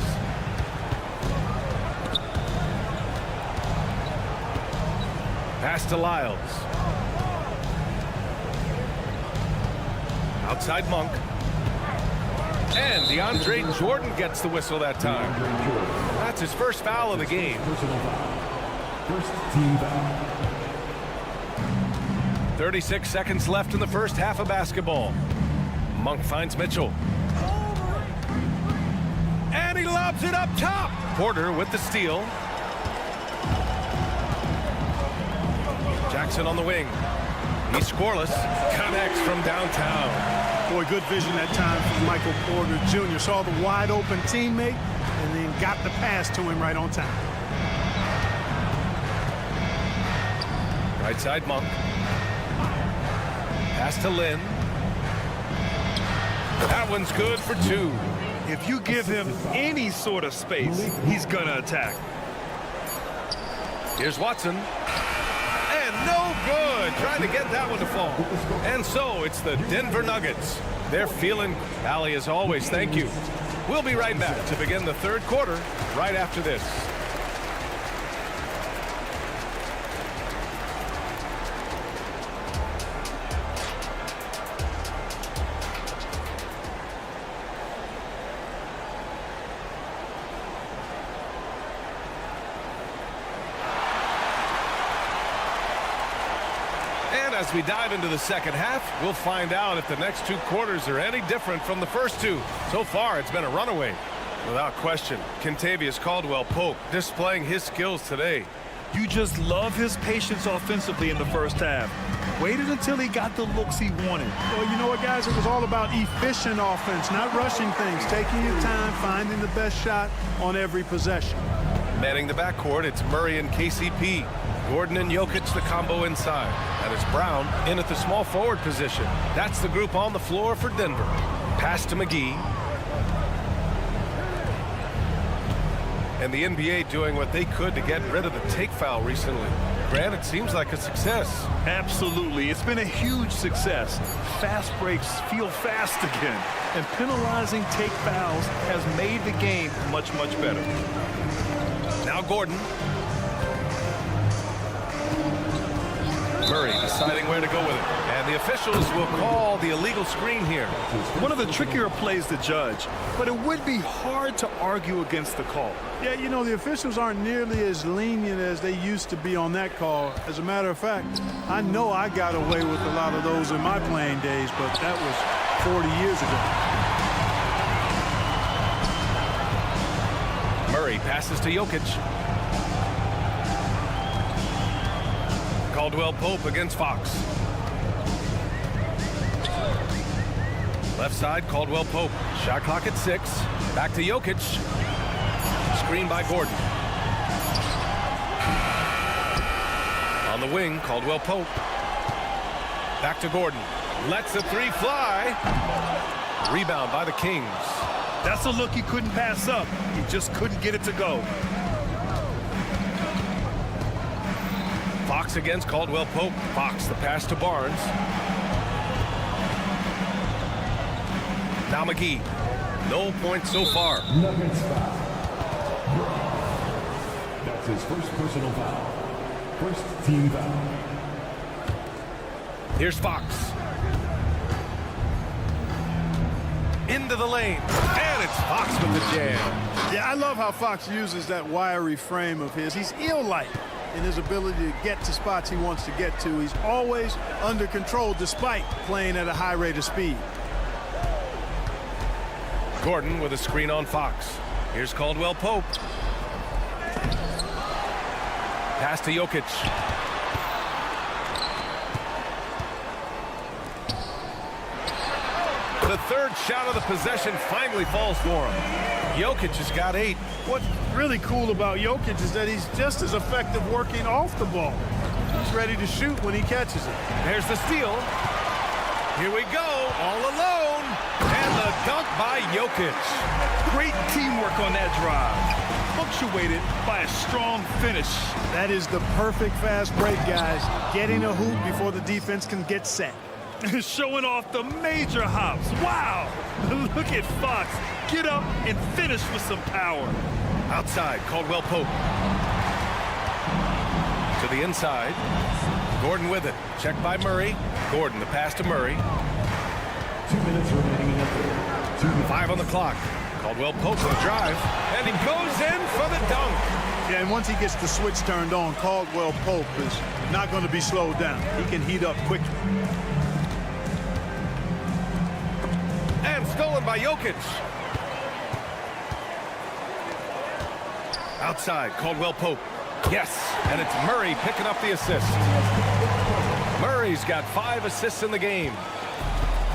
Pass to Lyles. Outside Monk. And DeAndre Jordan gets the whistle that time. That's his first foul of the game. First team foul. 36 seconds left in the first half of basketball. Monk finds Mitchell. And he lobs it up top. Porter with the steal. Jackson on the wing. He's scoreless. Connects from downtown. Boy, good vision that time from Michael Porter Jr. Saw the wide open teammate and then got the pass to him right on time. Right side Monk. Pass to Lynn. That one's good for two. If you give him any sort of space, he's gonna attack. Here's Watson. And no good. Trying to get that one to fall. And so it's the Denver Nuggets. They're feeling Allie as always. Thank you. We'll be right back to begin the third quarter right after this. As we dive into the second half, we'll find out if the next two quarters are any different from the first two. So far, it's been a runaway. Without question, Kentavious Caldwell-Pope displaying his skills today. You just love his patience offensively in the first half. Waited until he got the looks he wanted. Well, you know what, guys? It was all about efficient offense, not rushing things, taking your time, finding the best shot on every possession. Manning the backcourt, it's Murray and KCP. Gordon and Jokic the combo inside. And it's Brown in at the small forward position. That's the group on the floor for Denver. Pass to McGee. And the NBA doing what they could to get rid of the take foul recently. Grant, it seems like a success. Absolutely. It's been a huge success. Fast breaks feel fast again. And penalizing take fouls has made the game much, much better. Now Gordon. Murray deciding where to go with it. And the officials will call the illegal screen here. One of the trickier plays to judge, but it would be hard to argue against the call. Yeah, you know, the officials aren't nearly as lenient as they used to be on that call. As a matter of fact, I know I got away with a lot of those in my playing days, but that was 40 years ago. Murray passes to Jokic. Caldwell-Pope against Fox. Left side, Caldwell-Pope. Shot clock at 6. Back to Jokic. Screen by Gordon. On the wing, Caldwell-Pope. Back to Gordon. Lets the three fly. Rebound by the Kings. That's a look he couldn't pass up. He just couldn't get it to go. Fox against Caldwell-Pope. Fox, the pass to Barnes. Now McGee. No points so far. Nuggets foul. That's his first personal foul. First team foul. Here's Fox. Into the lane. And it's Fox with the jam. Yeah, I love how Fox uses that wiry frame of his. He's eel-like in his ability to get to spots he wants to get to. He's always under control despite playing at a high rate of speed. Gordon with a screen on Fox. Here's Caldwell Pope. Pass to Jokic. The third shot of the possession finally falls for him. Jokic has got 8. What's really cool about Jokic is that he's just as effective working off the ball. He's ready to shoot when he catches it. There's the steal. Here we go, all alone. And the dunk by Jokic. Great teamwork on that drive, punctuated by a strong finish. That is the perfect fast break, guys. Getting a hoop before the defense can get set. Showing off the major hops. Wow! Look at Fox. Get up and finish with some power. Outside, Caldwell Pope. To the inside. Gordon with it. Checked by Murray. Gordon, the pass to Murray. 2 minutes remaining in the third. 2 minutes. 5 on the clock. Caldwell Pope with a drive. And he goes in for the dunk. Yeah, and once he gets the switch turned on, Caldwell Pope is not going to be slowed down. He can heat up quickly. And stolen by Jokic. Outside, Caldwell Pope. Yes, and it's Murray picking up the assist. Murray's got 5 assists in the game.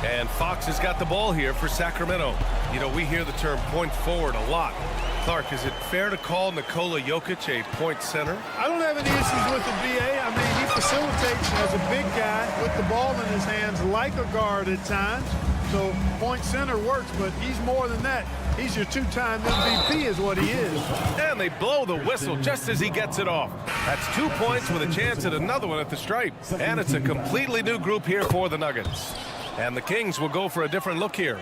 And Fox has got the ball here for Sacramento. You know, we hear the term point forward a lot. Clark, is it fair to call Nikola Jokic a point center? I don't have any issues with the BA. I mean, he facilitates as a big guy with the ball in his hands like a guard at times. So point center works, but he's more than that. He's your 2-time MVP is what he is. And they blow the whistle just as he gets it off. That's 2 points with a chance at another one at the stripe. And it's a completely new group here for the Nuggets. And the Kings will go for a different look here.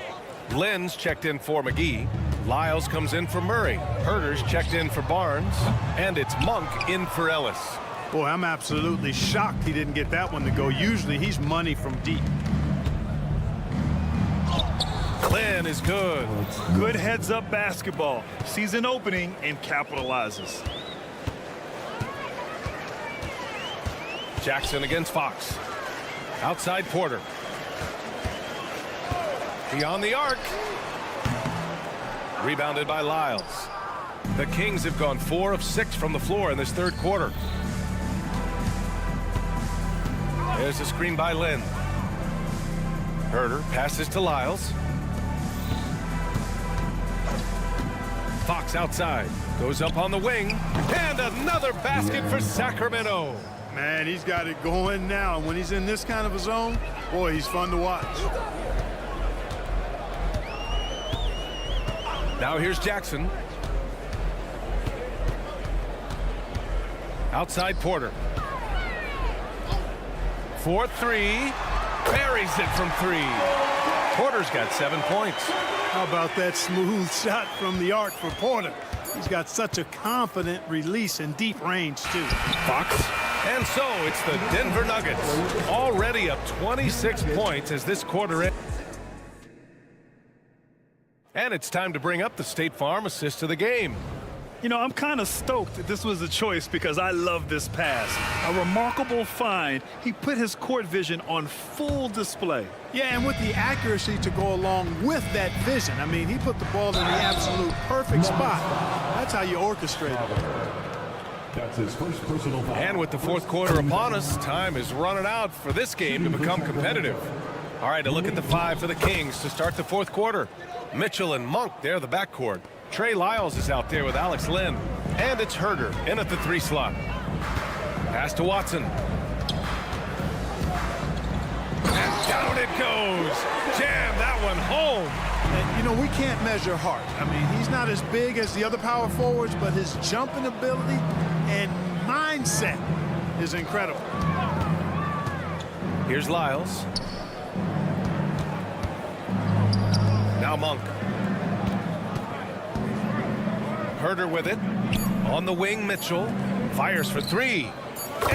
Lynn's checked in for McGee. Lyles comes in for Murray. Herter's checked in for Barnes. And it's Monk in for Ellis. Boy, I'm absolutely shocked he didn't get that one to go. Usually he's money from deep. Lynn is good. Good heads-up basketball. Sees an opening and capitalizes. Jackson against Fox. Outside Porter. Beyond the arc. Rebounded by Lyles. The Kings have gone 4 of 6 from the floor in this third quarter. There's a screen by Lynn. Herter passes to Lyles. Fox outside. Goes up on the wing. And another basket for Sacramento. Man, he's got it going now. And when he's in this kind of a zone, boy, he's fun to watch. Now here's Jackson. Outside Porter. 4-3. Buries it from 3. Porter's got 7 points. How about that smooth shot from the arc for Porter? He's got such a confident release in deep range, too. Fox. And so it's the Denver Nuggets. Already up 26 points as this quarter ends. And it's time to bring up the State Farm assist of the game. You know, I'm kind of stoked that this was a choice because I love this pass. A remarkable find. He put his court vision on full display. Yeah, and with the accuracy to go along with that vision. I mean, he put the ball in the absolute perfect spot. That's how you orchestrate it. That's his first personal foul. And with the fourth quarter upon us, time is running out for this game to become competitive. All right, a look at the 5 for the Kings to start the fourth quarter. Mitchell and Monk, they're the backcourt. Trey Lyles is out there with Alex Lynn. And it's Herter in at the 3 slot. Pass to Watson. And down it goes. Jam that one home. And, you know, we can't measure heart. I mean, he's not as big as the other power forwards, but his jumping ability and mindset is incredible. Here's Lyles. Now Monk. Herter with it. On the wing, Mitchell. Fires for 3.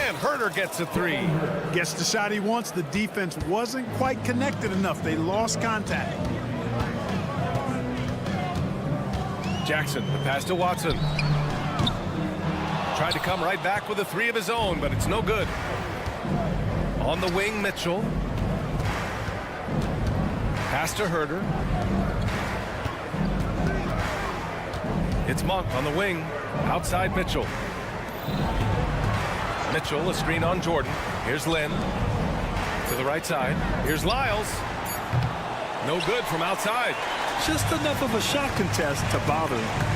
And Herter gets a 3. Gets the shot he wants. The defense wasn't quite connected enough. They lost contact. Jackson, the pass to Watson. Tried to come right back with a 3 of his own, but it's no good. On the wing, Mitchell. Pass to Herter. It's Monk on the wing. Outside Mitchell. Mitchell, a screen on Jordan. Here's Lynn. To the right side. Here's Lyles. No good from outside. Just enough of a shot contest to bother him.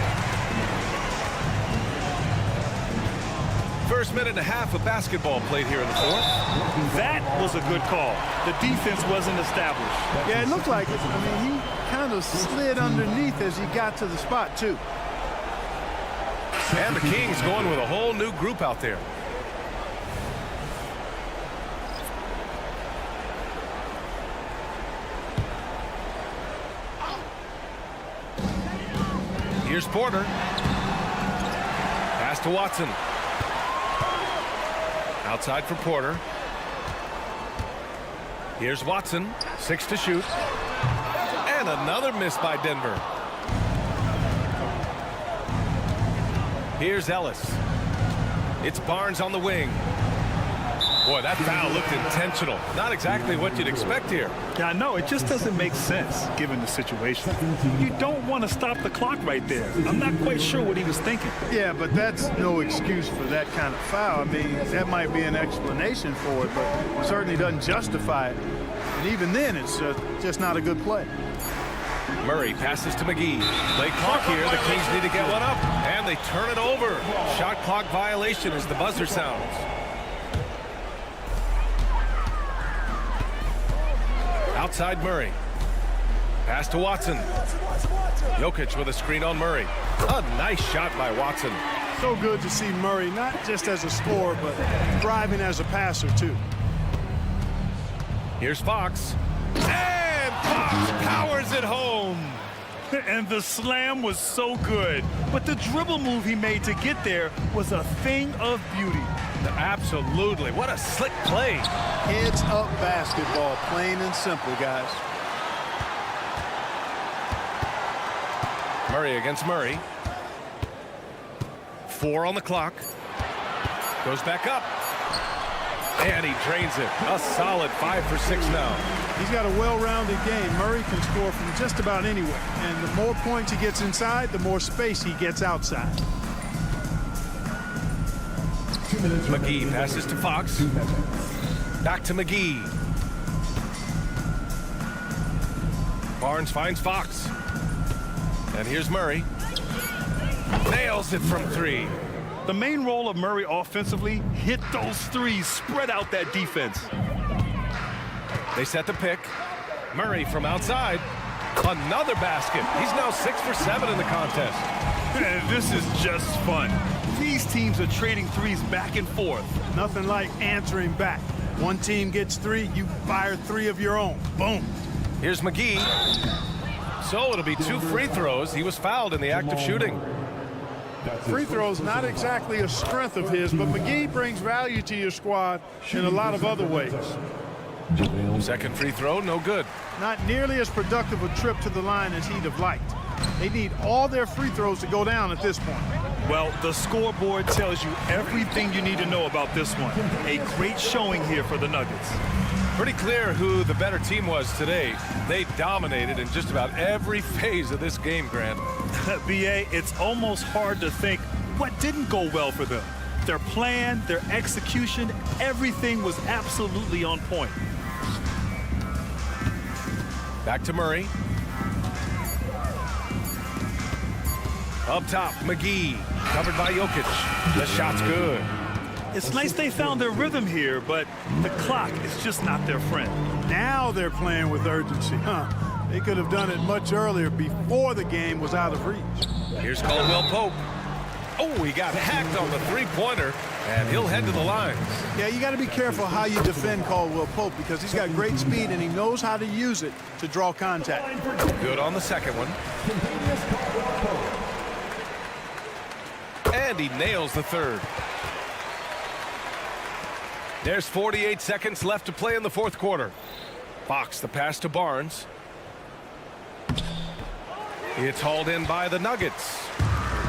First minute and a half of basketball played here in the fourth. That was a good call. The defense wasn't established. Yeah, it looked like it. I mean, he kind of slid underneath as he got to the spot, too. And the Kings going with a whole new group out there. Here's Porter. Pass to Watson. Outside for Porter. Here's Watson. 6 to shoot. And another miss by Denver. Here's Ellis. It's Barnes on the wing. Boy, that foul looked intentional. Not exactly what you'd expect here. Yeah, I know. It just doesn't make sense given the situation. You don't want to stop the clock right there. I'm not quite sure what he was thinking. Yeah, but that's no excuse for that kind of foul. I mean, that might be an explanation for it, but it certainly doesn't justify it. And even then, it's just not a good play. Murray passes to McGee. Late clock here. The Kings need to get one up. And they turn it over. Shot clock violation as the buzzer sounds. Outside Murray. Pass to Watson. Jokic with a screen on Murray. A nice shot by Watson. So good to see Murray, not just as a scorer, but thriving as a passer, too. Here's Fox. And Fox powers it home. And the slam was so good. But the dribble move he made to get there was a thing of beauty. Absolutely. What a slick play. Heads up basketball, plain and simple, guys. Murray against Murray. 4 on the clock. Goes back up. And he drains it. A solid 5 for 6 now. He's got a well-rounded game. Murray can score from just about anywhere. And the more points he gets inside, the more space he gets outside. McGee passes to Fox. Back to McGee. Barnes finds Fox. And here's Murray. Nails it from 3. The main role of Murray offensively, hit those threes, spread out that defense. They set the pick. Murray from outside. Another basket. He's now 6 for 7 in the contest. And this is just fun. These teams are trading threes back and forth. Nothing like answering back. One team gets 3, you fire 3 of your own. Boom. Here's McGee. So it'll be 2 free throws. He was fouled in the act of shooting. Free throws, not exactly a strength of his, but McGee brings value to your squad in a lot of other ways. Second free throw, no good. Not nearly as productive a trip to the line as he'd have liked. They need all their free throws to go down at this point. Well, the scoreboard tells you everything you need to know about this one. A great showing here for the Nuggets. Pretty clear who the better team was today. They dominated in just about every phase of this game, Grant. B.A., it's almost hard to think what didn't go well for them. Their plan, their execution, everything was absolutely on point. Back to Murray. Up top, McGee. Covered by Jokic. The shot's good. It's nice they found their rhythm here, but the clock is just not their friend. Now they're playing with urgency, huh? They could have done it much earlier before the game was out of reach. Here's Caldwell Pope. Oh, he got hacked on the three-pointer, and he'll head to the lines. Yeah, you got to be careful how you defend Caldwell Pope because he's got great speed and he knows how to use it to draw contact. Good on the second one. And he nails the third. There's 48 seconds left to play in the fourth quarter. Fox, the pass to Barnes. It's hauled in by the Nuggets.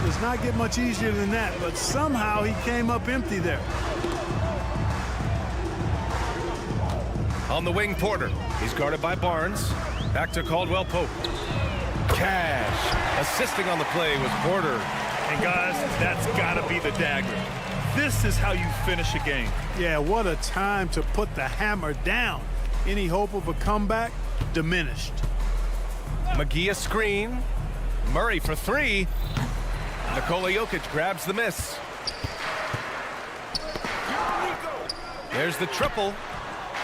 Does not get much easier than that, but somehow he came up empty there. On the wing, Porter. He's guarded by Barnes. Back to Caldwell Pope. Cash. Assisting on the play was Porter. And guys, that's got to be the dagger. This is how you finish a game. Yeah, what a time to put the hammer down. Any hope of a comeback diminished. McGee a screen. Murray for three. Nikola Jokic grabs the miss. There's the triple.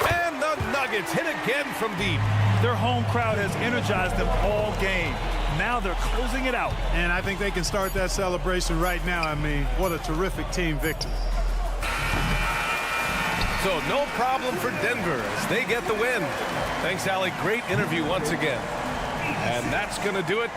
And the Nuggets hit again from deep. Their home crowd has energized them all game. Now they're closing it out. And I think they can start that celebration right now. I mean, what a terrific team victory. So no problem for Denver as they get the win. Thanks, Allie. Great interview once again. And that's going to do it.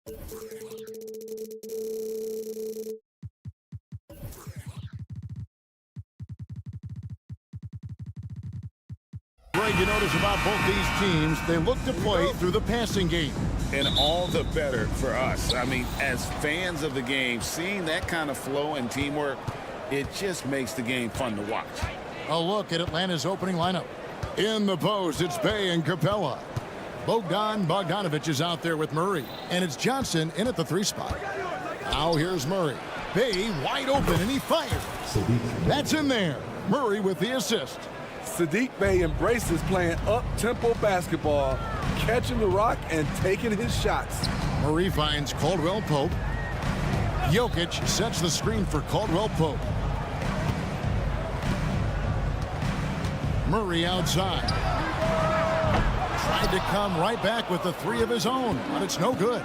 Greg, you notice about both these teams, they look to play through the passing game. And all the better for us. I mean, as fans of the game, seeing that kind of flow and teamwork, it just makes the game fun to watch. A look at Atlanta's opening lineup. In the post, it's Bay and Capella. Bogdanovich is out there with Murray. And it's Johnson in at the 3 spot. Now here's Murray. Bay wide open, and he fires. That's in there. Murray with the assist. Saddiq Bey embraces playing up-tempo basketball, catching the rock and taking his shots. Murray finds Caldwell Pope. Jokic sets the screen for Caldwell Pope. Murray outside. Tried to come right back with the 3 of his own, but it's no good.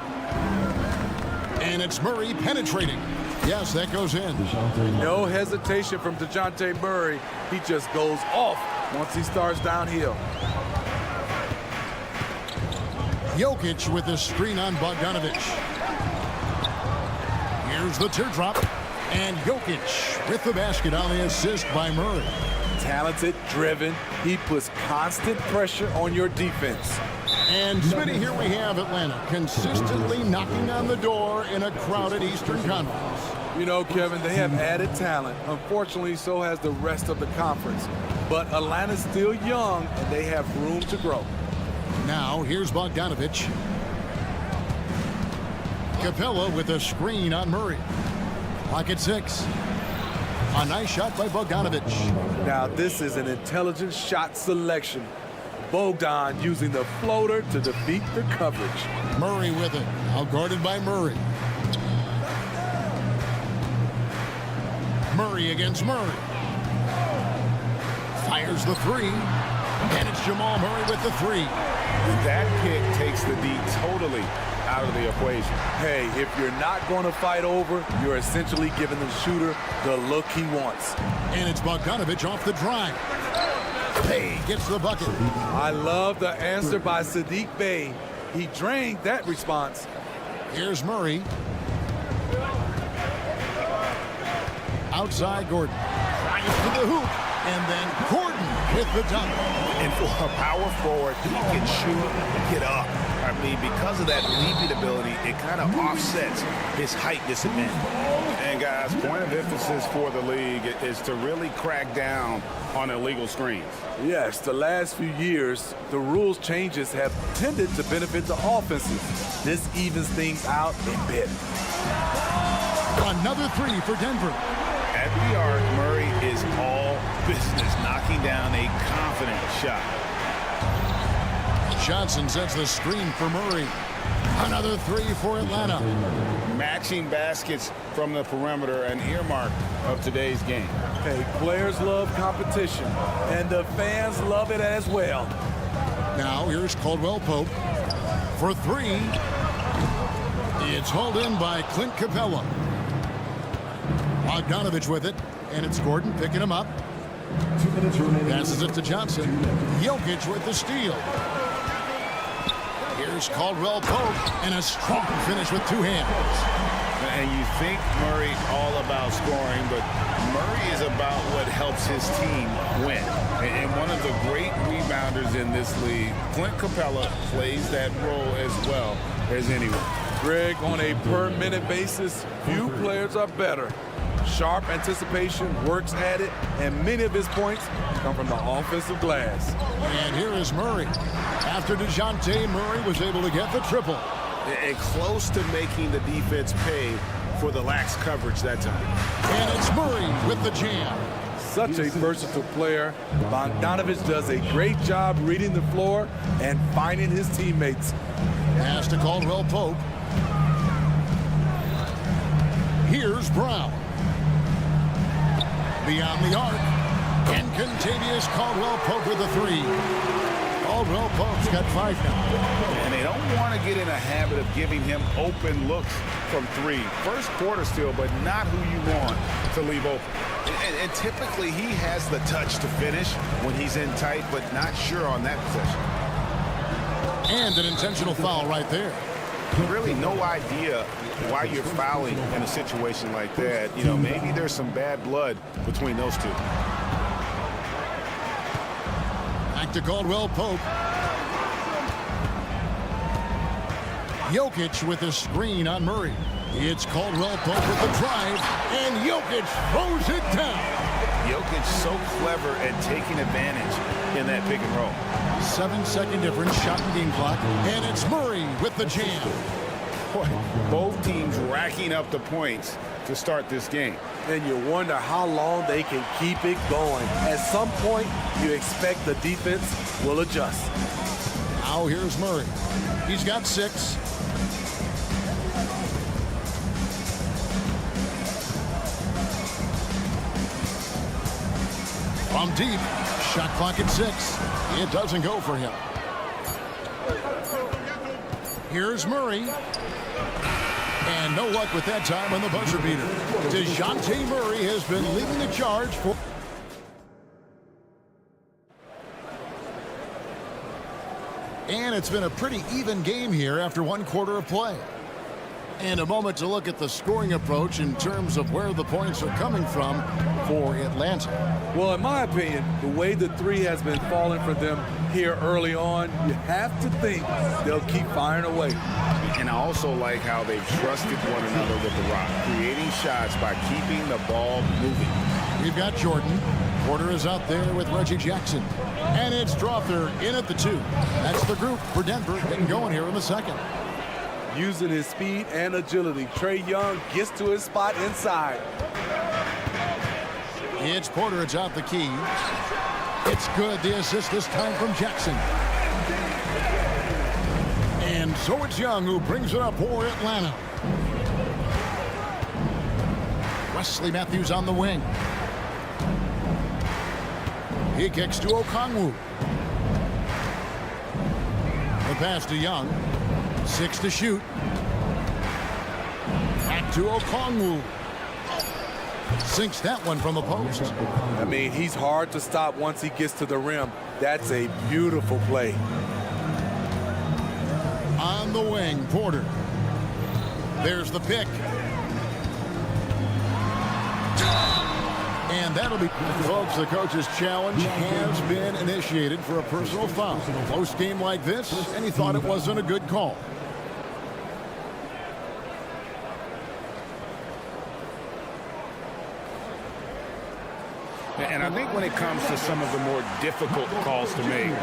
And it's Murray penetrating. Yes, that goes in. No hesitation from DeJounte Murray. He just goes off once he starts downhill. Jokic with the screen on Bogdanovich. Here's the teardrop. And Jokic with the basket on the assist by Murray. Talented, driven. He puts constant pressure on your defense. And Smitty, here we have Atlanta consistently knocking on the door in a crowded Eastern Conference. You know, Kevin, they have added talent. Unfortunately, so has the rest of the conference. But Atlanta's still young, and they have room to grow. Now, here's Bogdanovich. Capella with a screen on Murray. Clock at 6. A nice shot by Bogdanovich. Now, this is an intelligent shot selection. Bogdan using the floater to defeat the coverage. Murray with it. Out guarded by Murray. Murray against Murray. Fires the 3. And it's Jamal Murray with the 3. That pick takes the D totally out of the equation. Hey, if you're not going to fight over, you're essentially giving the shooter the look he wants. And it's Bogdanovich off the drive. Bey gets the bucket. I love the answer by Saddiq Bey. He drained that response. Here's Murray. Outside Gordon. Tries to the hoop. And then Gordon with the dunk. And for a power forward, he can shoot, get up. I mean, because of that leaping ability, it kind of offsets his height disadvantage. And guys, point of emphasis for the league is to really crack down on illegal screens. Yes, the last few years, the rules changes have tended to benefit the offenses. This evens things out a bit. Another 3 for Denver. At the arc, Murray is all business, knocking down a confident shot. Johnson sets the screen for Murray. Another 3 for Atlanta. Matching baskets from the perimeter, an earmark of today's game. Hey, players love competition, and the fans love it as well. Now here's Caldwell Pope for 3. It's hauled in by Clint Capella. Bogdanovich with it, and it's Gordon picking him up. Passes it to Johnson. Jokic with the steal. Here's Caldwell Pope, and a strong finish with 2 hands. And you think Murray all about scoring, but Murray is about what helps his team win. And one of the great rebounders in this league, Clint Capella, plays that role as well as anyone. Greg, on a per-minute basis, few players are better. Sharp anticipation, works at it, and many of his points come from the offensive glass. And here is Murray. After DeJounte Murray was able to get the triple. And close to making the defense pay for the lax coverage that time. And it's Murray with the jam. Such a versatile player. Bogdanovich does a great job reading the floor and finding his teammates. Pass to Caldwell Pope. Here's Brown. Beyond the arc. And Contavious Caldwell Pope with the 3. Caldwell Pope's got 5 now. And they don't want to get in a habit of giving him open looks from 3. First quarter still, but not who you want to leave open. And typically he has the touch to finish when he's in tight, but not sure on that possession. And an intentional foul right there. really no idea why you're fouling in a situation like that. You know, maybe there's some bad blood between those two. Back to Caldwell Pope. Jokic with a screen on Murray. It's Caldwell Pope with the drive, and Jokic throws it down. Jokic so clever at taking advantage in that pick and roll. 7-second difference, shot and game clock, and it's Murray with the jam. Boy, both teams racking up the points to start this game. And you wonder how long they can keep it going. At some point, you expect the defense will adjust. Now here's Murray. He's got 6. From deep, shot clock at 6. It doesn't go for him. Here's Murray. And no luck with that time on the buzzer beater. DeJounte Murray has been leading the charge for... And it's been a pretty even game here after 1 quarter of play. And a moment to look at the scoring approach in terms of where the points are coming from for Atlanta. Well, in my opinion, the way the 3 has been falling for them here early on, you have to think they'll keep firing away. And I also like how they've trusted one another with the rock, creating shots by keeping the ball moving. We've got Jordan. Porter is out there with Reggie Jackson. And it's Strother in at the 2. That's the group for Denver getting going here in the second. Using his speed and agility, Trae Young gets to his spot inside. It's Porter. It's out the key. It's good. The assist this time from Jackson. And so it's Young who brings it up for Atlanta. Wesley Matthews on the wing. He kicks to Okongwu. The pass to Young. 6 to shoot. Back to Okongwu. Sinks that one from the post. I mean, he's hard to stop once he gets to the rim. That's a beautiful play. On the wing, Porter. There's the pick. And that'll be, folks, the coach's challenge has been initiated for a personal foul. Close game like this, and he thought it wasn't a good call. And I think when it comes to some of the more difficult calls to make,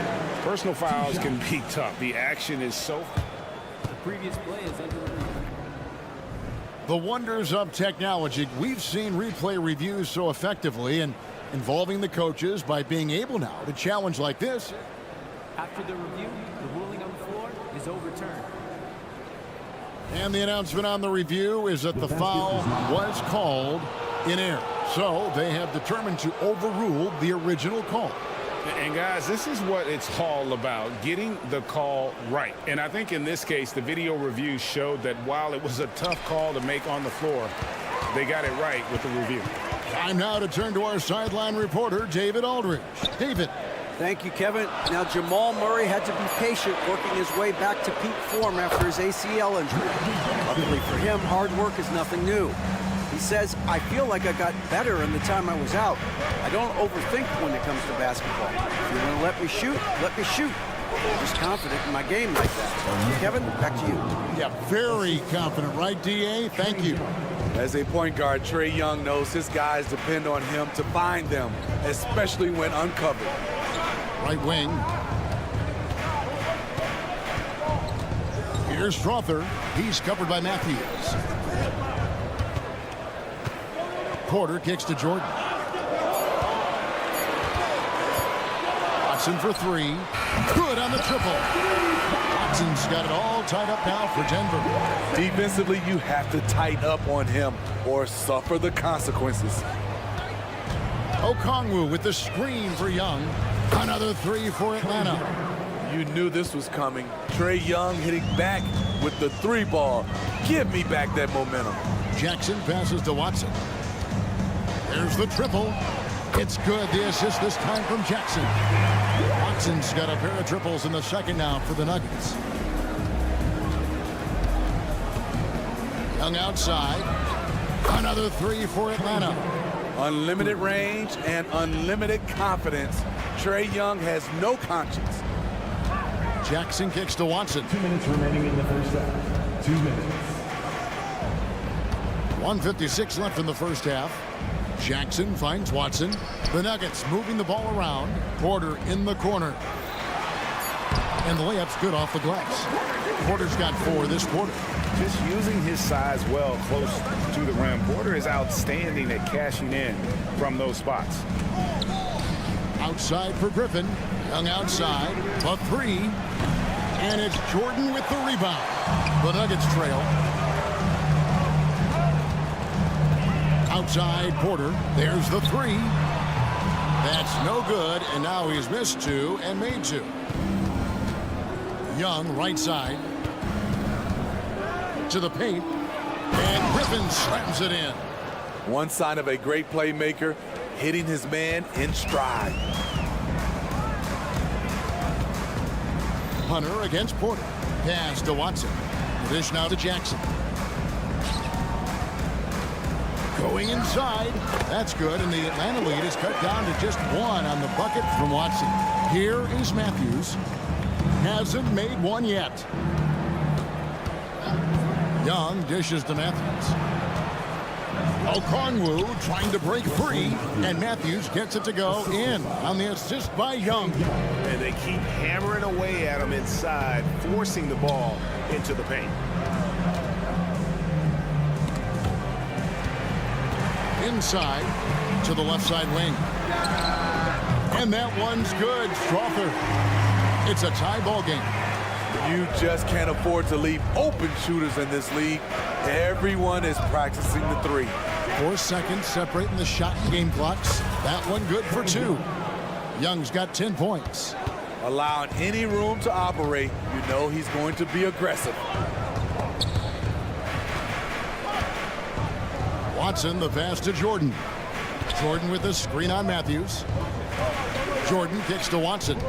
personal fouls can be tough. The action is so... The previous play is under review. The wonders of technology. We've seen replay reviews so effectively and involving the coaches by being able now to challenge like this. After the review, the ruling on the floor is overturned. And the announcement on the review is that the foul was called in error. So they have determined to overrule the original call. And guys, this is what it's all about, getting the call right. And I think in this case, the video review showed that while it was a tough call to make on the floor, they got it right with the review. Time now to turn to our sideline reporter, David Aldridge. David. Thank you, Kevin. Now, Jamal Murray had to be patient working his way back to peak form after his ACL injury. Luckily for him, hard work is nothing new. He says, I feel like I got better in the time I was out. I don't overthink when it comes to basketball. If you want to let me shoot, let me shoot. I'm just confident in my game like that. Kevin, back to you. Yeah, very confident, right, D.A.? Thank you. As a point guard, Trae Young knows his guys depend on him to find them, especially when uncovered. Right wing. Here's Strother. He's covered by Matthews. Porter kicks to Jordan. Watson for 3. Good on the triple. Watson's got it all tied up now for Denver. Defensively, you have to tighten up on him or suffer the consequences. Okongwu with the screen for Young. Another 3 for Atlanta. You knew this was coming. Trae Young hitting back with the 3 ball. Give me back that momentum. Jackson passes to Watson. There's the triple. It's good. The assist this time from Jackson. Watson's got a pair of triples in the second now for the Nuggets. Young outside. Another three for Atlanta. Unlimited range and unlimited confidence. Trae Young has no conscience. Jackson kicks to Watson. 2 minutes remaining in the first half. 2 minutes. 1:56 left in the first half. Jackson finds Watson. The Nuggets moving the ball around. Porter in the corner. And the layup's good off the glass. Porter's got 4 this quarter. Just using his size well close to the rim. Porter is outstanding at cashing in from those spots. Outside for Griffin. Young outside. A 3. And it's Jordan with the rebound. The Nuggets trail. Outside Porter. There's the 3. That's no good. And now he's missed 2 and made 2. Young right side. To the paint. And Griffin slams it in. One sign of a great playmaker, hitting his man in stride. Hunter against Porter. Pass to Watson. Dish now to Jackson. Going inside. That's good, and the Atlanta lead is cut down to just 1 on the bucket from Watson. Here is Matthews. Hasn't made 1 yet. Young dishes to Matthews. Okongwu trying to break free, and Matthews gets it to go in on the assist by Young. And they keep hammering away at him inside, forcing the ball into the paint. Inside to the left side wing. And that one's good. Strother. It's a tie ball game. You just can't afford to leave open shooters in this league. Everyone is practicing the 3. 4 seconds separating the shot and game clocks. That one good for 2. Young's got 10 points. Allowing any room to operate, you know he's going to be aggressive. Watson, the pass to Jordan. Jordan with the screen on Matthews. Jordan kicks to Watson.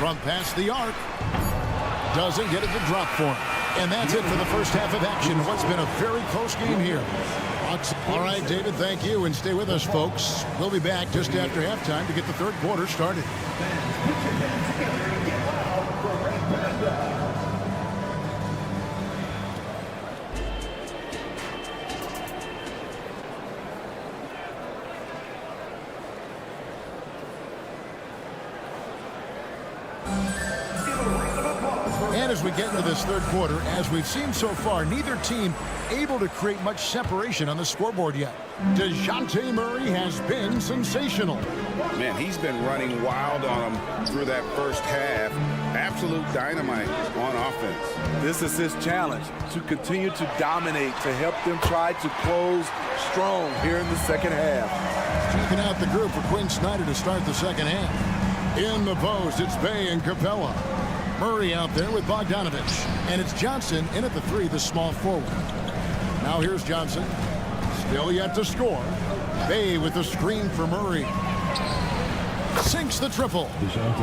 From past the arc. Doesn't get it to drop for him. And that's it for the first half of action. What's been a very close game here. All right, David, thank you. And stay with us, folks. We'll be back just after halftime to get the third quarter started. And as we get into this third quarter, as we've seen so far, neither team able to create much separation on the scoreboard yet. DeJounte Murray has been sensational. Man, he's been running wild on him through that first half. Absolute dynamite on offense. This is his challenge, to continue to dominate, to help them try to close strong here in the second half. Checking out the group for Quinn Snyder to start the second half. In the post, it's Bay and Capella. Murray out there with Bogdanovich. And it's Johnson in at the 3, the small forward. Now here's Johnson. Still yet to score. Bay with the screen for Murray. Sinks the triple.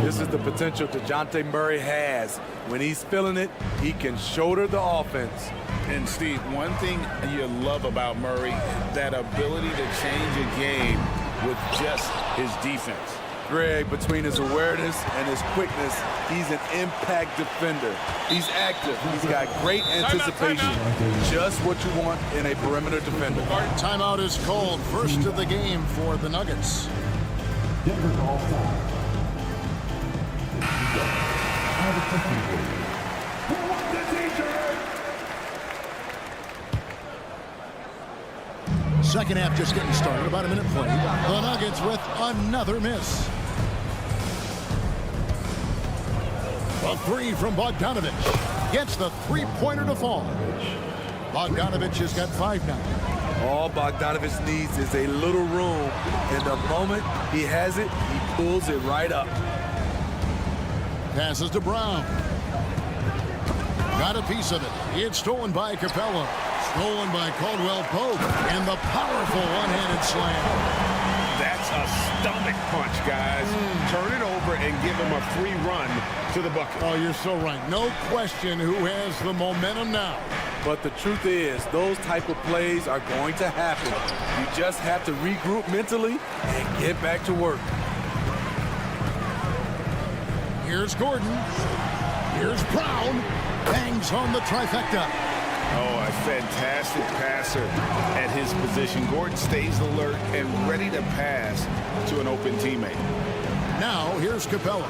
This is the potential DeJounte Murray has. When he's feeling it, he can shoulder the offense. And Steve, one thing you love about Murray, that ability to change a game with just his defense. Greg, between his awareness and his quickness, he's an impact defender. He's active. He's got great anticipation. Just what you want in a perimeter defender. Timeout is called. First of the game for the Nuggets. Denver calls time. Second half just getting started. About a minute played. The Nuggets with another miss. A 3 from Bogdanovich. Gets the three-pointer to fall. Bogdanovich has got 5 now. All Bogdanovich needs is a little room. And the moment he has it, he pulls it right up. Passes to Brown. Got a piece of it. It's stolen by Capella. Stolen by Caldwell Pope. And the powerful one-handed slam. That's a stomach punch, guys. Turn it over and give him a free run to the bucket. Oh, you're so right. No question who has the momentum now. But the truth is, those type of plays are going to happen. You just have to regroup mentally and get back to work. Here's Gordon. Here's Brown. Bangs home the trifecta. Oh, a fantastic passer at his position. Gordon stays alert and ready to pass to an open teammate. Now here's Capella.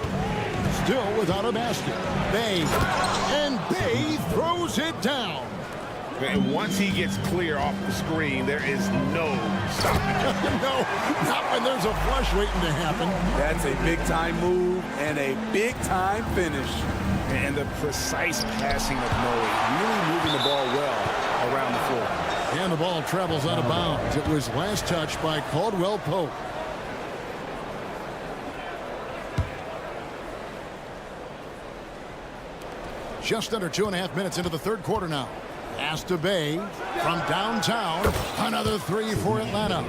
Still without a basket. Bay. And Bay throws it down. And once he gets clear off the screen, there is no stopping. No, not when there's a flush waiting to happen. That's a big-time move and a big-time finish. And the precise passing of Murray, really moving the ball well around the floor. And the ball travels out of bounds. It was last touched by Caldwell Pope. Just under 2.5 minutes into the third quarter now. Pass to Bay from downtown. Another three for Atlanta.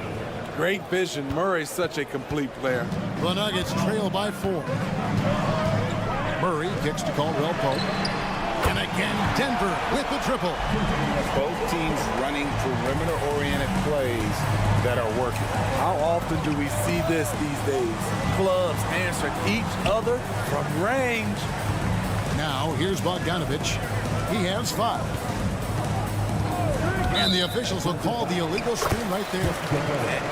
Great vision. Murray's such a complete player. The Nuggets trail by 4. Murray kicks to Caldwell Pope. And again, Denver with the triple. Both teams running perimeter-oriented plays that are working. How often do we see this these days? Clubs answering each other from range. Now, here's Bogdanovich. He has 5. And the officials will call the illegal screen right there.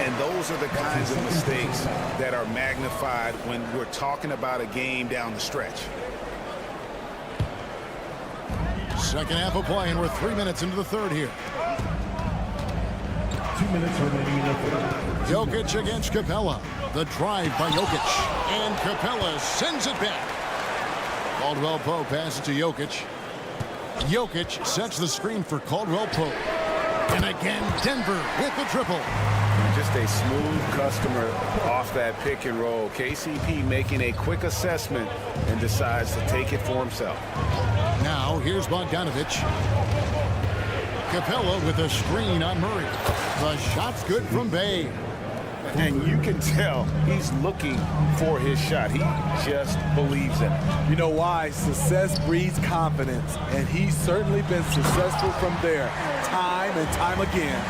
And those are the kinds of mistakes that are magnified when we're talking about a game down the stretch. Second half of play, and we're 3 minutes into the third here. 2 minutes remaining in the third. Jokic against Capella. The drive by Jokic. And Capella sends it back. Caldwell Pope passes to Jokic. Jokic sets the screen for Caldwell Pope. And again, Denver with the triple. Just a smooth customer off that pick and roll. KCP making a quick assessment and decides to take it for himself. Now, here's Bogdanovich. Capella with a screen on Murray. The shot's good from Bay. And you can tell he's looking for his shot. He just believes in it. You know why? Success breeds confidence, and he's certainly been successful from there time and time again.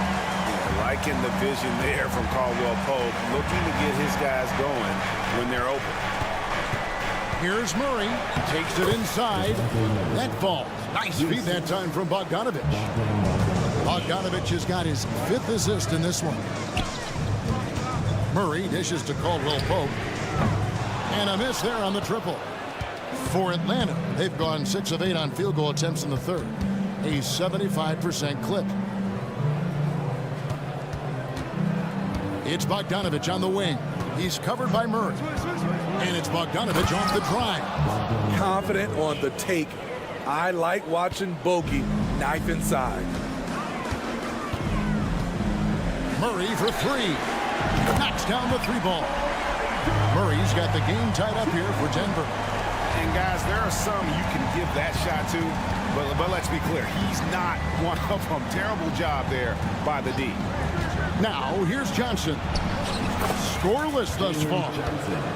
Liking the vision there from Caldwell Pope, looking to get his guys going when they're open. Here's Murray. Takes it inside. That falls. Nice feed that time from Bogdanovich. Bogdanovich has got his 5th assist in this one. Murray dishes to Caldwell Pope. And a miss there on the triple. For Atlanta, they've gone 6 of 8 on field goal attempts in the third. A 75% clip. It's Bogdanovich on the wing. He's covered by Murray. And it's Bogdanovich off the drive. Confident on the take. I like watching Bogey knife inside. Murray for 3. Knocks down the 3-ball. Murray's got the game tied up here for Denver. And guys, there are some you can give that shot to, but let's be clear, he's not one of them. Terrible job there by the D. Now, here's Johnson. Scoreless thus far.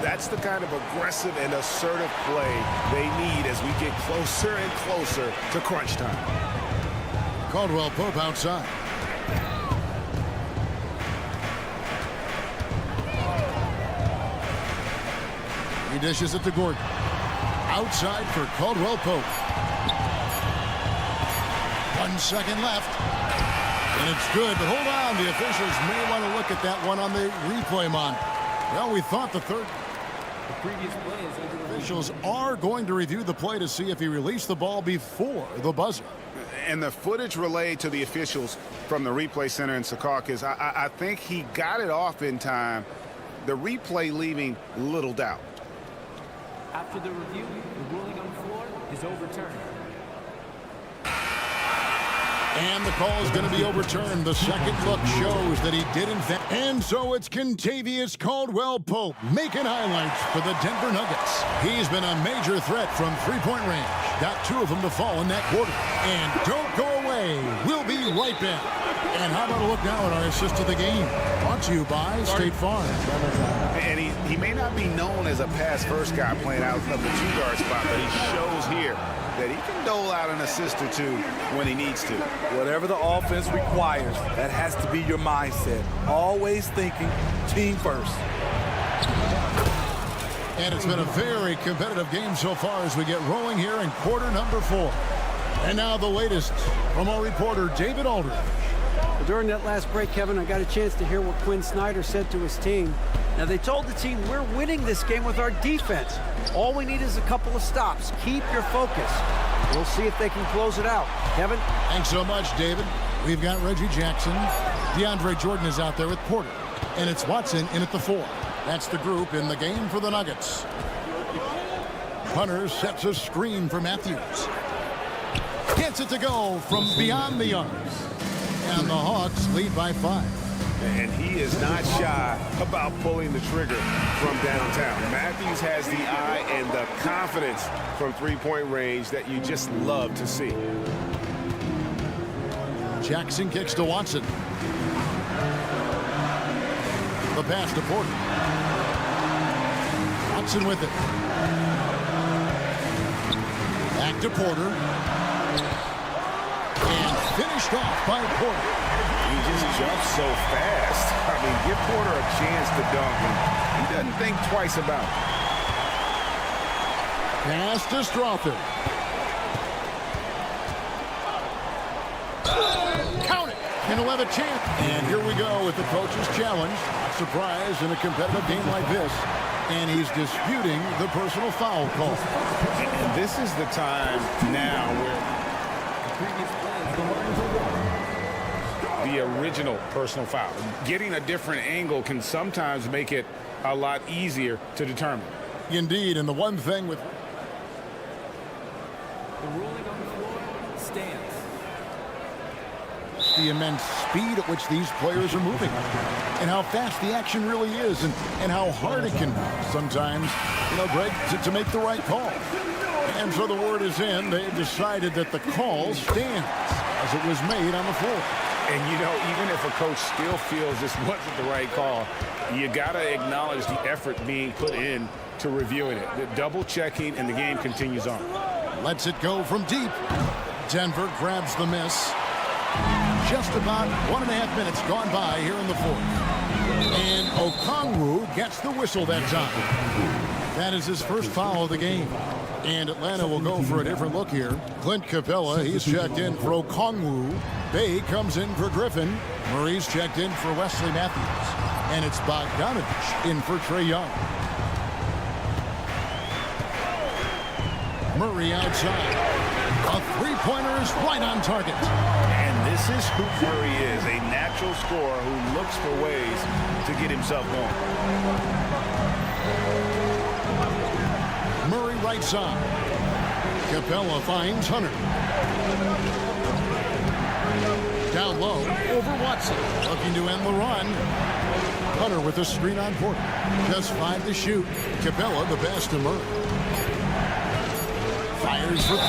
That's the kind of aggressive and assertive play they need as we get closer and closer to crunch time. Caldwell Pope outside. He dishes it to Gordon. Outside for Caldwell Pope. 1 second left. And it's good, but hold on. The officials may want to look at that one on the replay monitor. Well, we thought the third. The previous play is under the Officials are going to review the play to see if he released the ball before the buzzer. And the footage relayed to the officials from the replay center in Secaucus, I think he got it off in time. The replay leaving little doubt. After the review, the ruling on the floor is overturned. And the call is going to be overturned. The second look shows that he did in fact. And so it's Kentavious Caldwell Pope making highlights for the Denver Nuggets. He's been a major threat from three-point range. Got 2 of them to fall in that quarter. And don't go away. We'll be right back. And how about a look now at our assist of the game? Brought to you by State Farm. And he may not be known as a pass-first guy playing out of the 2-guard spot, but he shows here that he can dole out an assist or two when he needs to. Whatever the offense requires, that has to be your mindset. Always thinking team first. And it's been a very competitive game so far as we get rolling here in quarter number 4. And now the latest from our reporter, David Aldridge. Well, during that last break, Kevin, I got a chance to hear what Quinn Snyder said to his team. Now, they told the team, we're winning this game with our defense. All we need is a couple of stops. Keep your focus. We'll see if they can close it out. Kevin? Thanks so much, David. We've got Reggie Jackson. DeAndre Jordan is out there with Porter. And it's Watson in at the 4. That's the group in the game for the Nuggets. Hunter sets a screen for Matthews. Gets it to go from beyond the arcs. And the Hawks lead by 5. And he is not shy about pulling the trigger from downtown. Matthews has the eye and the confidence from three-point range that you just love to see. Jackson kicks to Watson. The pass to Porter. Watson with it. Back to Porter. And finished off by Porter. He just jumps so fast. I mean, give Porter a chance to dunk, and he doesn't think twice about it. Pass to Strother. Count it. And he'll have a chance. And here we go with the coach's challenge. Not surprised in a competitive game like this. And he's disputing the personal foul call. And this is the time now where the original personal foul. Getting a different angle can sometimes make it a lot easier to determine. Indeed, and the one thing with The ruling on the floor stands. the immense speed at which these players are moving and how fast the action really is and how hard it can be sometimes, Greg, to make the right call. And so the word is in. They've decided that the call stands as it was made on the floor. And, even if a coach still feels this wasn't the right call, you got to acknowledge the effort being put in to reviewing it. The double checking, and the game continues on. Lets it go from deep. Denver grabs the miss. Just about 1.5 minutes gone by here in the 4th. And Okongwu gets the whistle that time. That is his first foul of the game. And Atlanta will go for a different look here. Clint Capella, he's checked in for Okongwu. Bay comes in for Griffin. Murray's checked in for Wesley Matthews. And it's Bogdanovich in for Trae Young. Murray outside. A three-pointer is right on target. And this is who Murray is, a natural scorer who looks for ways to get himself going. Murray right side. Capella finds Hunter. Down low, over Watson. Looking to end the run. Hunter with a screen on Porter. Just 5 to shoot. Capella the pass to Murray. Fires for 3.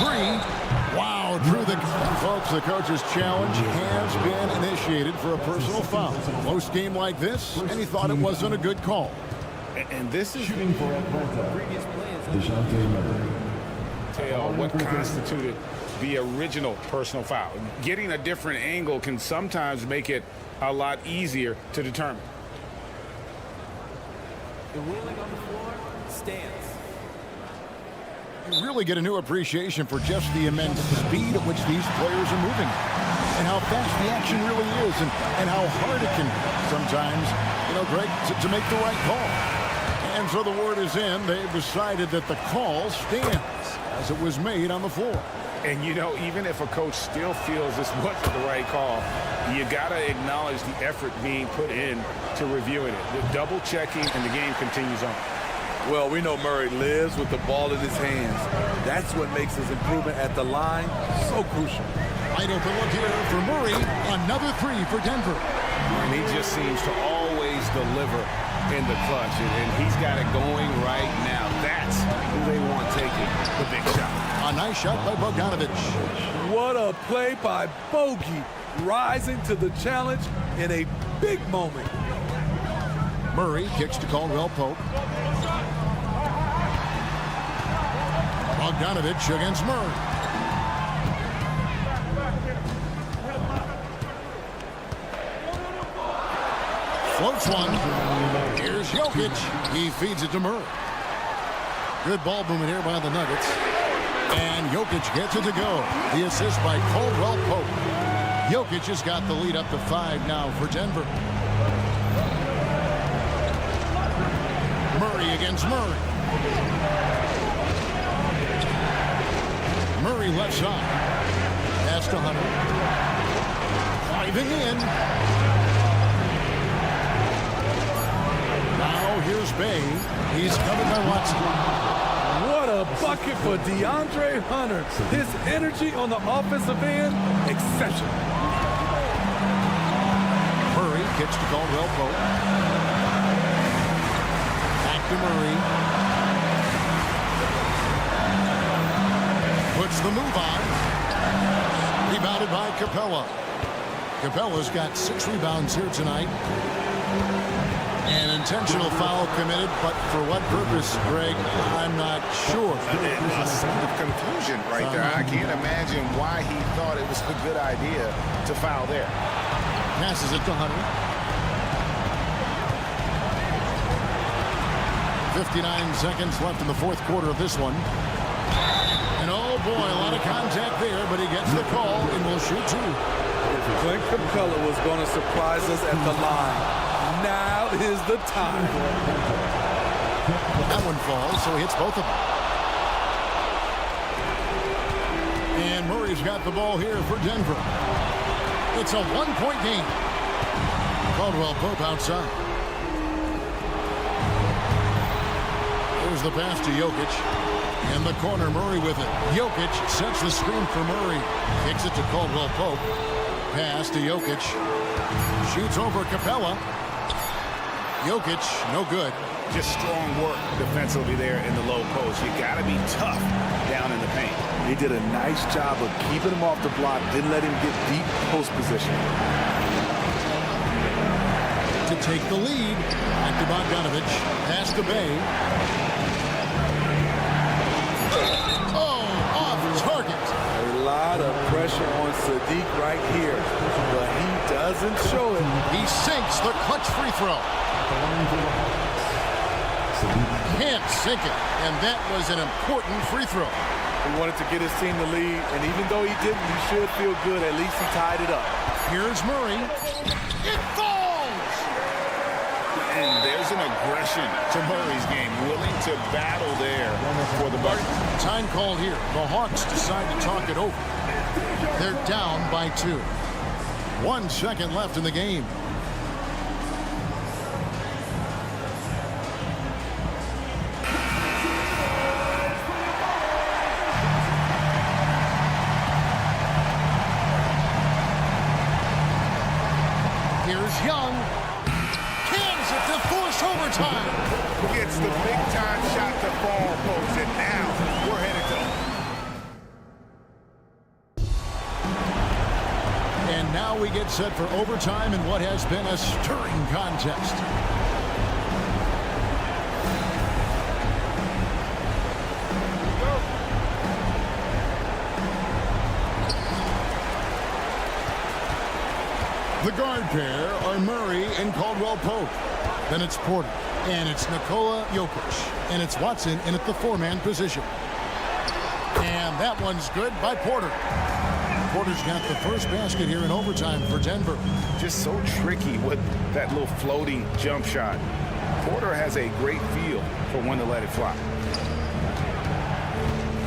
Wow, drew the... Folks, the coach's challenge has been initiated for a personal foul. Close game like this, and he thought it wasn't a good call. And this is... Shooting for Atlanta, Dejounte Murray. Tell what constituted the original personal foul. Getting a different angle can sometimes make it a lot easier to determine. The ruling on the floor stands. You really get a new appreciation for just the immense speed at which these players are moving and how fast the action really is and how hard it can be sometimes, Greg, to make the right call. And so the word is in. They've decided that the call stands as it was made on the floor. And, even if a coach still feels this wasn't the right call, you got to acknowledge the effort being put in to reviewing it. The double checking, and the game continues on. Well, we know Murray lives with the ball in his hands. That's what makes his improvement at the line so crucial. Wide open look here for Murray. Another 3 for Denver. And he just seems to always deliver in the clutch. And he's got it going right now. That's who they want taking the big shot. A nice shot by Bogdanovich. What a play by Bogey, rising to the challenge in a big moment. Murray kicks to Caldwell Pope. Bogdanovich against Murray. Floats one. Here's Jokic. He feeds it to Murray. Good ball movement here by the Nuggets. And Jokic gets it to go. The assist by Caldwell Pope. Jokic has got the lead up to 5 now for Denver. Murray against Murray. Murray left side. Pass to Hunter. Driving in. Now here's Bay. He's covered by Watson. What a bucket for DeAndre Hunter. His energy on the offensive end, exceptional. Murray kicks to Caldwell Pope. Back to Murray. Puts the move on. Rebounded by Capella. Capella's got 6 rebounds here tonight. An intentional foul committed, but for what purpose, Greg, I'm not sure. A sign of confusion right there. I can't imagine why he thought it was a good idea to foul there. Passes it to Hunter. 59 seconds left in the fourth quarter of this one. And oh boy, a lot of contact there, but he gets the call and will shoot 2. If Clint Capella was going to surprise us at the line, now is the time. That one falls, so he hits both of them. And Murray's got the ball here for Denver. It's a 1-point game. Caldwell Pope outside. There's the pass to Jokic. In the corner, Murray with it. Jokic sets the screen for Murray. Kicks it to Caldwell Pope. Pass to Jokic. Shoots over Capella. Jokic, no good. Just strong work defensively there in the low post. You got to be tough down in the paint. He did a nice job of keeping him off the block. Didn't let him get deep post position. To take the lead. Back to Bogdanovich. Pass to Bay. Oh, off target. A lot of pressure on Sadiq right here, but he doesn't show it. He sinks the clutch free throw. Can't sink it, and that was an important free throw. He wanted to get his team the lead, and even though he didn't, he should feel good. At least he tied it up. Here's Murray. It falls! And there's an aggression to Murray's game, willing to battle there for the bucket. Time called here. The Hawks decide to talk it over. They're down by 2. 1 second left in the game. Here's Young. Cans it to force overtime. Gets the big-time shot to fall, folks, and now we're headed to... And now we get set for overtime in what has been a stirring contest. The guard pair are Murray and Caldwell Pope. Then it's Porter. And it's Nikola Jokic. And it's Watson in at the 4-man position. And that one's good by Porter. Porter's got the first basket here in overtime for Denver. Just so tricky with that little floating jump shot. Porter has a great feel for when to let it fly.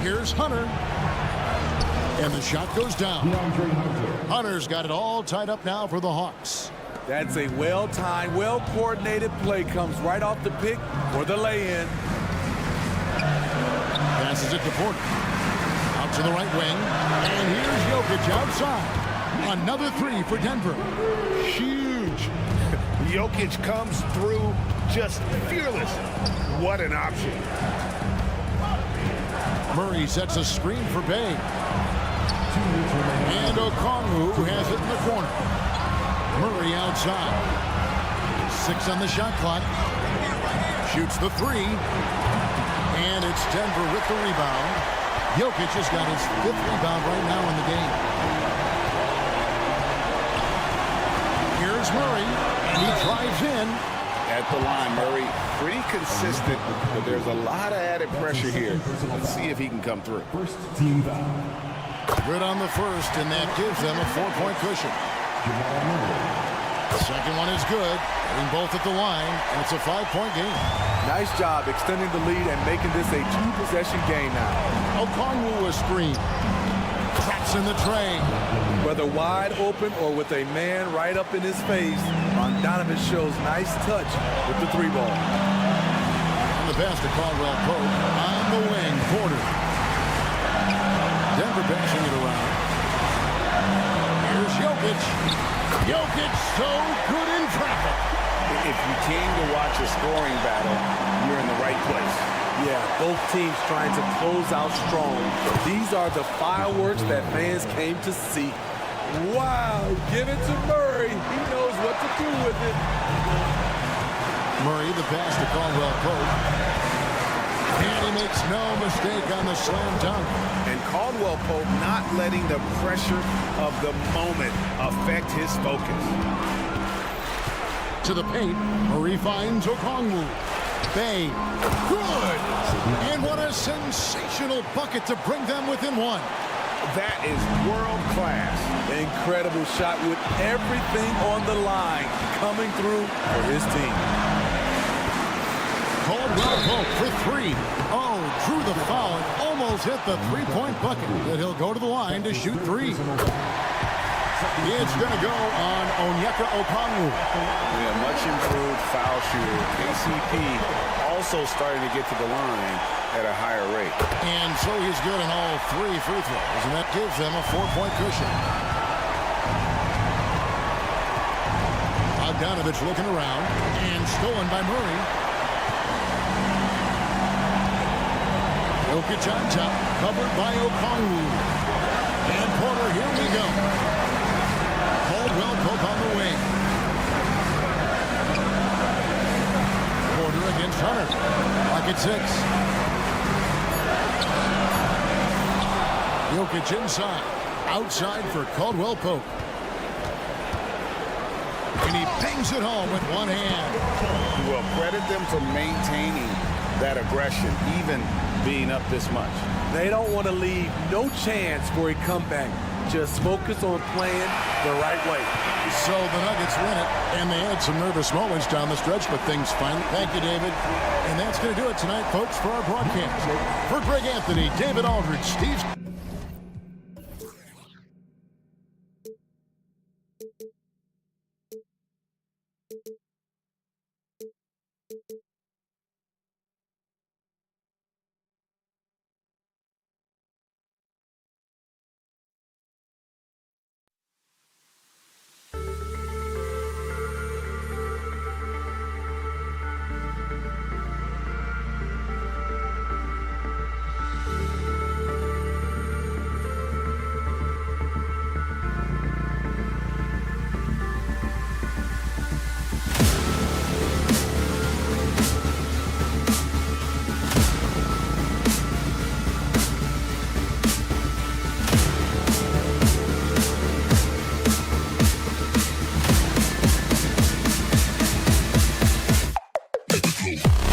Here's Hunter. And the shot goes down. Hunter's got it all tied up now for the Hawks. That's a well-timed, well-coordinated play. Comes right off the pick for the lay-in. Passes it to Porter. Out to the right wing. And here's Jokic outside. Another 3 for Denver. Huge. Jokic comes through just fearless. What an option. Murray sets a screen for Bay. And Okongwu has it in the corner. Murray outside. 6 on the shot clock. Shoots the 3. And it's Denver with the rebound. Jokic has got his 5th rebound right now in the game. Here's Here's Murray, and he drives in. At the line, Murray pretty consistent, but there's a lot of added pressure here. Let's see if he can come through. First team foul. Good on the first, and that gives them a 4-point cushion. The second one is good, hitting both at the line, and it's a 5-point game. Nice job extending the lead and making this a 2-possession game now. Okongwu was screened. Traps in the tray. Whether wide open or with a man right up in his face, Donovan shows nice touch with the 3-ball. And the pass to Caldwell Pope on the wing, Porter. Denver passing it around. Here's Jokic. Jokic so good in traffic. If you came to watch a scoring battle, you're in the right place. Yeah, both teams trying to close out strong. These are the fireworks that fans came to see. Wow, give it to Murray. He knows what to do with it. Murray, the pass to Caldwell Pope. And he makes no mistake on the slam dunk. And Caldwell Pope not letting the pressure of the moment affect his focus. To the paint, Murray finds Okongwu. Bay, good! And what a sensational bucket to bring them within one. That is world class. Incredible shot with everything on the line coming through for his team. Caldwell Pope for 3. Oh, drew the foul and almost hit the 3-point bucket. But he'll go to the line to shoot 3. It's going to go on Onyeka Okongwu. Yeah, much improved foul shooter. KCP also starting to get to the line at a higher rate. And so he's good in all 3 free throws, and that gives them a 4-point cushion. Bogdanovich looking around, and stolen by Murray. Jokic on top, covered by Okongwu. And Porter, here we go. Caldwell Pope on the wing. Porter against Hunter. Clock at 6. Jokic inside. Outside for Caldwell Pope. And he bangs it home with one hand. Well, credit them for maintaining that aggression, even being up this much. They don't want to leave no chance for a comeback. Just focus on playing the right way. So the Nuggets win it, and they had some nervous moments down the stretch, but things finally. Thank you, David. And that's going to do it tonight, folks, for our broadcast. For Greg Anthony, David Aldridge, Steve. Let's go.